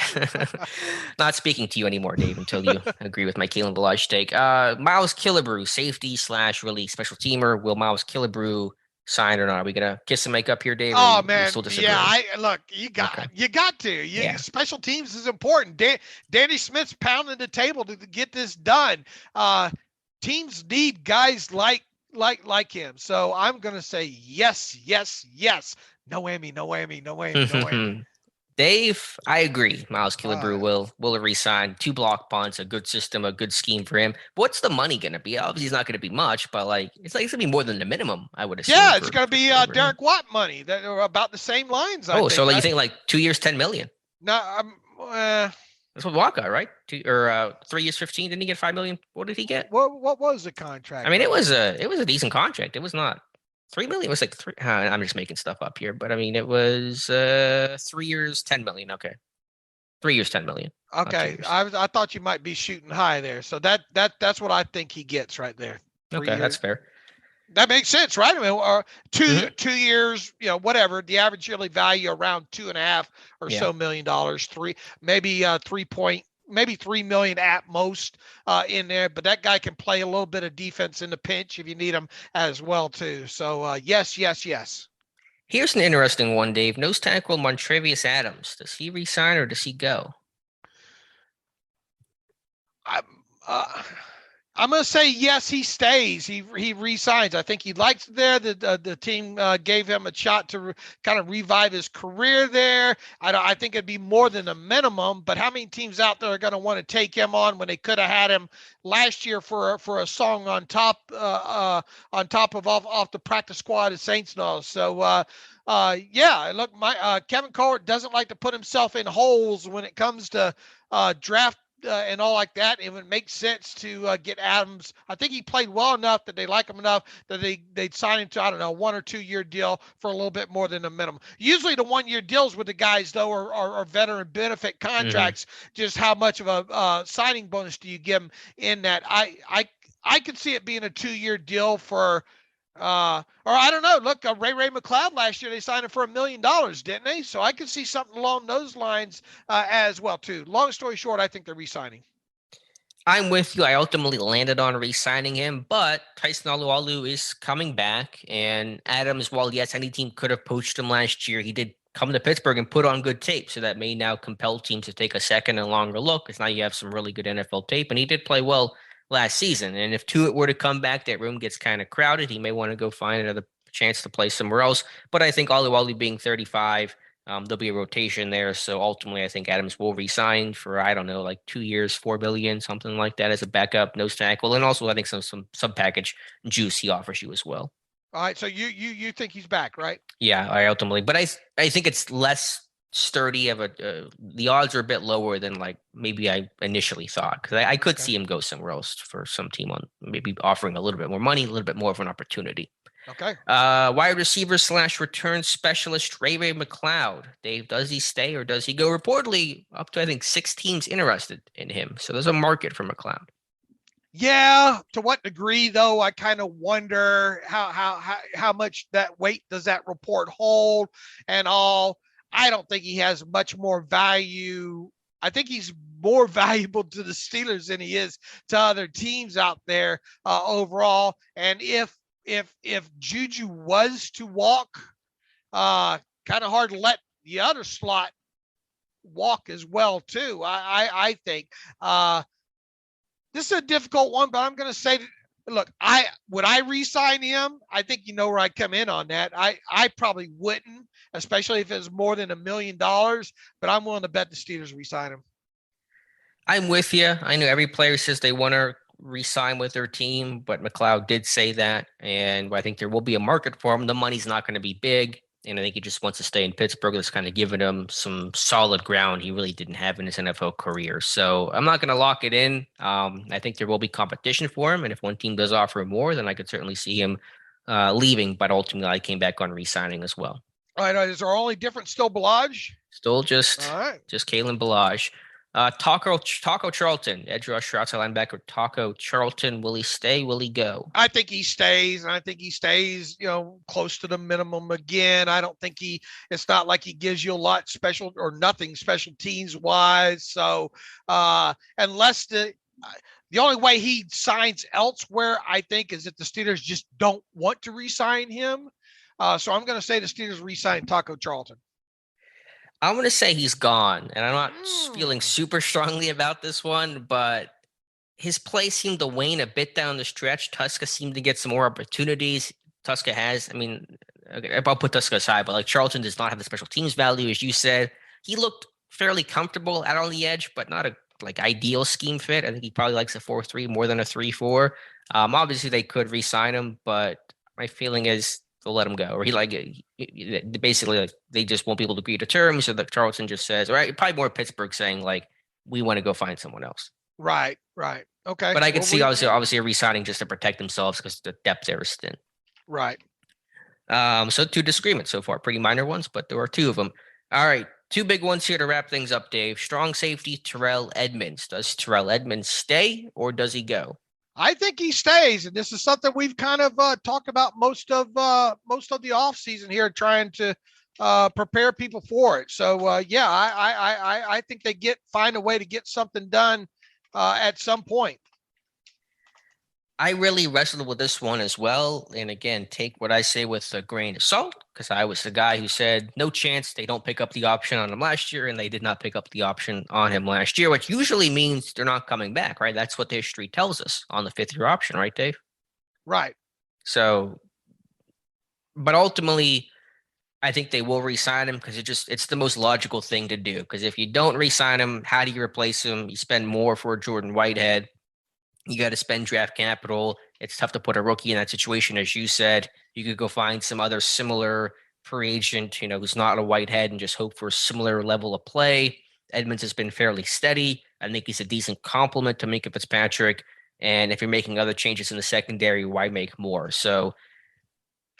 Speaker 2: Not speaking to you anymore, Dave, until you agree with my Kalen Balaj take. Miles Killebrew, safety / really special teamer. Will Miles Killebrew sign or not? Are we gonna kiss and make up here, Dave?
Speaker 3: Oh
Speaker 2: or
Speaker 3: man,
Speaker 2: you still disagree?
Speaker 3: yeah. Look. You got to.
Speaker 2: Yeah.
Speaker 3: Special teams is important. Danny Smith's pounding the table to get this done. Teams need guys like him. So I'm gonna say yes. No whammy, no whammy, no whammy, no whammy.
Speaker 2: Dave, I agree. Miles Killebrew will resign. 2 block punts, a good system, a good scheme for him. What's the money going to be? Obviously, it's not going to be much, but it's going to be more than the minimum, I would assume.
Speaker 3: Yeah, it's going to be Derek Watt money. That are about the same lines. I think,
Speaker 2: so you think like 2 years, $10 million?
Speaker 3: No,
Speaker 2: that's what Watt got, right? 3 years, 15. Didn't he get $5 million? What did he get?
Speaker 3: What was the contract?
Speaker 2: I mean, it was a decent contract. It was not. $3 million. It was like 3. I'm just making stuff up here, but I mean, it was 3 years, $10 million. Okay, 3 years, $10 million.
Speaker 3: Okay, I thought you might be shooting high there. So that's what I think he gets right there.
Speaker 2: Okay, that's fair.
Speaker 3: That makes sense, right? I mean, or 2 years, whatever. The average yearly value around $2.5 or so million. 3, maybe 3 million at most in there, but that guy can play a little bit of defense in the pinch if you need him as well too. So yes.
Speaker 2: Here's an interesting one, Dave. Nose tackle Montrevious Adams. Does he resign or does he go?
Speaker 3: I'm going to say yes, he stays. He re-signs. I think he likes it there. The team gave him a shot to kind of revive his career there. I think it'd be more than a minimum, but how many teams out there are going to want to take him on when they could have had him last year for a song on top of off the practice squad of Saints and all. So yeah, look, Kevin Colbert doesn't like to put himself in holes when it comes to draft and all like that. It would make sense to get Adams. I think he played well enough that they like him enough that they'd sign him to, I don't know, 1 or 2 year deal for a little bit more than a minimum. Usually the 1 year deals with the guys though are veteran benefit contracts. Just how much of a signing bonus do you give them in that? I could see it being a 2 year deal for or I don't know. Look, Ray McLeod last year, they signed him for $1 million, didn't they? So I could see something along those lines as well, too. Long story short, I think they're re-signing.
Speaker 2: I'm with you. I ultimately landed on re-signing him, but Tyson Alualu is coming back. And Adams, while yes, any team could have poached him last year, he did come to Pittsburgh and put on good tape. So that may now compel teams to take a second and longer look, because now you have some really good NFL tape. And he did play well last season. And if Tuitt were to come back, that room gets kind of crowded. He may want to go find another chance to play somewhere else. But I think Alualu being 35, there'll be a rotation there. So ultimately, I think Adams will resign for, I don't know, like 2 years, $4 billion, something like that as a backup nose tackle. And also, I think some sub package juice he offers you as well.
Speaker 3: All right. So you think he's back, right?
Speaker 2: Yeah, I ultimately. But I think it's less sturdy of the odds are a bit lower than like maybe I initially thought, because I could see him go somewhere else for some team on maybe offering a little bit more money, a little bit more of an opportunity.
Speaker 3: Okay.
Speaker 2: Wide receiver / return specialist Ray McLeod. Dave, does he stay or does he go? Reportedly up to I think 6 teams interested in him, so there's a market for McLeod.
Speaker 3: Yeah, to what degree though? I kind of wonder how much that weight does that report hold and all. I don't think he has much more value. I think he's more valuable to the Steelers than he is to other teams out there overall. And if Juju was to walk, kind of hard to let the other slot walk as well too. I think this is a difficult one, but I'm going to say, look, would I re-sign him? I think you know where I come in on that. I probably wouldn't, especially if it's more than $1 million, but I'm willing to bet the Steelers re-sign him.
Speaker 2: I'm with you. I know every player says they want to re-sign with their team, but McLeod did say that, and I think there will be a market for him. The money's not going to be big, And I think he just wants to stay in Pittsburgh. That's kind of given him some solid ground he really didn't have in his NFL career. So I'm not going to lock it in. I think there will be competition for him. And if one team does offer him more, then I could certainly see him leaving. But ultimately, I came back on re-signing as well.
Speaker 3: All right. Is our only difference still Balaj?
Speaker 2: Still just
Speaker 3: right.
Speaker 2: Kalen Balaj. Taco Charlton, edge rusher, outside linebacker. Taco Charlton, will he stay? Will he go?
Speaker 3: I think he stays, and I think he stays, close to the minimum again. I don't think it's not like he gives you a lot special or nothing special teams wise. So unless the only way he signs elsewhere, I think, is that the Steelers just don't want to re-sign him. So I'm going to say the Steelers re-sign Taco Charlton.
Speaker 2: I'm going to say he's gone, and I'm not feeling super strongly about this one, but his play seemed to wane a bit down the stretch. Tuska seemed to get some more opportunities. Tuska has, I'll put Tuska aside, but like Charlton does not have the special teams value, as you said. He looked fairly comfortable out on the edge, but not a ideal scheme fit. I think he probably likes a 4-3 more than a 3-4. Obviously, they could re-sign him, but my feeling is they'll let him go, or basically they just won't be able to agree to terms. So that Charlton just says, right, probably more Pittsburgh saying we want to go find someone else.
Speaker 3: Right. Okay.
Speaker 2: But I could see obviously a re-signing just to protect themselves because the depth there is thin.
Speaker 3: Right.
Speaker 2: So 2 disagreements so far, pretty minor ones, but there are 2 of them. All right. 2 big ones here to wrap things up, Dave. Strong safety, Terrell Edmunds. Does Terrell Edmunds stay or does he go?
Speaker 3: I think he stays, and this is something we've kind of talked about most of the offseason here, trying to prepare people for it. So I think they find a way to get something done at some point.
Speaker 2: I really wrestled with this one as well. And again, take what I say with a grain of salt, because I was the guy who said no chance they don't pick up the option on him last year, and they did not pick up the option on him last year, which usually means they're not coming back, right? That's what the history tells us on the 5th-year option, right, Dave?
Speaker 3: Right.
Speaker 2: So, but ultimately, I think they will re-sign him because it's the most logical thing to do. Because if you don't re-sign him, how do you replace him? You spend more for Jordan Whitehead. You got to spend draft capital. It's tough to put a rookie in that situation. As you said, you could go find some other similar free agent, who's not a Whitehead, and just hope for a similar level of play. Edmunds has been fairly steady. I think he's a decent complement to Minkah Fitzpatrick. And if you're making other changes in the secondary, why make more? So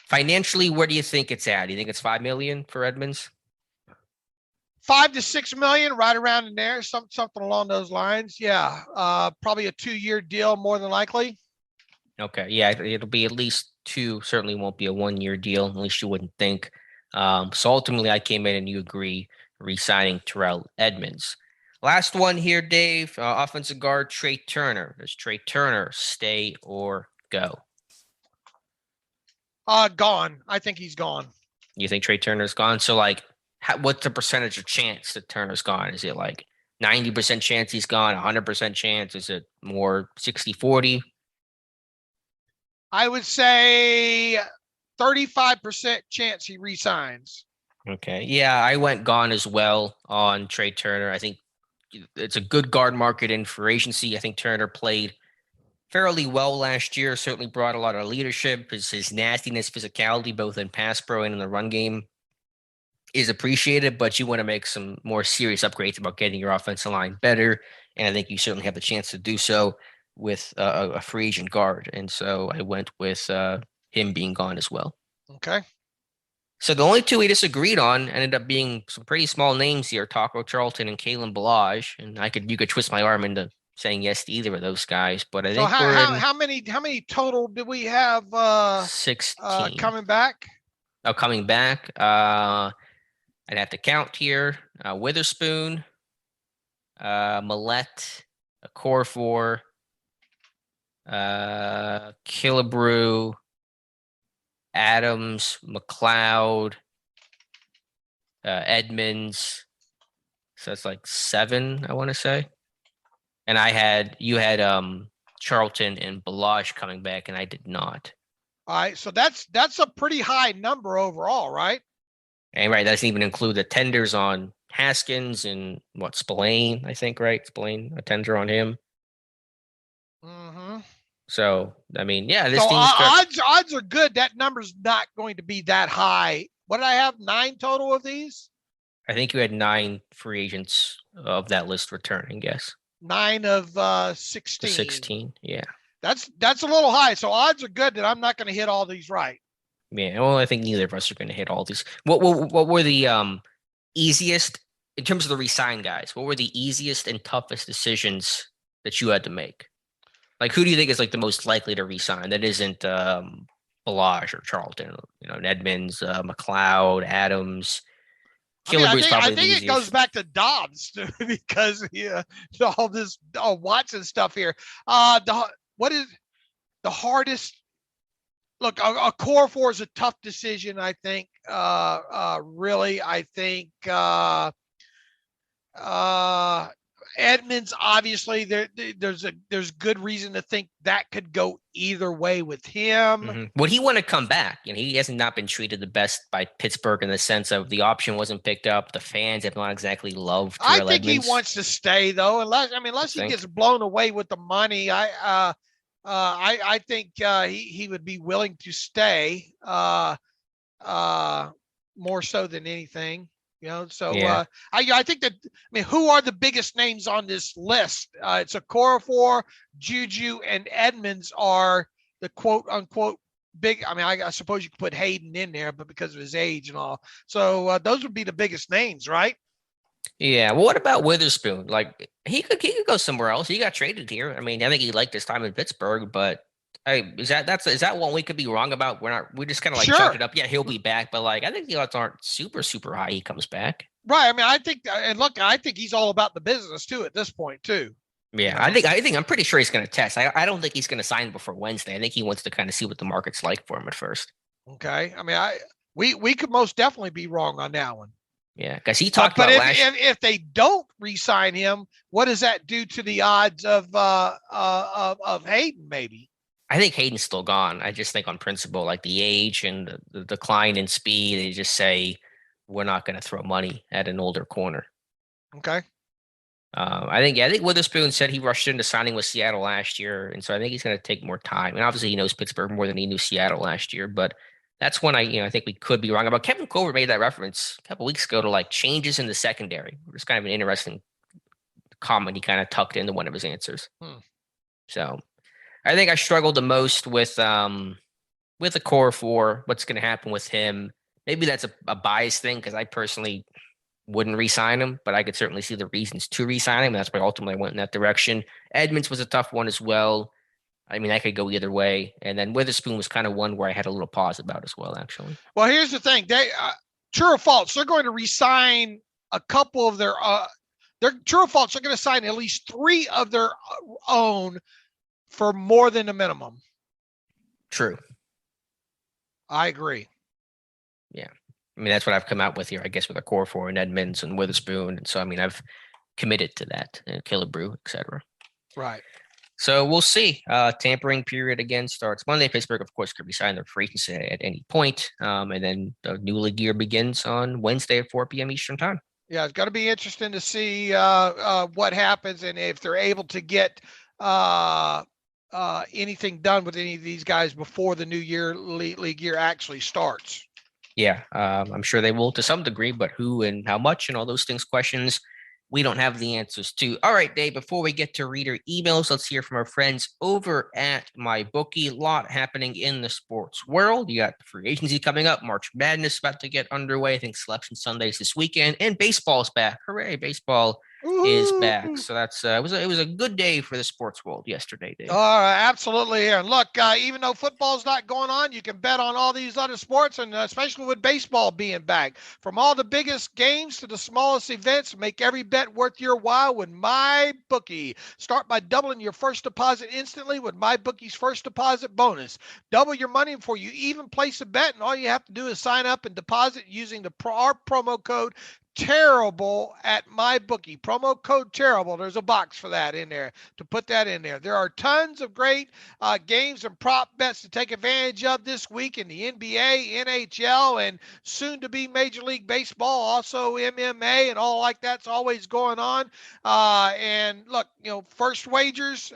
Speaker 2: financially, where do you think it's at? Do you think it's $5 million for Edmunds?
Speaker 3: $5 to $6 million, right around in there, something along those lines. Yeah, probably a 2-year deal, more than likely.
Speaker 2: Okay, yeah, it'll be at least 2. Certainly won't be a 1-year deal, at least you wouldn't think. So ultimately, I came in and you agree, re-signing Terrell Edmunds. Last one here, Dave. Offensive guard Trey Turner. Does Trey Turner stay or go?
Speaker 3: Gone. I think he's gone.
Speaker 2: You think Trey Turner's gone? So what's the percentage of chance that Turner's gone? Is it 90% chance he's gone, 100% chance? Is it more 60-40?
Speaker 3: I would say 35% chance he resigns.
Speaker 2: Okay. Yeah, I went gone as well on Trey Turner. I think it's a good guard market in free agency. I think Turner played fairly well last year, certainly brought a lot of leadership. His nastiness, physicality, both in pass pro and in the run game, is appreciated, but you want to make some more serious upgrades about getting your offensive line better. And I think you certainly have the chance to do so with a free agent guard. And so I went with him being gone as well.
Speaker 3: Okay.
Speaker 2: So the only 2 we disagreed on ended up being some pretty small names here, Taco Charlton and Kalen Balaj. And you could twist my arm into saying yes to either of those guys. But I think
Speaker 3: how many total did we have
Speaker 2: 16
Speaker 3: coming back?
Speaker 2: Oh, coming back. I'd have to count here. Witherspoon, Millette, Okorafor, Killebrew, Adams, McLeod, Edmunds. So that's 7, I want to say. And you had Charlton and Balaj coming back, and I did not.
Speaker 3: All right, so that's a pretty high number overall, right?
Speaker 2: And right, that doesn't even include the tenders on Haskins and Spillane, I think, right? Spillane, a tender on him.
Speaker 3: Mm-hmm.
Speaker 2: So, yeah, this
Speaker 3: so
Speaker 2: team's
Speaker 3: odds are good. That number's not going to be that high what did I have? 9 total of these?
Speaker 2: I think you had 9 free agents of that list returning, yes.
Speaker 3: 9 of 16.
Speaker 2: The 16, yeah.
Speaker 3: That's a little high. So odds are good that I'm not going to hit all these right.
Speaker 2: Yeah, well, I think neither of us are going to hit all these. What were the easiest, in terms of the re-sign guys, what were the easiest and toughest decisions that you had to make? Like, who do you think is like the most likely to re-sign that isn't Balazs or Charlton? Edmunds, McLeod, Adams.
Speaker 3: I think it goes back to Dobbs because all this Watson stuff here. What is the hardest? Look, a core 4 is a tough decision. I think. Really, I think Edmunds. Obviously, there's good reason to think that could go either way with him.
Speaker 2: Mm-hmm. Would he want to come back? He has not been treated the best by Pittsburgh in the sense of the option wasn't picked up. The fans have not exactly loved Terrell
Speaker 3: Edmunds. He wants to stay though, unless he gets blown away with the money. I think he would be willing to stay more so than anything. I think that, who are the biggest names on this list? It's a core 4. Juju and Edmunds are the quote unquote big. I suppose you could put Hayden in there, but because of his age and all. So those would be the biggest names, right?
Speaker 2: Yeah. Well, what about Witherspoon? Like he could go somewhere else. He got traded here. I think he liked his time in Pittsburgh, but is that one we could be wrong about? We just kind of chalked it up. Yeah, he'll be back, but I think the odds aren't super, super high he comes back.
Speaker 3: Right. I think, and look, I think he's all about the business too at this point too.
Speaker 2: Yeah, I think I'm pretty sure he's going to test. I don't think he's going to sign before Wednesday. I think he wants to kind of see what the market's like for him at first.
Speaker 3: Okay. We could most definitely be wrong on that one.
Speaker 2: Yeah, because he talked
Speaker 3: about if they don't re-sign him, what does that do to the odds of Hayden? Maybe.
Speaker 2: I think Hayden's still gone. I just think on principle, like the age and the decline in speed, they just say we're not going to throw money at an older corner.
Speaker 3: Okay.
Speaker 2: I think Witherspoon said he rushed into signing with Seattle last year, and so I think he's going to take more time. And obviously, he knows Pittsburgh more than he knew Seattle last year. But that's when I think we could be wrong about. Kevin Colbert made that reference a couple weeks ago to changes in the secondary. It's kind of an interesting comment he kind of tucked into one of his answers. So I think I struggled the most with the core 4. What's going to happen with him? Maybe that's a bias thing because I personally wouldn't re-sign him, but I could certainly see the reasons to re-sign him. That's why ultimately I went in that direction. Edmunds was a tough one as well. I could go either way. And then Witherspoon was kind of one where I had a little pause about as well, actually.
Speaker 3: Well, here's the thing. They true or false, they're going to re-sign a couple of their true or false, they're going to sign at least 3 of their own for more than a minimum.
Speaker 2: True.
Speaker 3: I agree.
Speaker 2: Yeah. That's what I've come out with here, I guess, with a core 4 and Edmunds and Witherspoon. And so, I've committed to that, Killebrew, et cetera.
Speaker 3: Right.
Speaker 2: So we'll see. Tampering period again starts Monday. Pittsburgh, of course, could resign their free agency at any point. And then the new league year begins on Wednesday at 4 p.m. Eastern time.
Speaker 3: Yeah, it's going to be interesting to see what happens and if they're able to get anything done with any of these guys before the new year league year actually starts.
Speaker 2: Yeah, I'm sure they will to some degree, but who and how much and all those questions we don't have the answers to. All right, Dave, before we get to reader emails, let's hear from our friends over at MyBookie. A lot happening in the sports world. You got the free agency coming up. March Madness about to get underway. I think Selection Sundays this weekend. And baseball's back. Hooray, baseball is back. So that's it was a good day for the sports world yesterday, Dave.
Speaker 3: Absolutely. And look, even though football's not going on, you can bet on all these other sports, and especially with baseball being back. From all the biggest games to the smallest events, make every bet worth your while with MyBookie. Start by doubling your first deposit instantly with MyBookie's first deposit bonus. Double your money before you even place a bet, and all you have to do is sign up and deposit using our promo code terrible at MyBookie. Promo code terrible. There's a box for that in there to put that in there. There are tons of great games and prop bets to take advantage of this week in the NBA, NHL, and soon to be Major League Baseball, also MMA and all like that's always going on. And look, first wagers,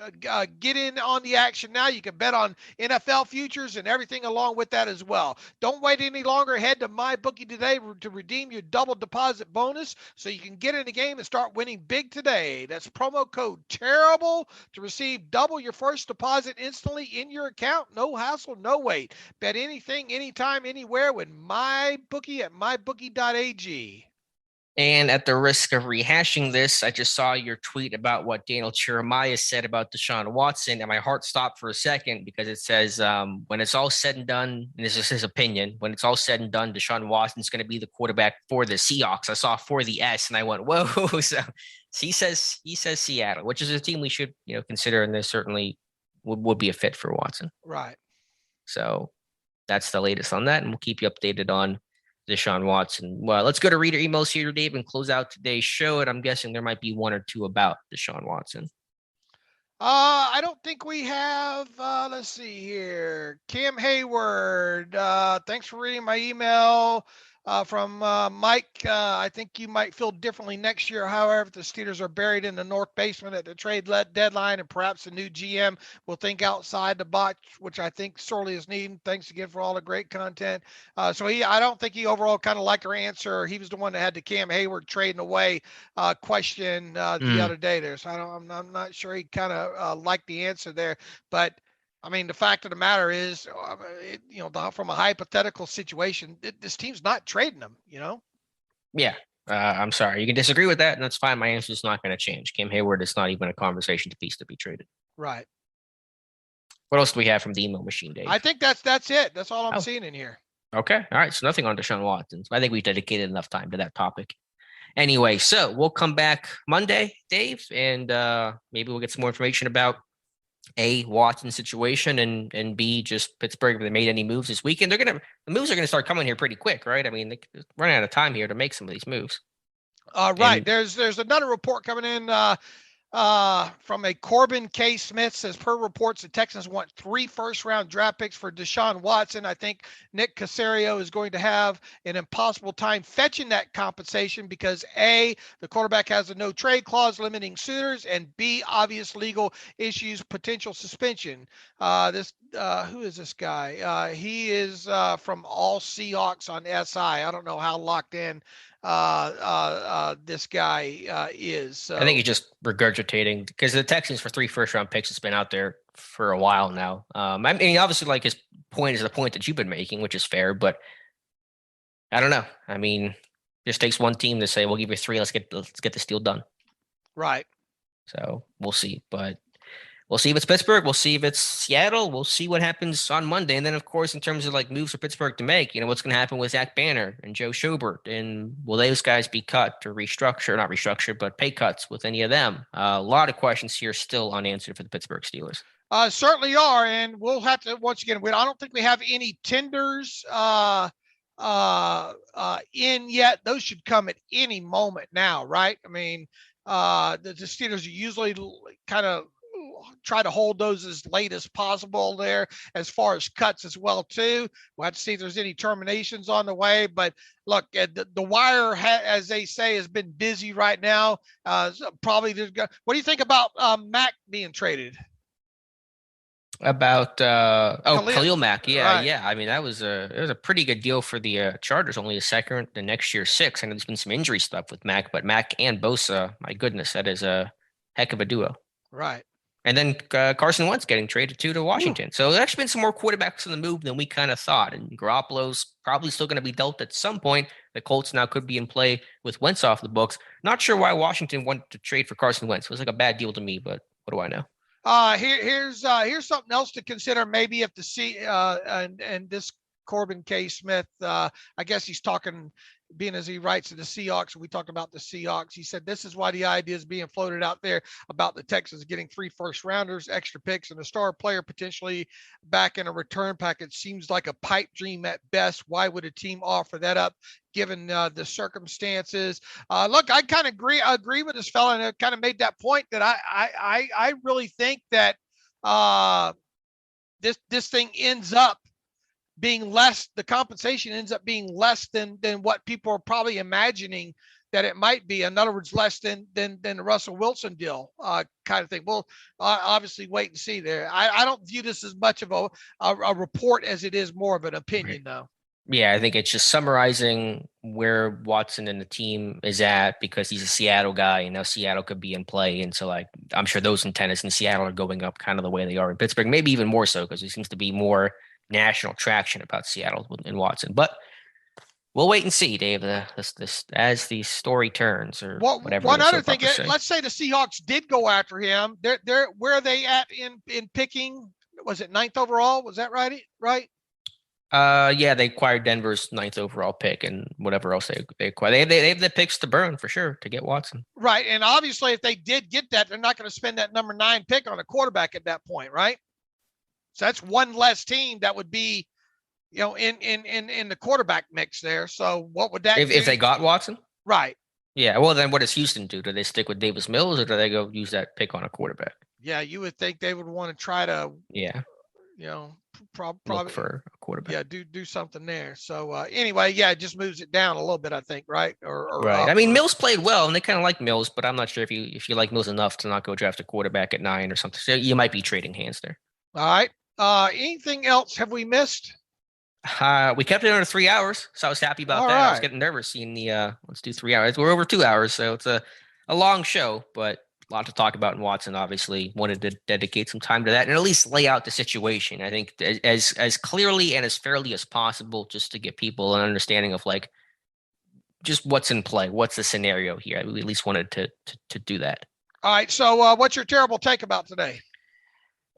Speaker 3: get in on the action now. You can bet on NFL futures and everything along with that as well. Don't wait any longer. Head to MyBookie today to redeem your double deposit bonus so you can get in the game and start winning big today. That's promo code terrible to receive double your first deposit instantly in your account. No hassle, no wait. Bet anything, anytime, anywhere with MyBookie at mybookie.ag.
Speaker 2: And at the risk of rehashing this, I just saw your tweet about what Daniel Jeremiah said about Deshaun Watson, and my heart stopped for a second because it says, when it's all said and done, and this is his opinion, when it's all said and done, Deshaun Watson's going to be the quarterback for the Seahawks. I saw for the S, and I went, whoa. So he says Seattle, which is a team we should consider, and there certainly would be a fit for Watson.
Speaker 3: Right.
Speaker 2: So that's the latest on that, and we'll keep you updated on Deshaun Watson. Well, let's go to reader emails here, Dave, and close out today's show. And I'm guessing there might be one or two about Deshaun Watson.
Speaker 3: I don't think we have. Let's see here. Cam Hayward. Thanks for reading my email. From Mike, I think you might feel differently next year. However, if the Steelers are buried in the north basement at the trade deadline and perhaps the new GM will think outside the box, which I think sorely is needed. Thanks again for all the great content. I don't think he overall kind of liked her answer. He was the one that had the Cam Hayward trading away question the other day there. So I'm not sure he kind of liked the answer there, but I mean, the fact of the matter is, from a hypothetical situation, this team's not trading them,
Speaker 2: Yeah. I'm sorry. You can disagree with that, and that's fine. My answer is not going to change. Cam Hayward is not even a conversation piece to be traded.
Speaker 3: Right.
Speaker 2: What else do we have from the email machine, Dave?
Speaker 3: I think that's it. That's all I'm seeing in here.
Speaker 2: Okay. All right. So nothing on Deshaun Watson. I think we've dedicated enough time to that topic. Anyway, so we'll come back Monday, Dave, and maybe we'll get some more information about A, Watson situation, and B, just Pittsburgh, if they made any moves this weekend. The moves are going to start coming here pretty quick, right? I mean, they're running out of time here to make some of these moves.
Speaker 3: Right. There's another report coming in from a Corbin K. Smith. Says, per reports, the Texans want 3 first-round draft picks for Deshaun Watson. I think Nick Caserio is going to have an impossible time fetching that compensation because A, the quarterback has a no-trade clause limiting suitors, and B, obvious legal issues, potential suspension. Who is this guy? He is from All Seahawks on SI. I don't know how locked in this guy is. So.
Speaker 2: I think he's just regurgitating because the Texans for 3 first-round picks has been out there for a while now. I mean, obviously, like his point is the point that you've been making, which is fair, but I don't know. I mean, just takes one team to say, "We'll give you 3. Let's get this deal done."
Speaker 3: Right.
Speaker 2: So we'll see, but we'll see if it's Pittsburgh. We'll see if it's Seattle. We'll see what happens on Monday. And then, of course, in terms of like moves for Pittsburgh to make, what's going to happen with Zach Banner and Joe Schobert, and will those guys be cut or not restructured, but pay cuts with any of them? A lot of questions here still unanswered for the Pittsburgh Steelers.
Speaker 3: Certainly are. And we'll have to, once again, I don't think we have any tenders in yet. Those should come at any moment now, right? I mean, the Steelers are usually kind of try to hold those as late as possible there as far as cuts as well too. We'll have to see if there's any terminations on the way, but look, the wire as they say has been busy right now. What do you think about Mack being traded?
Speaker 2: About Khalil Mack. Yeah.
Speaker 3: Right.
Speaker 2: Yeah. I mean, it was a pretty good deal for the Chargers, only a second, the next year 6. I know there's been some injury stuff with Mack, but Mack and Bosa, my goodness, that is a heck of a duo.
Speaker 3: Right.
Speaker 2: And then Carson Wentz getting traded to Washington. So there's actually been some more quarterbacks in the move than we kind of thought. And Garoppolo's probably still going to be dealt at some point. The Colts now could be in play with Wentz off the books. Not sure why Washington wanted to trade for Carson Wentz. It was like a bad deal to me, but what do I know?
Speaker 3: Here's something else to consider. Maybe if and this Corbin K. Smith. I guess he's talking, being as he writes to the Seahawks, we talked about the Seahawks. He said, this is why the idea is being floated out there about the Texans getting 3 first-rounders, extra picks, and a star player potentially back in a return package. Seems like a pipe dream at best. Why would a team offer that up given the circumstances? Look, I kind of agree with this fella, and I kind of made that point that I really think that this thing ends up being less, the compensation ends up being less than what people are probably imagining that it might be. In other words, less than the Russell Wilson deal kind of thing. We'll obviously wait and see there. I don't view this as much of a report as it is more of an opinion, though.
Speaker 2: Yeah, I think it's just summarizing where Watson and the team is at, because he's a Seattle guy, and now Seattle could be in play. And so, like, I'm sure those antennas in Seattle are going up kind of the way they are in Pittsburgh, maybe even more so, because there seems to be more national traction about Seattle and Watson. But we'll wait and see, Dave, this as the story turns, or whatever.
Speaker 3: One other thing, let's say the Seahawks did go after him. They're where are they at in picking? Was it 9th overall? Was that right?
Speaker 2: Yeah, they acquired Denver's 9th overall pick and whatever else they acquired. They have the picks to burn for sure to get Watson.
Speaker 3: Right, and obviously if they did get that, they're not going to spend that number 9 pick on a quarterback at that point, right? So that's one less team that would be, in the quarterback mix there. So what would that
Speaker 2: if they got Watson?
Speaker 3: Right.
Speaker 2: Yeah. Well, then what does Houston do? Do they stick with Davis Mills, or do they go use that pick on a quarterback?
Speaker 3: Yeah, you would think they would want to try to.
Speaker 2: Yeah.
Speaker 3: Probably
Speaker 2: look for a quarterback.
Speaker 3: Yeah, do something there. So anyway, yeah, it just moves it down a little bit, I think, right? Or
Speaker 2: right. I mean, Mills played well, and they kind of like Mills, but I'm not sure if you like Mills enough to not go draft a quarterback at 9 or something. So you might be trading hands there.
Speaker 3: All right. Anything else have we missed?
Speaker 2: We kept it under 3 hours, so I was happy about that. Right. I was getting nervous seeing the let's do 3 hours. We're over 2 hours, so it's a long show, but a lot to talk about in Watson. Obviously wanted to dedicate some time to that and at least lay out the situation, I think, as clearly and as fairly as possible, just to give people an understanding of like just what's in play, what's the scenario here. We at least wanted to do that.
Speaker 3: All right, so what's your terrible take about today?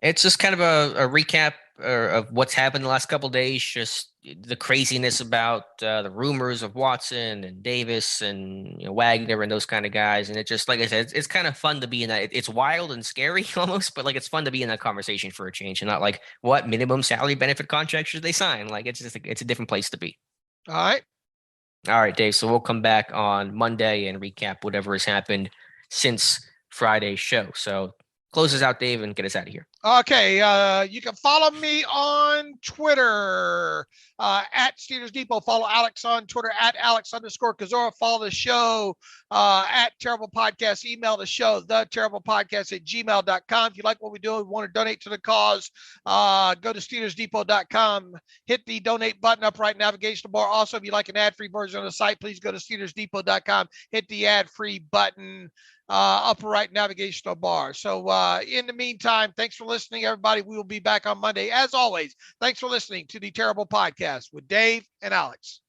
Speaker 2: It's just kind of a recap of what's happened the last couple of days, just the craziness about the rumors of Watson and Davis and Wagner and those kind of guys. And it just, like I said, it's kind of fun to be in that. It's wild and scary almost, but like it's fun to be in that conversation for a change, and not like what minimum salary benefit contract should they sign. Like it's just it's a different place to be.
Speaker 3: All
Speaker 2: right, Dave. So we'll come back on Monday and recap whatever has happened since Friday's show. So close us out, Dave, and get us out of here.
Speaker 3: Okay, you can follow me on Twitter at Steelers Depot. Follow Alex on Twitter at Alex_Kozora. Follow the show at Terrible Podcast. Email the show, theterriblepodcast@gmail.com. If you like what we do and want to donate to the cause, go to SteelersDepot.com. Hit the donate button, upright navigational bar. Also, if you like an ad-free version of the site, please go to SteelersDepot.com. Hit the ad-free button. Upper right navigational bar. So in the meantime, thanks for listening, everybody. We will be back on Monday. As always, thanks for listening to the Terrible Podcast with Dave and Alex.